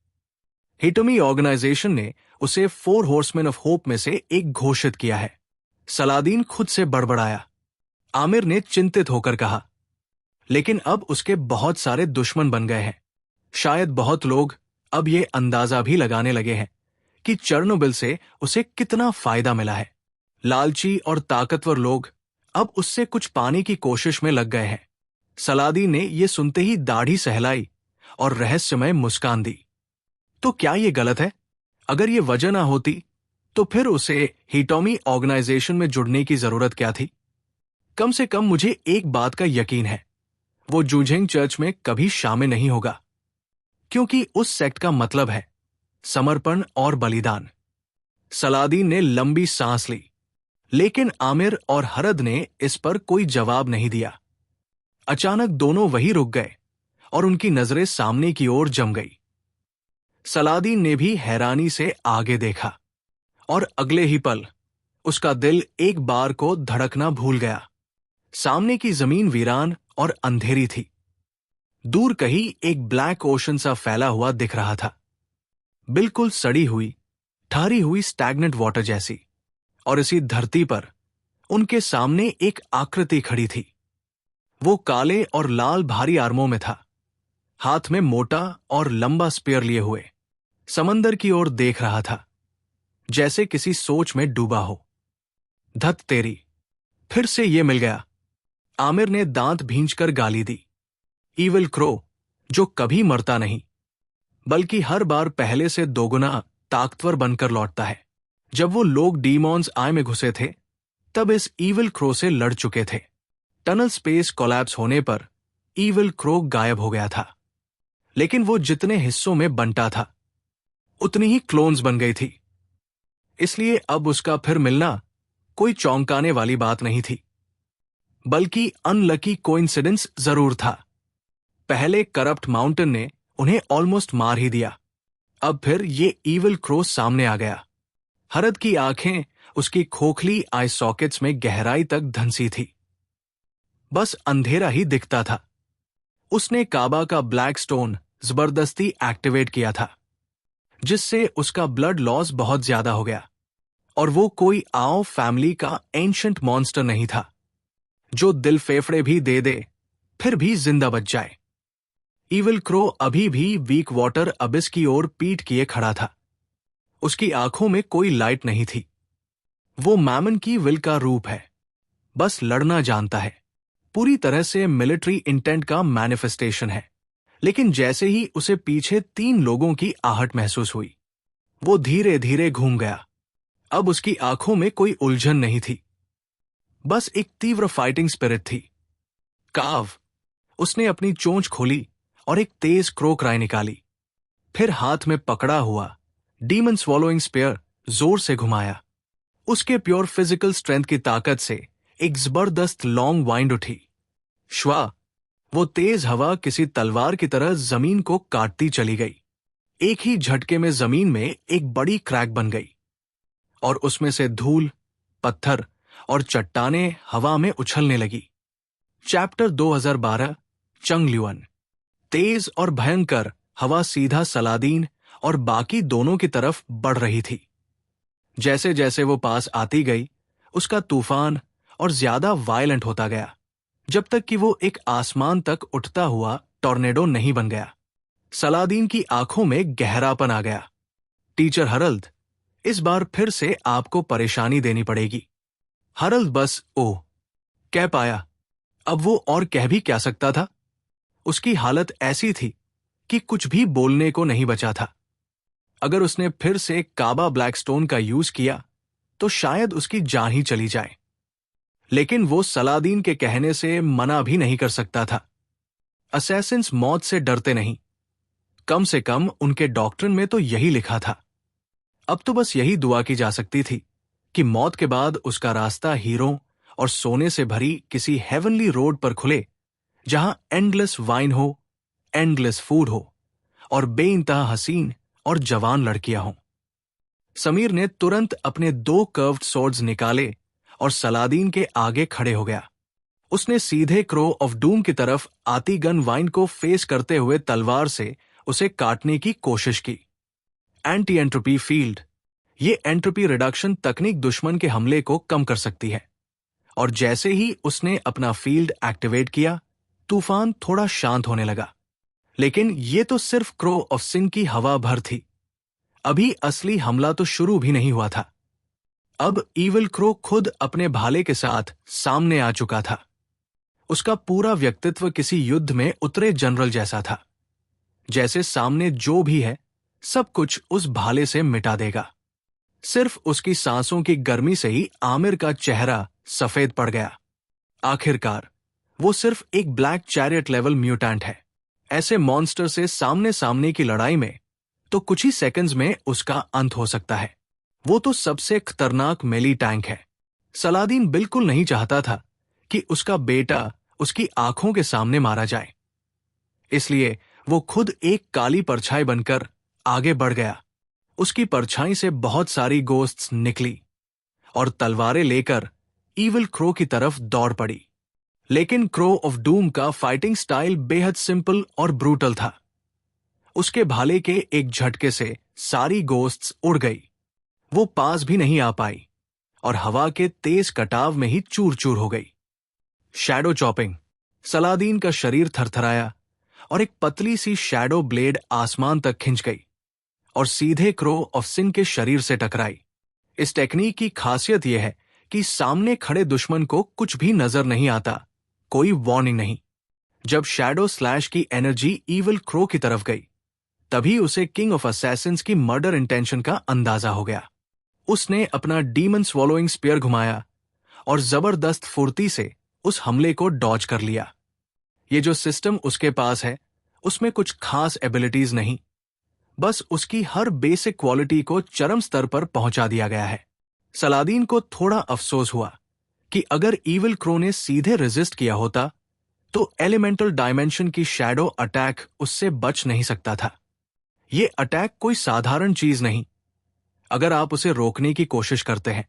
हिटोमी ऑर्गेनाइजेशन ने उसे 4 हॉर्समैन ऑफ होप में से एक घोषित किया है। सलादीन खुद से बड़बड़ाया। आमिर ने चिंतित होकर कहा, लेकिन अब उसके बहुत सारे दुश्मन बन गए हैं। शायद बहुत लोग अब ये अंदाजा भी लगाने लगे हैं कि चेर्नोबिल से उसे कितना फायदा मिला है। लालची और ताकतवर लोग अब उससे कुछ पाने की कोशिश में लग गए हैं। सलादी ने यह सुनते ही दाढ़ी सहलाई और रहस्यमय मुस्कान दी। तो क्या यह गलत है? अगर ये वजह ना होती तो फिर उसे हिटोमी ऑर्गेनाइजेशन में जुड़ने की जरूरत क्या थी? कम से कम मुझे एक बात का यकीन है, वो जूझेंग चर्च में कभी शामिल नहीं होगा, क्योंकि उस सेक्ट का मतलब है समर्पण और बलिदान। सलादीन ने लंबी सांस ली, लेकिन आमिर और हरद ने इस पर कोई जवाब नहीं दिया। अचानक दोनों वहीं रुक गए और उनकी नजरें सामने की ओर जम गई। सलादीन ने भी हैरानी से आगे देखा और अगले ही पल उसका दिल एक बार को धड़कना भूल गया। सामने की जमीन वीरान और अंधेरी थी। दूर कहीं एक ब्लैक ओशन सा फैला हुआ दिख रहा था, बिल्कुल सड़ी हुई, ठहरी हुई स्टैग्नेंट वाटर जैसी। और इसी धरती पर उनके सामने एक आकृति खड़ी थी। वो काले और लाल भारी आर्मों में था, हाथ में मोटा और लंबा स्पीयर लिए हुए समंदर की ओर देख रहा था, जैसे किसी सोच में डूबा हो। धत तेरी, फिर से ये मिल गया, आमिर ने दांत भींचकर गाली दी। ईविल क्रो, जो कभी मरता नहीं, बल्कि हर बार पहले से दोगुना ताकतवर बनकर लौटता है। जब वो लोग डीमॉन्स आय में घुसे थे, तब इस ईविल क्रो से लड़ चुके थे। टनल स्पेस कोलैप्स होने पर ईविल क्रो गायब हो गया था, लेकिन वो जितने हिस्सों में बंटा था, उतनी ही क्लोन्स बन गई थी। इसलिए अब उसका फिर मिलना कोई चौंकाने वाली बात नहीं थी, बल्कि अनलकी कोइंसिडेंस जरूर था। पहले करप्ट माउंटेन ने उन्हें ऑलमोस्ट मार ही दिया, अब फिर ये ईविल क्रो सामने आ गया। हरद की आंखें उसकी खोखली आई सॉकेट्स में गहराई तक धंसी थी। बस अंधेरा ही दिखता था। उसने काबा का ब्लैक स्टोन जबरदस्ती एक्टिवेट किया था, जिससे उसका ब्लड लॉस बहुत ज्यादा हो गया। और वो कोई आओ फैमिली का एंशंट मॉन्स्टर नहीं था, जो दिल फेफड़े भी दे दे फिर भी जिंदा बच जाए। ईविल क्रो अभी भी वीक वाटर अबिस की ओर पीठ किए खड़ा था। उसकी आंखों में कोई लाइट नहीं थी। वो मैमन की विल का रूप है, बस लड़ना जानता है, पूरी तरह से मिलिट्री इंटेंट का मैनिफेस्टेशन है। लेकिन जैसे ही उसे पीछे 3 लोगों की आहट महसूस हुई, वो धीरे धीरे घूम गया। अब उसकी आंखों में कोई उलझन नहीं थी, बस एक तीव्र फाइटिंग स्पिरिट थी। काव, उसने अपनी चोंच खोली और एक तेज क्रो क्राई निकाली। फिर हाथ में पकड़ा हुआ डीमन स्वॉलोइंग स्पेयर जोर से घुमाया। उसके प्योर फिजिकल स्ट्रेंथ की ताकत से एक जबरदस्त लॉन्ग वाइंड उठी। श्वा, वो तेज हवा किसी तलवार की तरह जमीन को काटती चली गई। एक ही झटके में जमीन में एक बड़ी क्रैक बन गई और उसमें से धूल, पत्थर और चट्टानें हवा में उछलने लगी। चैप्टर 2012 चंगल्युअन। तेज और भयंकर हवा सीधा सलादीन और बाकी दोनों की तरफ बढ़ रही थी। जैसे जैसे वो पास आती गई, उसका तूफान और ज्यादा वायलेंट होता गया, जब तक कि वो एक आसमान तक उठता हुआ टॉर्नेडो नहीं बन गया। सलादीन की आंखों में गहरापन आ गया। टीचर हरल्ड, इस बार फिर से आपको परेशानी देनी पड़ेगी। हरल्ड बस ओह कह पाया। अब वो और कह भी क्या सकता था? उसकी हालत ऐसी थी कि कुछ भी बोलने को नहीं बचा था। अगर उसने फिर से काबा ब्लैकस्टोन का यूज किया तो शायद उसकी जान ही चली जाए। लेकिन वो सलादीन के कहने से मना भी नहीं कर सकता था। असैसिन्स मौत से डरते नहीं, कम से कम उनके डॉक्ट्रिन में तो यही लिखा था। अब तो बस यही दुआ की जा सकती थी कि मौत के बाद उसका रास्ता हीरों और सोने से भरी किसी हेवनली रोड पर खुले, जहां एंडलेस वाइन हो, एंडलेस फूड हो और बेइंतहा हसीन और जवान लड़कियां हों। समीर ने तुरंत अपने 2 कर्व्ड स्वॉर्ड्स निकाले और सलादीन के आगे खड़े हो गया। उसने सीधे क्रो ऑफ डूम की तरफ आती गन वाइन को फेस करते हुए तलवार से उसे काटने की कोशिश की। एंटी एंट्रोपी फील्ड, ये एंट्रोपी रिडक्शन तकनीक दुश्मन के हमले को कम कर सकती है। और जैसे ही उसने अपना फील्ड एक्टिवेट किया, तूफान थोड़ा शांत होने लगा। लेकिन ये तो सिर्फ क्रो ऑफ सिन की हवा भर थी। अभी असली हमला तो शुरू भी नहीं हुआ था। अब ईविल क्रो खुद अपने भाले के साथ सामने आ चुका था। उसका पूरा व्यक्तित्व किसी युद्ध में उतरे जनरल जैसा था। जैसे सामने जो भी है सब कुछ उस भाले से मिटा देगा। सिर्फ उसकी सांसों की गर्मी से ही आमिर का चेहरा सफेद पड़ गया। आखिरकार वो सिर्फ एक ब्लैक चैरियट लेवल म्यूटेंट है। ऐसे मॉन्स्टर से सामने सामने की लड़ाई में तो कुछ ही सेकंड्स में उसका अंत हो सकता है। वो तो सबसे खतरनाक मेली टैंक है। सलादीन बिल्कुल नहीं चाहता था कि उसका बेटा उसकी आंखों के सामने मारा जाए। इसलिए वो खुद एक काली परछाई बनकर आगे बढ़ गया। उसकी परछाई से बहुत सारी गोस्ट्स निकली और तलवारें लेकर ईविल क्रो की तरफ दौड़ पड़ी। लेकिन क्रो ऑफ डूम का फाइटिंग स्टाइल बेहद सिंपल और ब्रूटल था। उसके भाले के एक झटके से सारी गोस्ट्स उड़ गई। वो पास भी नहीं आ पाई और हवा के तेज कटाव में ही चूर चूर हो गई। Shadow chopping. सलादीन का शरीर थरथराया और एक पतली सी शैडो ब्लेड आसमान तक खिंच गई और सीधे क्रो ऑफ सिन के शरीर से टकराई। इस टेक्निक की खासियत यह है कि सामने खड़े दुश्मन को कुछ भी नजर नहीं आता, कोई वार्निंग नहीं। जब शैडो स्लैश की एनर्जी ईविल क्रो की तरफ गई तभी उसे किंग ऑफ असैसिन्स की मर्डर इंटेंशन का अंदाजा हो गया। उसने अपना डीमन स्वॉलोइंग स्पीयर घुमाया और जबरदस्त फुर्ती से उस हमले को डॉज कर लिया। ये जो सिस्टम उसके पास है उसमें कुछ खास एबिलिटीज नहीं, बस उसकी हर बेसिक क्वालिटी को चरम स्तर पर पहुंचा दिया गया है। सलादीन को थोड़ा अफसोस हुआ कि अगर ईविल क्रो ने सीधे रेजिस्ट किया होता तो एलिमेंटल डायमेंशन की शैडो अटैक उससे बच नहीं सकता था। ये अटैक कोई साधारण चीज नहीं। अगर आप उसे रोकने की कोशिश करते हैं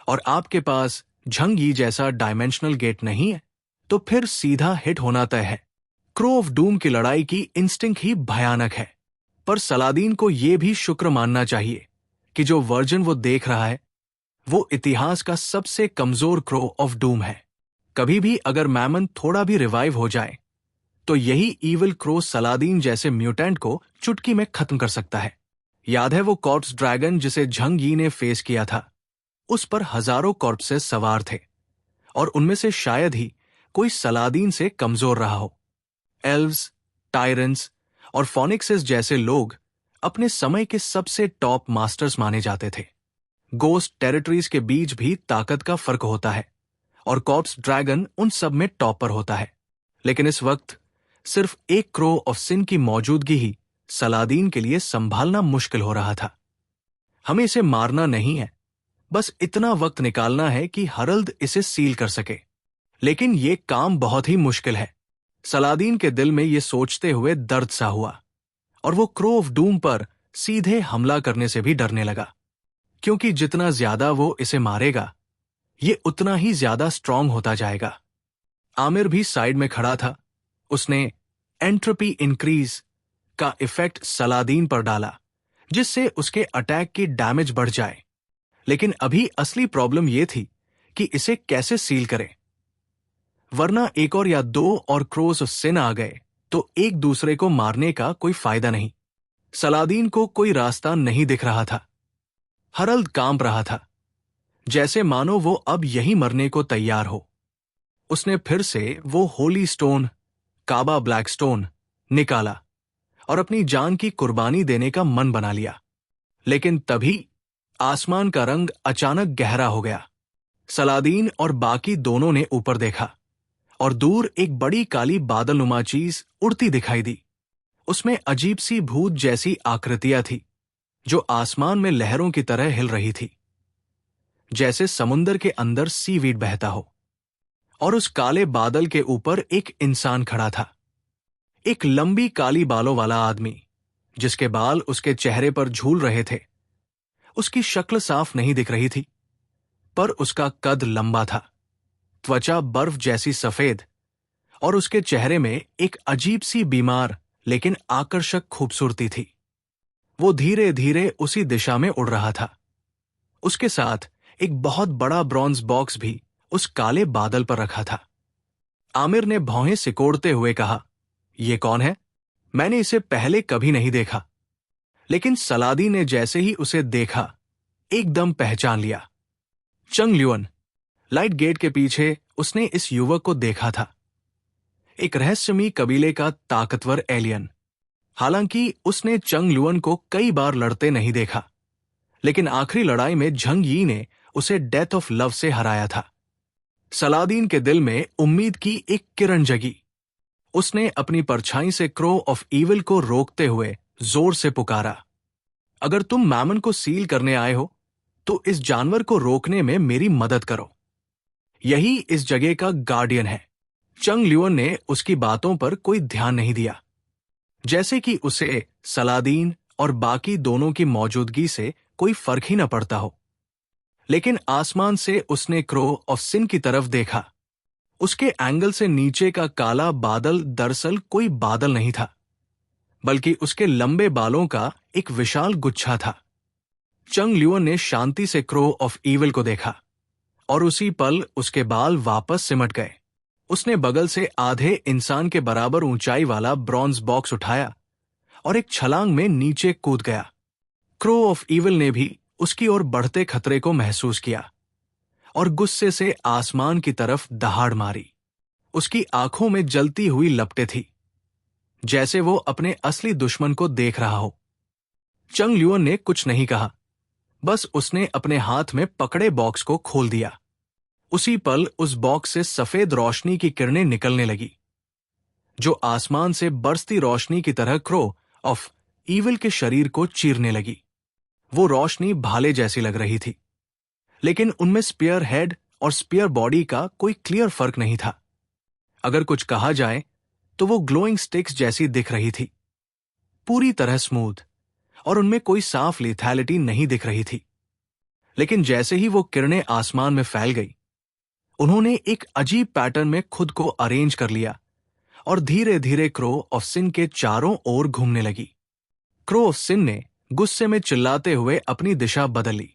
और आपके पास झंग यी जैसा डायमेंशनल गेट नहीं है तो फिर सीधा हिट होना तय है। क्रो ऑफ डूम की लड़ाई की इंस्टिंक्ट ही भयानक है, पर सलादीन को यह भी शुक्र मानना चाहिए कि जो वर्जन वो देख रहा है वो इतिहास का सबसे कमजोर क्रो ऑफ डूम है। कभी भी अगर मैमन थोड़ा भी रिवाइव हो जाए तो यही ईविल क्रो सलादीन जैसे म्यूटेंट को चुटकी में खत्म कर सकता है। याद है वो कॉर्प्स ड्रैगन जिसे झंग यी ने फेस किया था? उस पर हजारों कॉर्प्सेस सवार थे और उनमें से शायद ही कोई सलादीन से कमजोर रहा हो। एल्व्स, टायरेंट्स और फोनिक्सेस जैसे लोग अपने समय के सबसे टॉप मास्टर्स माने जाते थे। गोस्ट टेरिटरीज के बीच भी ताकत का फर्क होता है और कॉर्प्स ड्रैगन उन सब में टॉप पर होता है। लेकिन इस वक्त सिर्फ एक क्रो ऑफ सिन की मौजूदगी ही सलादीन के लिए संभालना मुश्किल हो रहा था। हमें इसे मारना नहीं है, बस इतना वक्त निकालना है कि हरल्ड इसे सील कर सके। लेकिन यह काम बहुत ही मुश्किल है। सलादीन के दिल में यह सोचते हुए दर्द सा हुआ और वो क्रो ऑफ डूम पर सीधे हमला करने से भी डरने लगा, क्योंकि जितना ज्यादा वो इसे मारेगा ये उतना ही ज्यादा स्ट्रांग होता जाएगा। आमिर भी साइड में खड़ा था। उसने एंट्रोपी इंक्रीज का इफेक्ट सलादीन पर डाला जिससे उसके अटैक की डैमेज बढ़ जाए। लेकिन अभी असली प्रॉब्लम यह थी कि इसे कैसे सील करें, वरना एक और या दो और क्रोस ऑफ सिन आ गए तो एक दूसरे को मारने का कोई फायदा नहीं। सलादीन को कोई रास्ता नहीं दिख रहा था। हरल्ड कांप रहा था, जैसे मानो वो अब यही मरने को तैयार हो। उसने फिर से वो होली स्टोन, काबा ब्लैक स्टोन निकाला और अपनी जान की कुर्बानी देने का मन बना लिया। लेकिन तभी आसमान का रंग अचानक गहरा हो गया। सलादीन और बाकी दोनों ने ऊपर देखा और दूर एक बड़ी काली बादलनुमा चीज उड़ती दिखाई दी। उसमें अजीब सी भूत जैसी आकृतियां थी जो आसमान में लहरों की तरह हिल रही थी, जैसे समुंदर के अंदर सीवीड बहता हो। और उस काले बादल के ऊपर एक इंसान खड़ा था, एक लंबी काली बालों वाला आदमी जिसके बाल उसके चेहरे पर झूल रहे थे। उसकी शक्ल साफ नहीं दिख रही थी, पर उसका कद लंबा था, त्वचा बर्फ जैसी सफेद और उसके चेहरे में एक अजीब सी बीमार लेकिन आकर्षक खूबसूरती थी। वो धीरे धीरे उसी दिशा में उड़ रहा था। उसके साथ एक बहुत बड़ा ब्रॉन्ज बॉक्स भी उस काले बादल पर रखा था। आमिर ने भौहें सिकोड़ते हुए कहा, ये कौन है? मैंने इसे पहले कभी नहीं देखा। लेकिन सलादी ने जैसे ही उसे देखा, एकदम पहचान लिया। चंग ल्यूअन। लाइट गेट के पीछे उसने इस युवक को देखा था, एक रहस्यमयी कबीले का ताकतवर एलियन। हालांकि उसने चंग ल्यूअन को कई बार लड़ते नहीं देखा, लेकिन आखिरी लड़ाई में झंग यी ने उसे डेथ ऑफ लव से हराया था। सलादीन के दिल में उम्मीद की एक किरण जगी। उसने अपनी परछाई से क्रो ऑफ ईविल को रोकते हुए जोर से पुकारा, अगर तुम मैमन को सील करने आए हो तो इस जानवर को रोकने में मेरी मदद करो। यही इस जगह का गार्डियन है। चंग ल्यूअन ने उसकी बातों पर कोई ध्यान नहीं दिया, जैसे कि उसे सलादीन और बाकी दोनों की मौजूदगी से कोई फर्क ही न पड़ता हो। लेकिन आसमान से उसने क्रो ऑफ सिन की तरफ देखा। उसके एंगल से नीचे का काला बादल दरअसल कोई बादल नहीं था, बल्कि उसके लंबे बालों का एक विशाल गुच्छा था। चंग ल्यूअन ने शांति से क्रो ऑफ ईविल को देखा और उसी पल उसके बाल वापस सिमट गए। उसने बगल से आधे इंसान के बराबर ऊंचाई वाला ब्रॉन्ज बॉक्स उठाया और एक छलांग में नीचे कूद गया। क्रो ऑफ ईविल ने भी उसकी ओर बढ़ते खतरे को महसूस किया और गुस्से से आसमान की तरफ दहाड़ मारी। उसकी आंखों में जलती हुई लपटें थी, जैसे वो अपने असली दुश्मन को देख रहा हो। चंग ल्यूअन ने कुछ नहीं कहा, बस उसने अपने हाथ में पकड़े बॉक्स को खोल दिया। उसी पल उस बॉक्स से सफेद रोशनी की किरणें निकलने लगी, जो आसमान से बरसती रोशनी की तरह क्रो ऑफ ईविल के शरीर को चीरने लगी। वो रोशनी भाले जैसी लग रही थी, लेकिन उनमें स्पीयर हेड और स्पीयर बॉडी का कोई क्लियर फर्क नहीं था। अगर कुछ कहा जाए तो वो ग्लोइंग स्टिक्स जैसी दिख रही थी, पूरी तरह स्मूथ, और उनमें कोई साफ लिथैलिटी नहीं दिख रही थी। लेकिन जैसे ही वो किरणें आसमान में फैल गई, उन्होंने एक अजीब पैटर्न में खुद को अरेंज कर लिया और धीरे धीरे क्रो ऑफ सिन के चारों ओर घूमने लगी। क्रो ऑफ सिन ने गुस्से में चिल्लाते हुए अपनी दिशा बदल ली।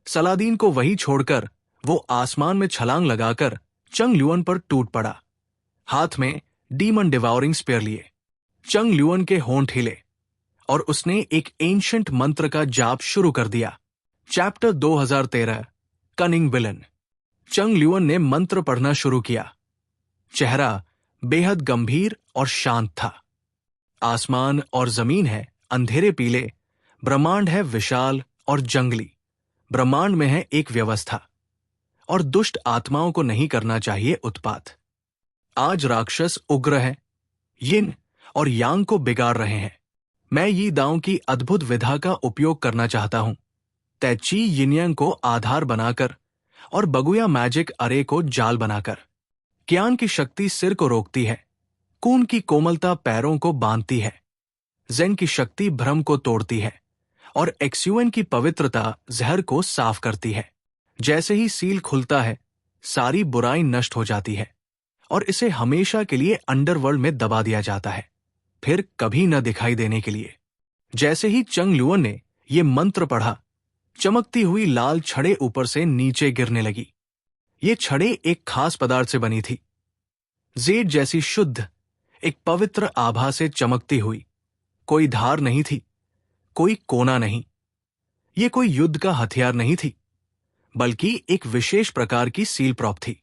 सलादीन को वहीं छोड़कर वो आसमान में छलांग लगाकर चंग ल्यूअन पर टूट पड़ा, हाथ में डीमन डिवाउरिंग स्पेयर लिए। चंग ल्यूअन के होंठ हिले और उसने एक एंशंट मंत्र का जाप शुरू कर दिया। Chapter 2013 cunning villain. चंग ल्यूअन ने मंत्र पढ़ना शुरू किया। चेहरा बेहद गंभीर और शांत था। आसमान और जमीन है अंधेरे पीले, ब्रह्मांड है विशाल और जंगली। ब्रह्मांड में है एक व्यवस्था, और दुष्ट आत्माओं को नहीं करना चाहिए उत्पात। आज राक्षस उग्र है, यिन और यांग को बिगाड़ रहे हैं। मैं यी दाओं की अद्भुत विधा का उपयोग करना चाहता हूं, तैची यिनयांग को आधार बनाकर और बगुया मैजिक अरे को जाल बनाकर। क्यान की शक्ति सिर को रोकती है, कून की कोमलता पैरों को बांधती है, जेन की शक्ति भ्रम को तोड़ती है और एक्सयूएन की पवित्रता जहर को साफ करती है। जैसे ही सील खुलता है, सारी बुराई नष्ट हो जाती है और इसे हमेशा के लिए अंडरवर्ल्ड में दबा दिया जाता है, फिर कभी न दिखाई देने के लिए। जैसे ही चंग ल्यूअन ने ये मंत्र पढ़ा, चमकती हुई लाल छड़ें ऊपर से नीचे गिरने लगी। ये छड़ें एक खास पदार्थ से बनी थी, जेड जैसी शुद्ध, एक पवित्र आभा से चमकती हुई। कोई धार नहीं थी, कोई कोना नहीं। ये कोई युद्ध का हथियार नहीं थी, बल्कि एक विशेष प्रकार की सील प्रॉप थी।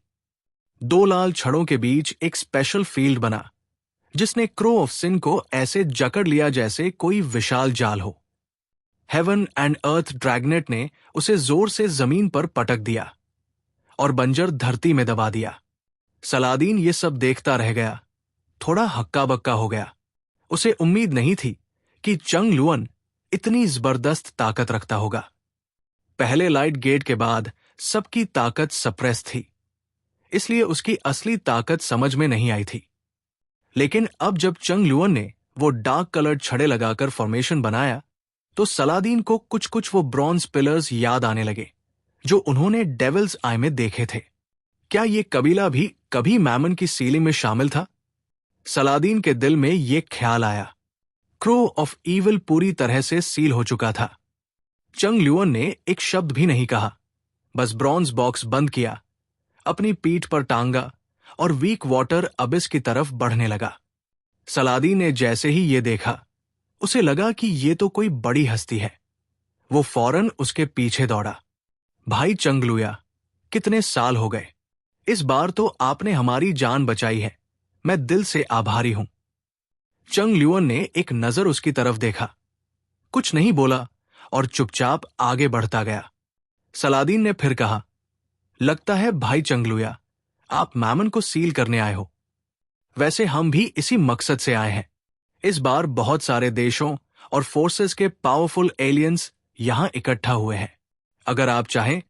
दो लाल छड़ों के बीच एक स्पेशल फील्ड बना, जिसने क्रो ऑफ सिन को ऐसे जकड़ लिया जैसे कोई विशाल जाल हो। हेवन एंड अर्थ ड्रैगनेट ने उसे जोर से जमीन पर पटक दिया और बंजर धरती में दबा दिया। सलादीन ये सब देखता रह गया, थोड़ा हक्का बक्का हो गया। उसे उम्मीद नहीं थी कि चंग ल्यूअन इतनी जबरदस्त ताकत रखता होगा। पहले लाइट गेट के बाद सबकी ताकत सप्रेस थी, इसलिए उसकी असली ताकत समझ में नहीं आई थी। लेकिन अब जब चंग ल्यूअन ने वो डार्क कलर्ड छड़े लगाकर फॉर्मेशन बनाया, तो सलादीन को कुछ कुछ वो ब्रॉन्ज पिलर्स याद आने लगे जो उन्होंने डेविल्स आई में देखे थे। क्या ये कबीला भी कभी मैमन की सीलिंग में शामिल था? सलादीन के दिल में ये ख्याल आया। क्रो ऑफ ईविल पूरी तरह से सील हो चुका था। चंग ल्यूअन ने एक शब्द भी नहीं कहा, बस ब्रॉन्ज बॉक्स बंद किया, अपनी पीठ पर टांगा और वीक वाटर अबिस की तरफ बढ़ने लगा। सलादीन ने जैसे ही ये देखा, उसे लगा कि ये तो कोई बड़ी हस्ती है। वो फौरन उसके पीछे दौड़ा। भाई चंगलुया, कितने साल हो गए, इस बार तो आपने हमारी जान बचाई है, मैं दिल से आभारी हूं। चंग ल्यूअन ने एक नजर उसकी तरफ देखा, कुछ नहीं बोला और चुपचाप आगे बढ़ता गया। सलादीन ने फिर कहा, लगता है भाई चंगलुया, आप मैमन को सील करने आए हो। वैसे हम भी इसी मकसद से आए हैं। इस बार बहुत सारे देशों और फोर्सेस के पावरफुल एलियंस यहां इकट्ठा हुए हैं। अगर आप चाहें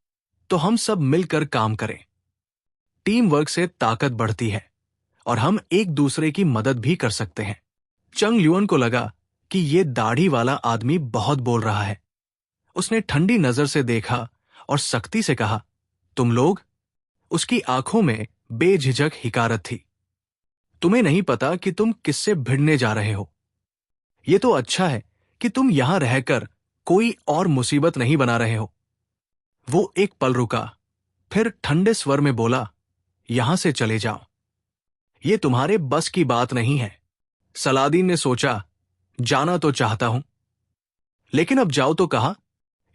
तो हम सब मिलकर काम करें। टीम वर्क से ताकत बढ़ती है और हम एक दूसरे की मदद भी कर सकते हैं। चंग ल्यूअन को लगा कि ये दाढ़ी वाला आदमी बहुत बोल रहा है। उसने ठंडी नजर से देखा और सख्ती से कहा, तुम लोग? उसकी आंखों में बेझिझक हिकारत थी। तुम्हें नहीं पता कि तुम किससे भिड़ने जा रहे हो। ये तो अच्छा है कि तुम यहां रहकर कोई और मुसीबत नहीं बना रहे हो। वो एक पल रुका, फिर ठंडे स्वर में बोला, यहां से चले जाओ, ये तुम्हारे बस की बात नहीं है। सलादीन ने सोचा, जाना तो चाहता हूं, लेकिन अब जाओ तो कहा।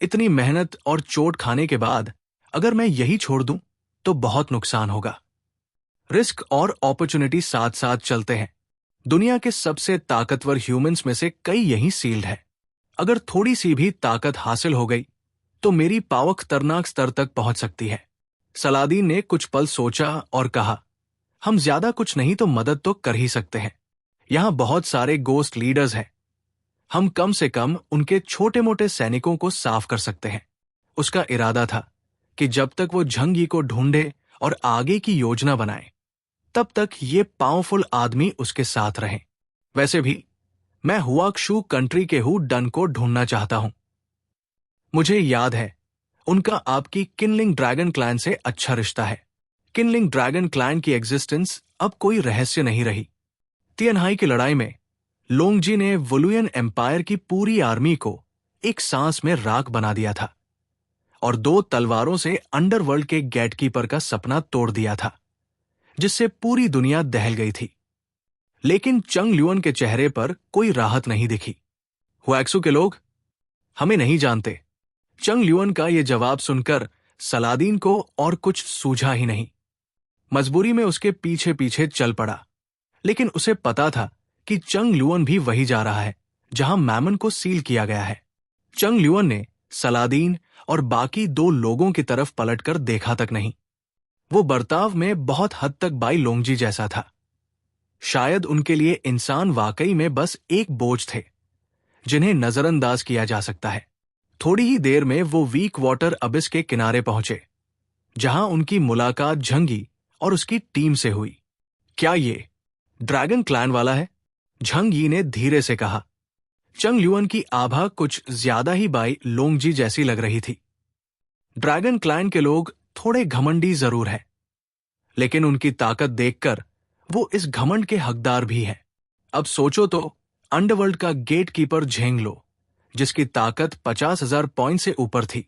इतनी मेहनत और चोट खाने के बाद अगर मैं यही छोड़ दूं तो बहुत नुकसान होगा। रिस्क और अपॉर्चुनिटी साथ साथ चलते हैं। दुनिया के सबसे ताकतवर ह्यूमंस में से कई यहीं सील्ड है। अगर थोड़ी सी भी ताकत हासिल हो गई तो मेरी पावर खतरनाक स्तर तक पहुंच सकती है। सलादीन ने कुछ पल सोचा और कहा, हम ज्यादा कुछ नहीं तो मदद तो कर ही सकते हैं। यहां बहुत सारे गोस्ट लीडर्स हैं। हम कम से कम उनके छोटे मोटे सैनिकों को साफ कर सकते हैं। उसका इरादा था कि जब तक वो झंगी को ढूंढे और आगे की योजना बनाए, तब तक ये पावरफुल आदमी उसके साथ रहें। वैसे भी मैं हुआक्शू कंट्री के हु डन को ढूंढना चाहता हूं। मुझे याद है उनका आपकी किनलिंग ड्रैगन क्लैन से अच्छा रिश्ता है। किनलिंग ड्रैगन क्लैन की एग्जिस्टेंस अब कोई रहस्य नहीं रही। तियनहाई की लड़ाई में लोंगजी ने वुलुयन एम्पायर की पूरी आर्मी को एक सांस में राख बना दिया था और 2 तलवारों से अंडरवर्ल्ड के गेटकीपर का सपना तोड़ दिया था, जिससे पूरी दुनिया दहल गई थी। लेकिन चंग ल्यूअन के चेहरे पर कोई राहत नहीं दिखी। हुएक्सू के लोग हमें नहीं जानते। चंग ल्यूअन का यह जवाब सुनकर सलादीन को और कुछ सूझा ही नहीं। मजबूरी में उसके पीछे पीछे चल पड़ा, लेकिन उसे पता था कि चंग ल्यूअन भी वही जा रहा है जहां मैमन को सील किया गया है। चंग ल्यूअन ने सलादीन और बाकी 2 लोगों की तरफ पलटकर देखा तक नहीं। वो बर्ताव में बहुत हद तक बाई लोंगजी जैसा था। शायद उनके लिए इंसान वाकई में बस एक बोझ थे जिन्हें नजरअंदाज किया जा सकता है। थोड़ी ही देर में वो वीक वाटर अबिस के किनारे पहुंचे, जहां उनकी मुलाकात झंगी और उसकी टीम से हुई। क्या ये ड्रैगन क्लैन वाला है? झंगी ने धीरे से कहा। चंग ल्यूअन की आभा कुछ ज्यादा ही बाई लोंगजी जैसी लग रही थी। ड्रैगन क्लैन के लोग थोड़े घमंडी जरूर हैं, लेकिन उनकी ताकत देखकर वो इस घमंड के हकदार भी हैं। अब सोचो तो, अंडरवर्ल्ड का गेटकीपर झेंगलो, जिसकी ताकत 50,000 पॉइंट से ऊपर थी,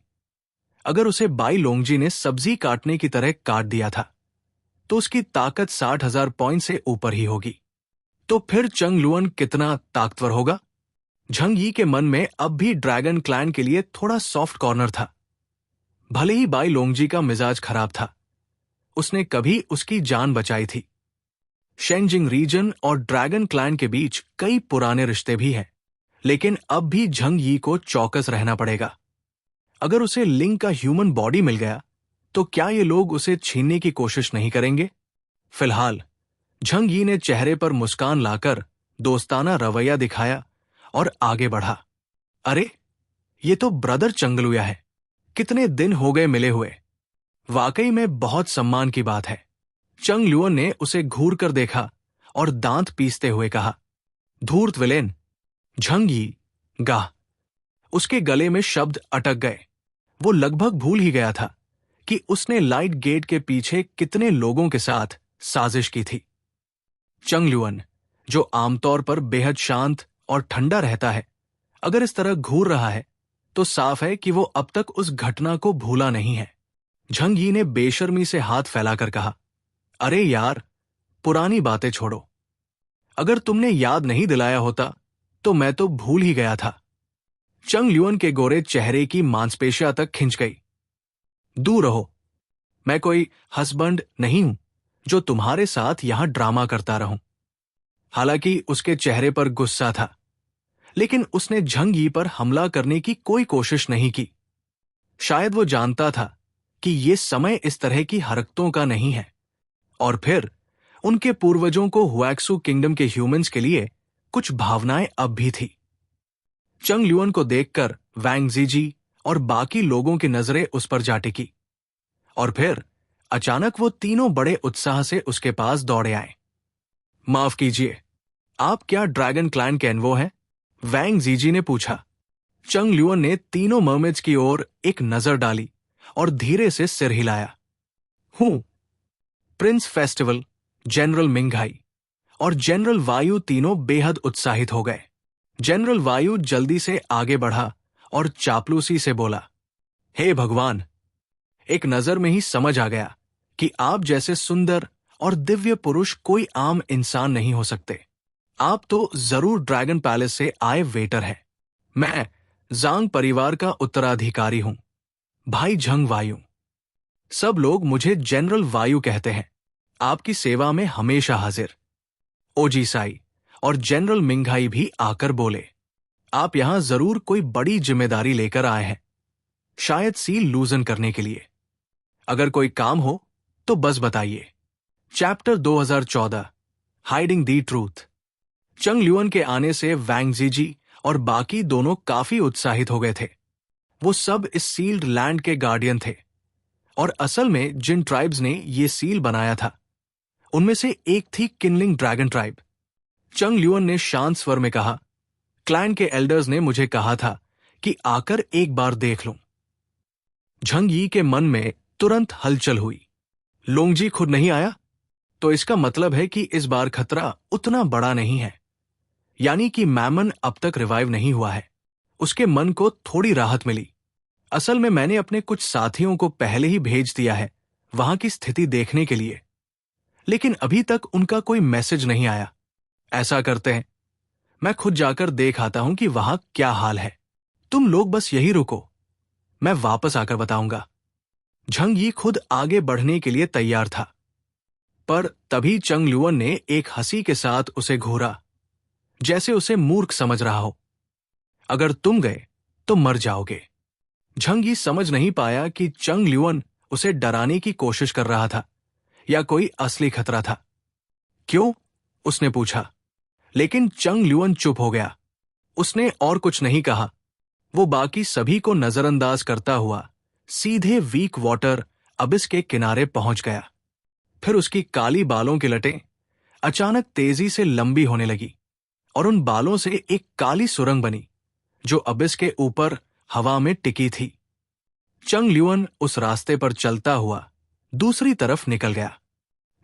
अगर उसे बाई लोंगजी ने सब्जी काटने की तरह काट दिया था तो उसकी ताकत 60,000 पॉइंट से ऊपर ही होगी। तो फिर चंग ल्यूअन कितना ताकतवर होगा? झंगी के मन में अब भी ड्रैगन क्लैन के लिए थोड़ा सॉफ्ट कॉर्नर था। भले ही बाई लोंगजी का मिजाज खराब था, उसने कभी उसकी जान बचाई थी। शेंगजिंग रीजन और ड्रैगन क्लैन के बीच कई पुराने रिश्ते भी हैं, लेकिन अब भी झंग यी को चौकस रहना पड़ेगा। अगर उसे लिंग का ह्यूमन बॉडी मिल गया तो क्या ये लोग उसे छीनने की कोशिश नहीं करेंगे? फिलहाल झंग यी ने चेहरे पर मुस्कान लाकर दोस्ताना रवैया दिखाया और आगे बढ़ा। अरे, ये तो ब्रदर चंगलुया है। कितने दिन हो गए मिले हुए। वाकई में बहुत सम्मान की बात है। चंग ल्यूअन ने उसे घूर कर देखा और दांत पीसते हुए कहा, धूर्त विलेन। झंग यी, गाह। उसके गले में शब्द अटक गए। वो लगभग भूल ही गया था कि उसने लाइट गेट के पीछे कितने लोगों के साथ साजिश की थी। चंग ल्यूअन, जो आमतौर पर बेहद शांत और ठंडा रहता है, अगर इस तरह घूर रहा है तो साफ है कि वो अब तक उस घटना को भूला नहीं है। झंग यी ने बेशर्मी से हाथ फैलाकर कहा, अरे यार, पुरानी बातें छोड़ो। अगर तुमने याद नहीं दिलाया होता तो मैं तो भूल ही गया था। चंग ल्यूअन के गोरे चेहरे की मांसपेशियां तक खिंच गई। दूर रहो, मैं कोई हस्बैंड नहीं हूं जो तुम्हारे साथ यहां ड्रामा करता रहूं। हालांकि उसके चेहरे पर गुस्सा था, लेकिन उसने झंग यी पर हमला करने की कोई कोशिश नहीं की। शायद वो जानता था कि ये समय इस तरह की हरकतों का नहीं है। और फिर उनके पूर्वजों को हुएक्सू किंगडम के ह्यूमंस के लिए कुछ भावनाएं अब भी थी। चंग ल्यूअन को देखकर वैंग जीजी और बाकी लोगों की नजरें उस पर जा टिकी। और फिर अचानक वो तीनों बड़े उत्साह से उसके पास दौड़े आए। माफ कीजिए, आप क्या ड्रैगन क्लैन के एनवो हैं? वैंग जीजी ने पूछा। चंग ल्यूअन ने तीनों मर्मेड्स की ओर एक नजर डाली और धीरे से सिर हिलाया। हूं। प्रिंस फेस्टिवल, जनरल मिंघाई और जनरल वायु तीनों बेहद उत्साहित हो गए। जनरल वायु जल्दी से आगे बढ़ा और चापलूसी से बोला, हे भगवान, एक नजर में ही समझ आ गया कि आप जैसे सुंदर और दिव्य पुरुष कोई आम इंसान नहीं हो सकते। आप तो जरूर ड्रैगन पैलेस से आए वेटर हैं। मैं जांग परिवार का उत्तराधिकारी हूं, भाई झंग वायु। सब लोग मुझे जनरल वायु कहते हैं। आपकी सेवा में हमेशा हाजिर। ओजी साई और जनरल मिंघाई भी आकर बोले, आप यहां जरूर कोई बड़ी जिम्मेदारी लेकर आए हैं, शायद सील लूजन करने के लिए। अगर कोई काम हो तो बस बताइए। चैप्टर 2014, हाइडिंग दी ट्रूथ। चंग ल्यूअन के आने से वैंग जीजी और बाकी दोनों काफी उत्साहित हो गए थे। वो सब इस सील्ड लैंड के गार्डियन थे, और असल में जिन ट्राइब्स ने ये सील बनाया था उनमें से एक थी किनलिंग ड्रैगन ट्राइब। चंग ल्यूअन ने शांत स्वर में कहा, क्लैन के एल्डर्स ने मुझे कहा था कि आकर एक बार देख लूं। झंग यी के मन में तुरंत हलचल हुई। लोंगजी खुद नहीं आया तो इसका मतलब है कि इस बार खतरा उतना बड़ा नहीं है, यानी कि मैमन अब तक रिवाइव नहीं हुआ है। उसके मन को थोड़ी राहत मिली। असल में मैंने अपने कुछ साथियों को पहले ही भेज दिया है वहां की स्थिति देखने के लिए, लेकिन अभी तक उनका कोई मैसेज नहीं आया। ऐसा करते हैं, मैं खुद जाकर देख आता हूं कि वहां क्या हाल है। तुम लोग बस यही रुको, मैं वापस आकर बताऊंगा। झंग यी खुद आगे बढ़ने के लिए तैयार था, पर तभी चंग ल्यूअन ने एक हंसी के साथ उसे घूरा, जैसे उसे मूर्ख समझ रहा हो। अगर तुम गए तो मर जाओगे। झंग यी समझ नहीं पाया कि चंग ल्यूअन उसे डराने की कोशिश कर रहा था या कोई असली खतरा था। क्यों? उसने पूछा, लेकिन चंग ल्यूअन चुप हो गया। उसने और कुछ नहीं कहा। वो बाकी सभी को नजरअंदाज करता हुआ सीधे वीक वाटर अबिस के किनारे पहुंच गया। फिर उसकी काली बालों की लटें अचानक तेजी से लंबी होने लगी और उन बालों से एक काली सुरंग बनी जो अबिस के ऊपर हवा में टिकी थी। चंग ल्यूअन उस रास्ते पर चलता हुआ दूसरी तरफ निकल गया।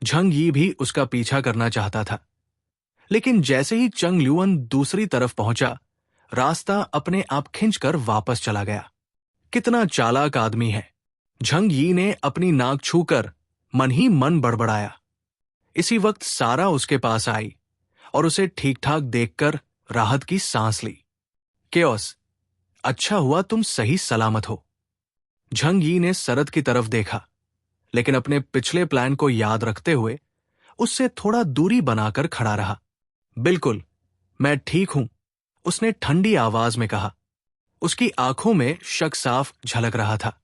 झंग यी भी उसका पीछा करना चाहता था, लेकिन जैसे ही चंग ल्यूअन दूसरी तरफ पहुंचा, रास्ता अपने आप खिंचकर वापस चला गया। कितना चालाक आदमी है। झंग यी ने अपनी नाक छूकर मन ही मन बड़बड़ाया। इसी वक्त सारा उसके पास आई और उसे ठीक ठाक देखकर राहत की सांस ली। केओस, अच्छा हुआ तुम सही सलामत हो। झंग यी ने सरद की तरफ देखा, लेकिन अपने पिछले प्लान को याद रखते हुए उससे थोड़ा दूरी बनाकर खड़ा रहा। बिल्कुल, मैं ठीक हूं, उसने ठंडी आवाज में कहा। उसकी आंखों में शक साफ झलक रहा था।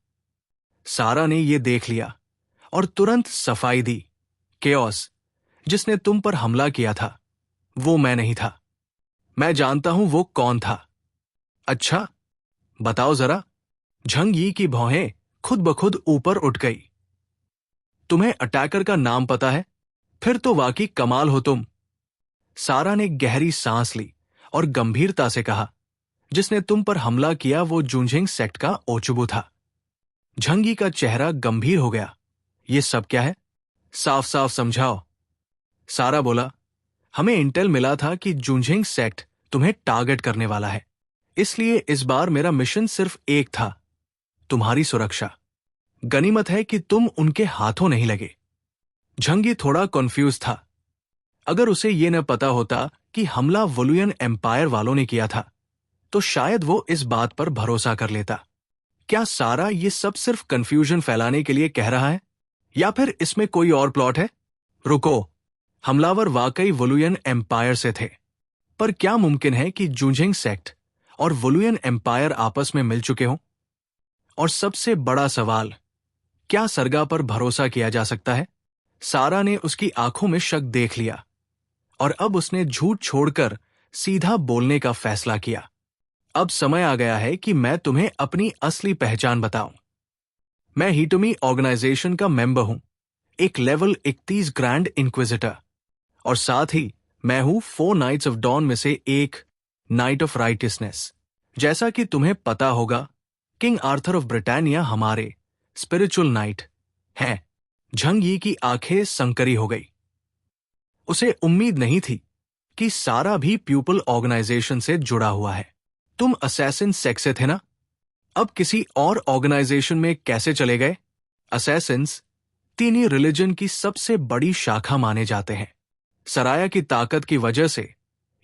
सारा ने यह देख लिया और तुरंत सफाई दी। केओस, जिसने तुम पर हमला किया था वो मैं नहीं था। मैं जानता हूं वो कौन था। अच्छा, बताओ जरा। झंग यी की भौहें खुद ब खुद ऊपर उठ गई। तुम्हें अटैकर का नाम पता है? फिर तो वाकई कमाल हो तुम। सारा ने गहरी सांस ली और गंभीरता से कहा, जिसने तुम पर हमला किया वो जुंझिंग सेक्ट का ओचुबू था। झंग यी का चेहरा गंभीर हो गया। ये सब क्या है? साफ साफ समझाओ। सारा बोला, हमें इंटेल मिला था कि जुंझिंग सेक्ट तुम्हें टारगेट करने वाला है, इसलिए इस बार मेरा मिशन सिर्फ एक था, तुम्हारी सुरक्षा। गनीमत है कि तुम उनके हाथों नहीं लगे। झंग यी थोड़ा कॉन्फ्यूज था, अगर उसे ये न पता होता कि हमला वोलुयन एम्पायर वालों ने किया था, तो शायद वो इस बात पर भरोसा कर लेता। क्या सारा ये सब सिर्फ कंफ्यूजन फैलाने के लिए कह रहा है, या फिर इसमें कोई और प्लॉट है? रुको, हमलावर वाकई वोलुयन एम्पायर से थे, पर क्या मुमकिन है कि जूझिंग सेक्ट और वोलुयन एम्पायर आपस में मिल चुके हों? और सबसे बड़ा सवाल, क्या सरगा पर भरोसा किया जा सकता है? सारा ने उसकी आंखों में शक देख लिया और अब उसने झूठ छोड़कर सीधा बोलने का फैसला किया। अब समय आ गया है कि मैं तुम्हें अपनी असली पहचान बताऊं। मैं हिटोमी ऑर्गेनाइजेशन का मेंबर हूं, एक लेवल 31 ग्रैंड इंक्विजिटर, और साथ ही मैं हूं 4 नाइट्स ऑफ डॉन में से एक, नाइट ऑफ राइटियसनेस। जैसा कि तुम्हें पता होगा, किंग आर्थर ऑफ ब्रिटानिया हमारे स्पिरिचुअल नाइट हैं। झंग यी की आंखें संकरी हो गई। उसे उम्मीद नहीं थी कि सारा भी प्यूपल ऑर्गेनाइजेशन से जुड़ा हुआ है। तुम असैसिन सेक्ट से थे ना? अब किसी और ऑर्गेनाइजेशन में कैसे चले गए? असैसिन्स तीनी रिलीजन की सबसे बड़ी शाखा माने जाते हैं। सराया की ताकत की वजह से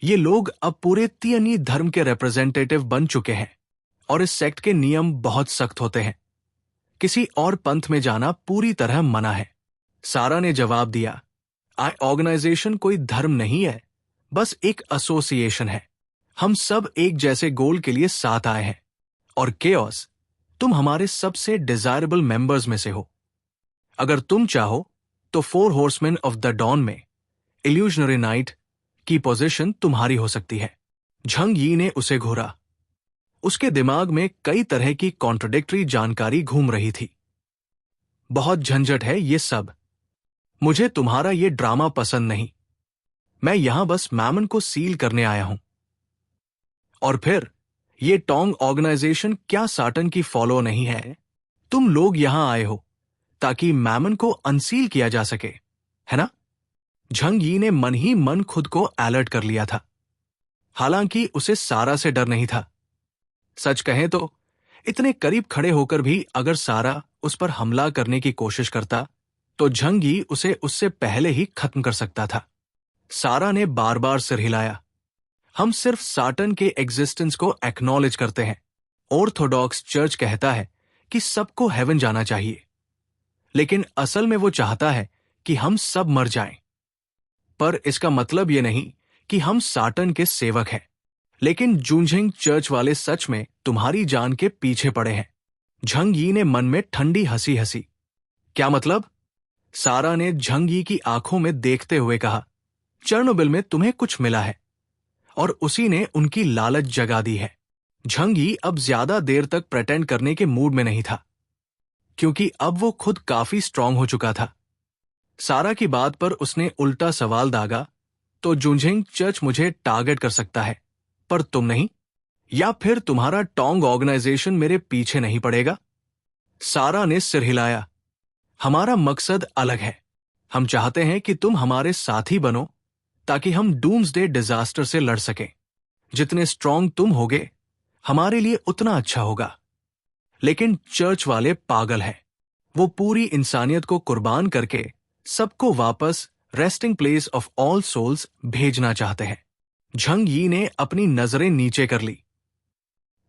ये लोग अब पूरे तीनी धर्म के रिप्रेजेंटेटिव बन चुके हैं, और इस सेक्ट के नियम बहुत सख्त होते हैं। किसी और पंथ में जाना पूरी तरह मना है। सारा ने जवाब दिया, ऑर्गेनाइजेशन कोई धर्म नहीं है, बस एक एसोसिएशन है। हम सब एक जैसे गोल के लिए साथ आए हैं, और केओस, तुम हमारे सबसे डिजायरेबल मेंबर्स में से हो। अगर तुम चाहो तो 4 हॉर्समैन ऑफ द डॉन में इल्यूजनरी नाइट की पोजीशन तुम्हारी हो सकती है। झंग यी ने उसे घूरा। उसके दिमाग में कई तरह की कॉन्ट्रडिक्टरी जानकारी घूम रही थी। बहुत झंझट है ये सब। मुझे तुम्हारा ये ड्रामा पसंद नहीं। मैं यहां बस मैमन को सील करने आया हूं। और फिर ये टोंग ऑर्गेनाइजेशन क्या साटन की फॉलो नहीं है? तुम लोग यहां आए हो ताकि मैमन को अनसील किया जा सके, है ना? झंग यी ने मन ही मन खुद को अलर्ट कर लिया था। हालांकि उसे सारा से डर नहीं था। सच कहें तो इतने करीब खड़े होकर भी अगर सारा उस पर हमला करने की कोशिश करता, तो झंग यी उसे उससे पहले ही खत्म कर सकता था। सारा ने बार बार सिर हिलाया। हम सिर्फ साटन के एग्जिस्टेंस को एक्नॉलेज करते हैं। ऑर्थोडॉक्स चर्च कहता है कि सबको हेवन जाना चाहिए, लेकिन असल में वो चाहता है कि हम सब मर जाएं। पर इसका मतलब ये नहीं कि हम साटन के सेवक हैं। लेकिन जूझिंग चर्च वाले सच में तुम्हारी जान के पीछे पड़े हैं। झंग यी ने मन में ठंडी हंसी हंसी। क्या मतलब? सारा ने झंग यी की आंखों में देखते हुए कहा, चर्नोबिल में तुम्हें कुछ मिला है, और उसी ने उनकी लालच जगा दी है। झंग यी अब ज्यादा देर तक प्रेटेंड करने के मूड में नहीं था, क्योंकि अब वो खुद काफी स्ट्रांग हो चुका था। सारा की बात पर उसने उल्टा सवाल दागा, तो जूझिंग चर्च मुझे टारगेट कर सकता है, पर तुम नहीं? या फिर तुम्हारा टोंग ऑर्गेनाइजेशन मेरे पीछे नहीं पड़ेगा? सारा ने सिर हिलाया। हमारा मकसद अलग है। हम चाहते हैं कि तुम हमारे साथी बनो, ताकि हम डूम्सडे डिजास्टर से लड़ सकें। जितने स्ट्रांग तुम होगे, हमारे लिए उतना अच्छा होगा। लेकिन चर्च वाले पागल हैं। वो पूरी इंसानियत को कुर्बान करके सबको वापस resting place of all souls भेजना चाहते हैं। झंग यी ने अपनी नजरें नीचे कर ली।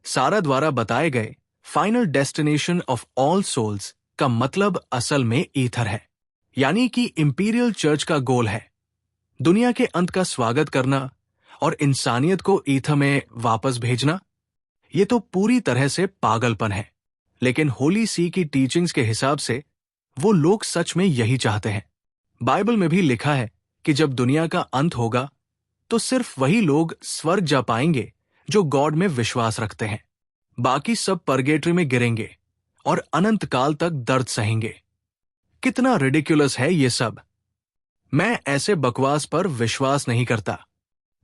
सारा द्वारा बताए गए final destination of all souls का मतलब असल में ईथर है, यानी कि इंपीरियल चर्च का गोल है दुनिया के अंत का स्वागत करना और इंसानियत को ईथर में वापस भेजना। ये तो पूरी तरह से पागलपन है, लेकिन होली सी की टीचिंग्स के हिसाब से वो लोग सच में यही चाहते हैं। बाइबल में भी लिखा है कि जब दुनिया का अंत होगा, तो सिर्फ वही लोग स्वर्ग जा पाएंगे जो गॉड में विश्वास रखते हैं। बाकी सब परगेटरी में गिरेंगे और अनंत काल तक दर्द सहेंगे। कितना रिडिकुलस है ये सब। मैं ऐसे बकवास पर विश्वास नहीं करता।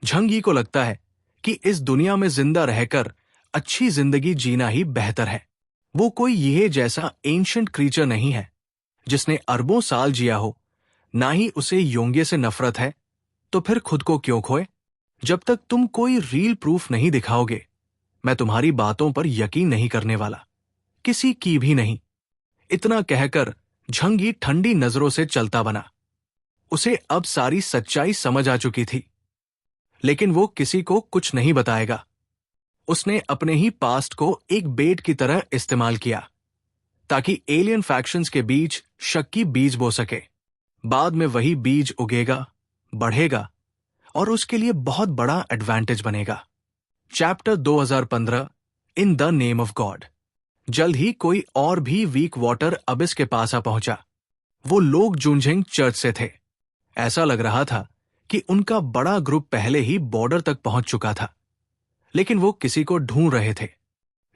झंग यी को लगता है कि इस दुनिया में जिंदा रहकर अच्छी जिंदगी जीना ही बेहतर है। वो कोई यह जैसा एंशिएंट क्रीचर नहीं है जिसने अरबों साल जिया हो, ना ही उसे योंगे से नफरत है। तो फिर खुद को क्यों खोए? जब तक तुम कोई रियल प्रूफ नहीं दिखाओगे, मैं तुम्हारी बातों पर यकीन नहीं करने वाला, किसी की भी नहीं। इतना कहकर झंग यी ठंडी नजरों से चलता बना। उसे अब सारी सच्चाई समझ आ चुकी थी, लेकिन वो किसी को कुछ नहीं बताएगा। उसने अपने ही पास्ट को एक बेट की तरह इस्तेमाल किया ताकि एलियन फैक्शंस के बीच शक की बीज बो सके। बाद में वही बीज उगेगा, बढ़ेगा और उसके लिए बहुत बड़ा एडवांटेज बनेगा। Chapter 2015 in the name of God. जल्द ही कोई और भी वीक वाटर अबिस के पास आ पहुंचा। वो लोग जुनझेंग चर्च से थे। ऐसा लग रहा था कि उनका बड़ा ग्रुप पहले ही बॉर्डर तक पहुंच चुका था, लेकिन वो किसी को ढूंढ रहे थे।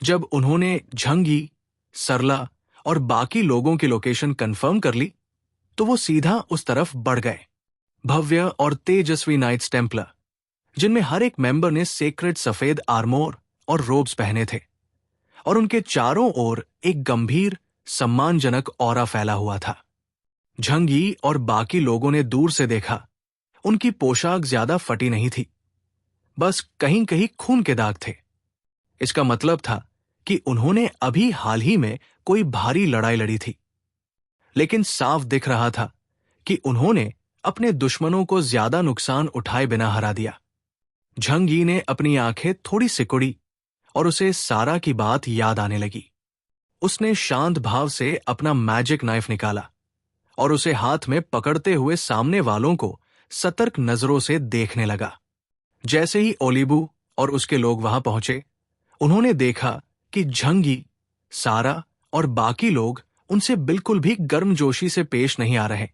जब उन्होंने झंगी, सरला और बाकी लोगों की लोकेशन कंफर्म कर ली, तो वो सीधा उस तरफ बढ़ गए। भव्य और तेजस्वी नाइट्स टेम्पलर, जिनमें हर एक मेंबर ने सेक्रेड सफेद आर्मोर और रोब्स पहने थे, और उनके चारों ओर एक गंभीर, सम्मानजनक ऑरा फैला हुआ था। झंगी और बाकी लोगों ने दूर से देखा। उनकी पोशाक ज्यादा फटी नहीं थी, बस कहीं कहीं खून के दाग थे। इसका मतलब था कि उन्होंने अभी हाल ही में कोई भारी लड़ाई लड़ी थी। लेकिन साफ दिख रहा था कि उन्होंने अपने दुश्मनों को ज्यादा नुकसान उठाए बिना हरा दिया। झंगी ने अपनी आंखें थोड़ी सिकुड़ी और उसे सारा की बात याद आने लगी। उसने शांत भाव से अपना मैजिक नाइफ निकाला और उसे हाथ में पकड़ते हुए सामने वालों को सतर्क नजरों से देखने लगा। जैसे ही ओलिबू और उसके लोग वहां पहुंचे, उन्होंने देखा कि झंगी, सारा और बाकी लोग उनसे बिल्कुल भी गर्मजोशी से पेश नहीं आ रहे,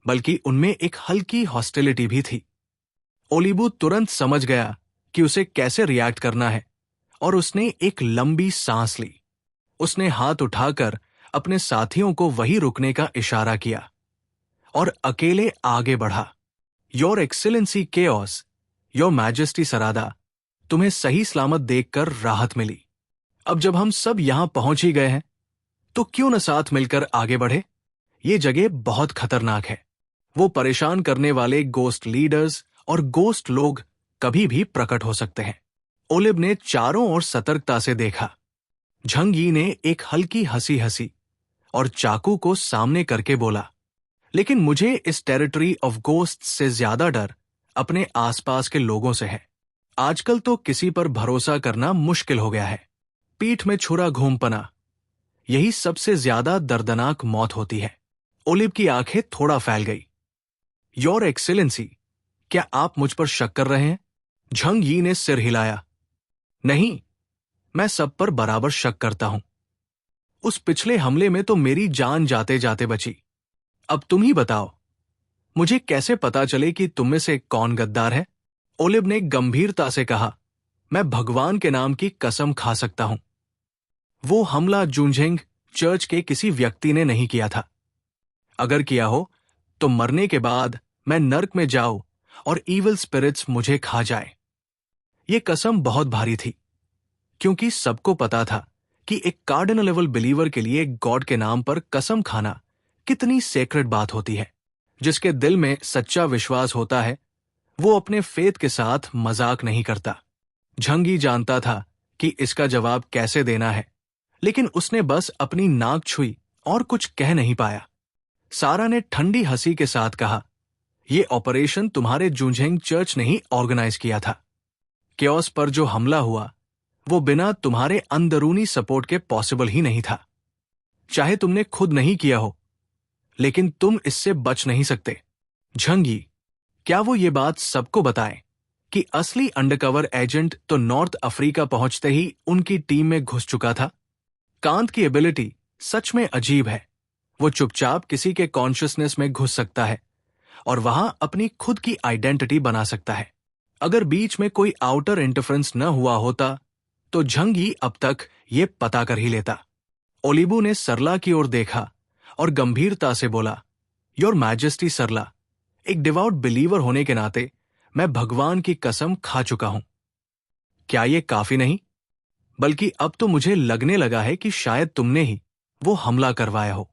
बल्कि उनमें एक हल्की हॉस्टिलिटी भी थी। ओलिबू तुरंत समझ गया कि उसे कैसे रिएक्ट करना है, और उसने एक लंबी सांस ली। उसने हाथ उठाकर अपने साथियों को वहीं रुकने का इशारा किया और अकेले आगे बढ़ा। Your excellency Chaos, your majesty Sarada, तुम्हें सही सलामत देखकर राहत मिली। अब जब हम सब यहां पहुंच ही गए हैं, तो क्यों न साथ मिलकर आगे बढ़े। ये जगह बहुत खतरनाक है। वो परेशान करने वाले गोस्ट लीडर्स और गोस्ट लोग कभी भी प्रकट हो सकते हैं। ओलिब ने चारों ओर सतर्कता से देखा। झंगी ने एक हल्की हंसी हंसी और चाकू को सामने करके बोला, लेकिन मुझे इस टेरिटरी ऑफ गोस्ट से ज्यादा डर अपने आसपास के लोगों से है। आजकल तो किसी पर भरोसा करना मुश्किल हो गया है। पीठ में छुरा घूमपना, यही सबसे ज्यादा दर्दनाक मौत होती है। ओलिव की आंखें थोड़ा फैल गई। योर एक्सीलेंसी, क्या आप मुझ पर शक कर रहे हैं? झंग यी ने सिर हिलाया। नहीं, मैं सब पर बराबर शक करता हूं। उस पिछले हमले में तो मेरी जान जाते जाते बची। अब तुम ही बताओ, मुझे कैसे पता चले कि तुम में से कौन गद्दार है? ओलिव ने गंभीरता से कहा, मैं भगवान के नाम की कसम खा सकता हूं। वो हमला जुनझेंग चर्च के किसी व्यक्ति ने नहीं किया था। अगर किया हो तो मरने के बाद मैं नर्क में जाऊं और ईविल स्पिरिट्स मुझे खा जाए। ये कसम बहुत भारी थी, क्योंकि सबको पता था कि एक कार्डिनल लेवल बिलीवर के लिए गॉड के नाम पर कसम खाना कितनी सेक्रेड बात होती है। जिसके दिल में सच्चा विश्वास होता है, वो अपने फेथ के साथ मजाक नहीं करता। झंगी जानता था कि इसका जवाब कैसे देना है, लेकिन उसने बस अपनी नाक छुई और कुछ कह नहीं पाया। सारा ने ठंडी हंसी के साथ कहा, यह ऑपरेशन तुम्हारे जुनझेंग चर्च ने ही ऑर्गेनाइज किया था। केओस पर जो हमला हुआ, वो बिना तुम्हारे अंदरूनी सपोर्ट के पॉसिबल ही नहीं था। चाहे तुमने खुद नहीं किया हो, लेकिन तुम इससे बच नहीं सकते। झंगी, क्या वो ये बात सबको बताएं कि असली अंडरकवर एजेंट तो नॉर्थ अफ्रीका पहुंचते ही उनकी टीम में घुस चुका था? कांत की एबिलिटी सच में अजीब है। वो चुपचाप किसी के कॉन्शियसनेस में घुस सकता है और वहां अपनी खुद की आइडेंटिटी बना सकता है। अगर बीच में कोई आउटर इंटरफेरेंस न हुआ होता, तो झंगी अब तक ये पता कर ही लेता। ओलिबू ने सरला की ओर देखा और गंभीरता से बोला, योर मैजेस्टी सरला, एक डिवाउट बिलीवर होने के नाते मैं भगवान की कसम खा चुका हूं। क्या ये काफी नहीं? बल्कि अब तो मुझे लगने लगा है कि शायद तुमने ही वो हमला करवाया हो।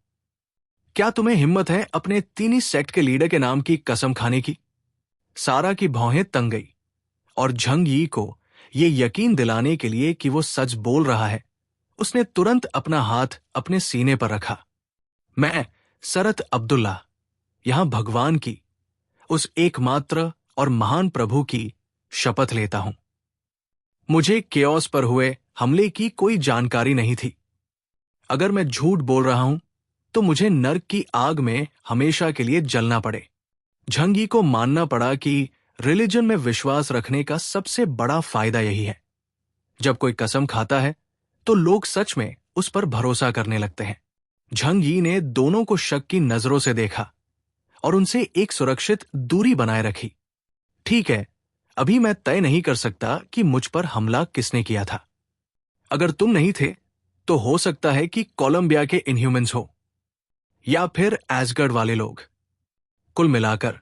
क्या तुम्हें हिम्मत है अपने तीनी सेक्ट के लीडर के नाम की कसम खाने की? सारा की भौहें तंग गई और झंग यी को ये यकीन दिलाने के लिए कि वो सच बोल रहा है, उसने तुरंत अपना हाथ अपने सीने पर रखा। मैं सरत अब्दुल्ला, यहां भगवान की, उस एकमात्र और महान प्रभु की शपथ लेता हूं। मुझे केओस पर हुए हमले की कोई जानकारी नहीं थी। अगर मैं झूठ बोल रहा हूं तो मुझे नर्क की आग में हमेशा के लिए जलना पड़े। झंगी को मानना पड़ा कि रिलीजन में विश्वास रखने का सबसे बड़ा फायदा यही है। जब कोई कसम खाता है तो लोग सच में उस पर भरोसा करने लगते हैं। झंगी ने दोनों को शक की नजरों से देखा और उनसे एक सुरक्षित दूरी बनाए रखी। ठीक है, अभी मैं तय नहीं कर सकता कि मुझ पर हमला किसने किया था। अगर तुम नहीं थे तो हो सकता है कि कोलंबिया के इनह्यूमंस हो या फिर एसगर्ड वाले लोग। कुल मिलाकर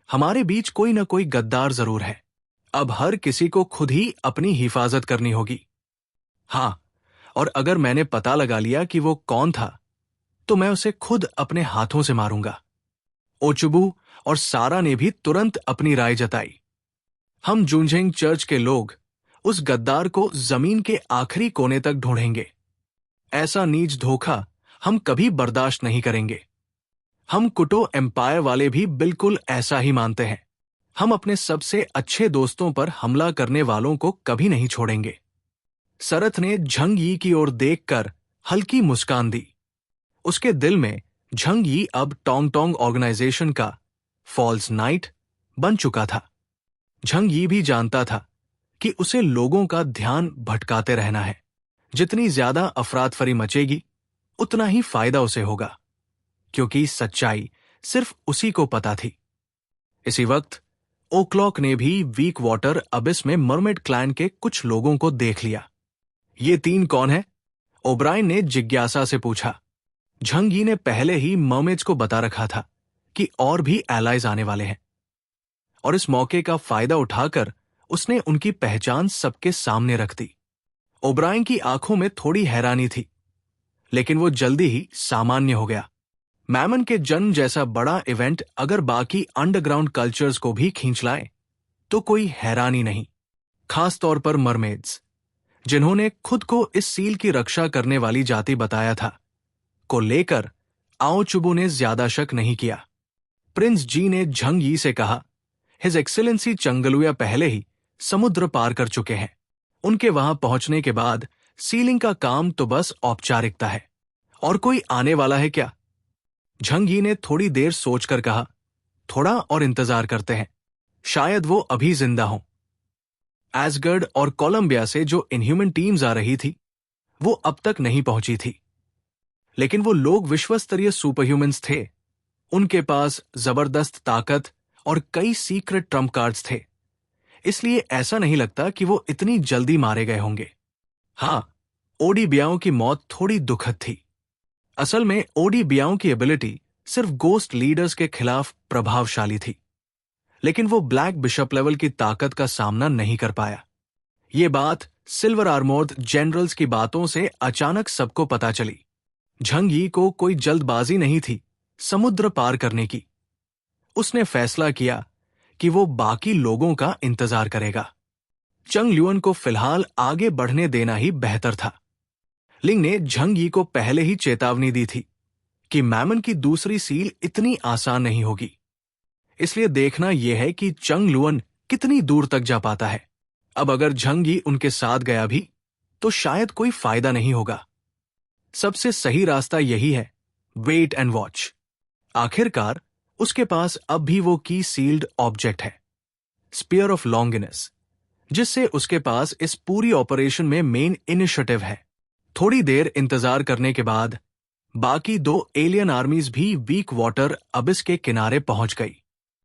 हमारे बीच कोई ना कोई गद्दार जरूर है। अब हर किसी को खुद ही अपनी हिफाजत करनी होगी। हां, और अगर मैंने पता लगा लिया कि वो कौन था तो मैं उसे खुद अपने हाथों से मारूंगा। ओचुबू और सारा ने भी तुरंत अपनी राय जताई। हम जूंझेंग चर्च के लोग उस गद्दार को जमीन के आखिरी कोने तक ढूंढेंगे। ऐसा नीच धोखा हम कभी बर्दाश्त नहीं करेंगे। हम कुटो एम्पायर वाले भी बिल्कुल ऐसा ही मानते हैं। हम अपने सबसे अच्छे दोस्तों पर हमला करने वालों को कभी नहीं छोड़ेंगे। सरथ ने झंग यी की ओर देखकर हल्की मुस्कान दी। उसके दिल में झंग यी अब टोंग टोंग ऑर्गेनाइजेशन का फॉल्स नाइट बन चुका था। झंग यी भी जानता था कि उसे लोगों का ध्यान भटकाते रहना है। जितनी ज्यादा अफरातफरी मचेगी उतना ही फायदा उसे होगा, क्योंकि सच्चाई सिर्फ उसी को पता थी। इसी वक्त ओक्लॉक ने भी वीक वाटर अबिस में मरमेड क्लैन के कुछ लोगों को देख लिया। ये तीन कौन है? ओब्रायन ने जिज्ञासा से पूछा। झंग यी ने पहले ही मर्मेड्स को बता रखा था कि और भी एलाइज आने वाले हैं, और इस मौके का फायदा उठाकर उसने उनकी पहचान सबके सामने रख दी। ओब्रायन की आंखों में थोड़ी हैरानी थी, लेकिन वो जल्दी ही सामान्य हो गया। मैमन के जन्म जैसा बड़ा इवेंट अगर बाकी अंडरग्राउंड कल्चर्स को भी खींच लाए तो कोई हैरानी नहीं, खास तौर पर मरमेड्स, जिन्होंने खुद को इस सील की रक्षा करने वाली जाति बताया था, को लेकर आओचुबू ने ज्यादा शक नहीं किया। प्रिंस जी ने झंग यी से कहा, हिज एक्सीलेंसी चंगलुया पहले ही समुद्र पार कर चुके हैं। उनके वहां पहुंचने के बाद सीलिंग का काम तो बस औपचारिकता है। और कोई आने वाला है क्या? झंग यी ने थोड़ी देर सोचकर कहा, थोड़ा और इंतजार करते हैं, शायद वो अभी जिंदा हों। एसगर्ड और कोलंबिया से जो इनह्यूमन टीम्स आ रही थी वो अब तक नहीं पहुंची थी, लेकिन वो लोग विश्वस्तरीय सुपरह्यूमंस थे। उनके पास जबरदस्त ताकत और कई सीक्रेट ट्रम्प कार्ड्स थे, इसलिए ऐसा नहीं लगता कि वो इतनी जल्दी मारे गए होंगे। हां, ओडीबियाओं की मौत थोड़ी दुखद थी। असल में ओडीबियाओं की एबिलिटी सिर्फ गोस्ट लीडर्स के खिलाफ प्रभावशाली थी, लेकिन वो ब्लैक बिशप लेवल की ताकत का सामना नहीं कर पाया। ये बात सिल्वर आर्मोर्ड जनरल्स की बातों से अचानक सबको पता चली। झंग यी को कोई जल्दबाजी नहीं थी समुद्र पार करने की। उसने फैसला किया कि वो बाकी लोगों का इंतजार करेगा। चंग ल्यूअन को फिलहाल आगे बढ़ने देना ही बेहतर था। लिंग ने झंग यी को पहले ही चेतावनी दी थी कि मैमन की दूसरी सील इतनी आसान नहीं होगी, इसलिए देखना यह है कि चंग लुअन कितनी दूर तक जा पाता है। अब अगर झंग यी उनके साथ गया भी तो शायद कोई फायदा नहीं होगा। सबसे सही रास्ता यही है, वेट एंड वॉच। आखिरकार उसके पास अब भी वो की सील्ड ऑब्जेक्ट है, स्पीयर ऑफ लॉन्गिनेस, जिससे उसके पास इस पूरी ऑपरेशन में मेन इनिशिएटिव है। थोड़ी देर इंतजार करने के बाद बाकी दो एलियन आर्मीज भी वीक वाटर अबिस के किनारे पहुंच गई।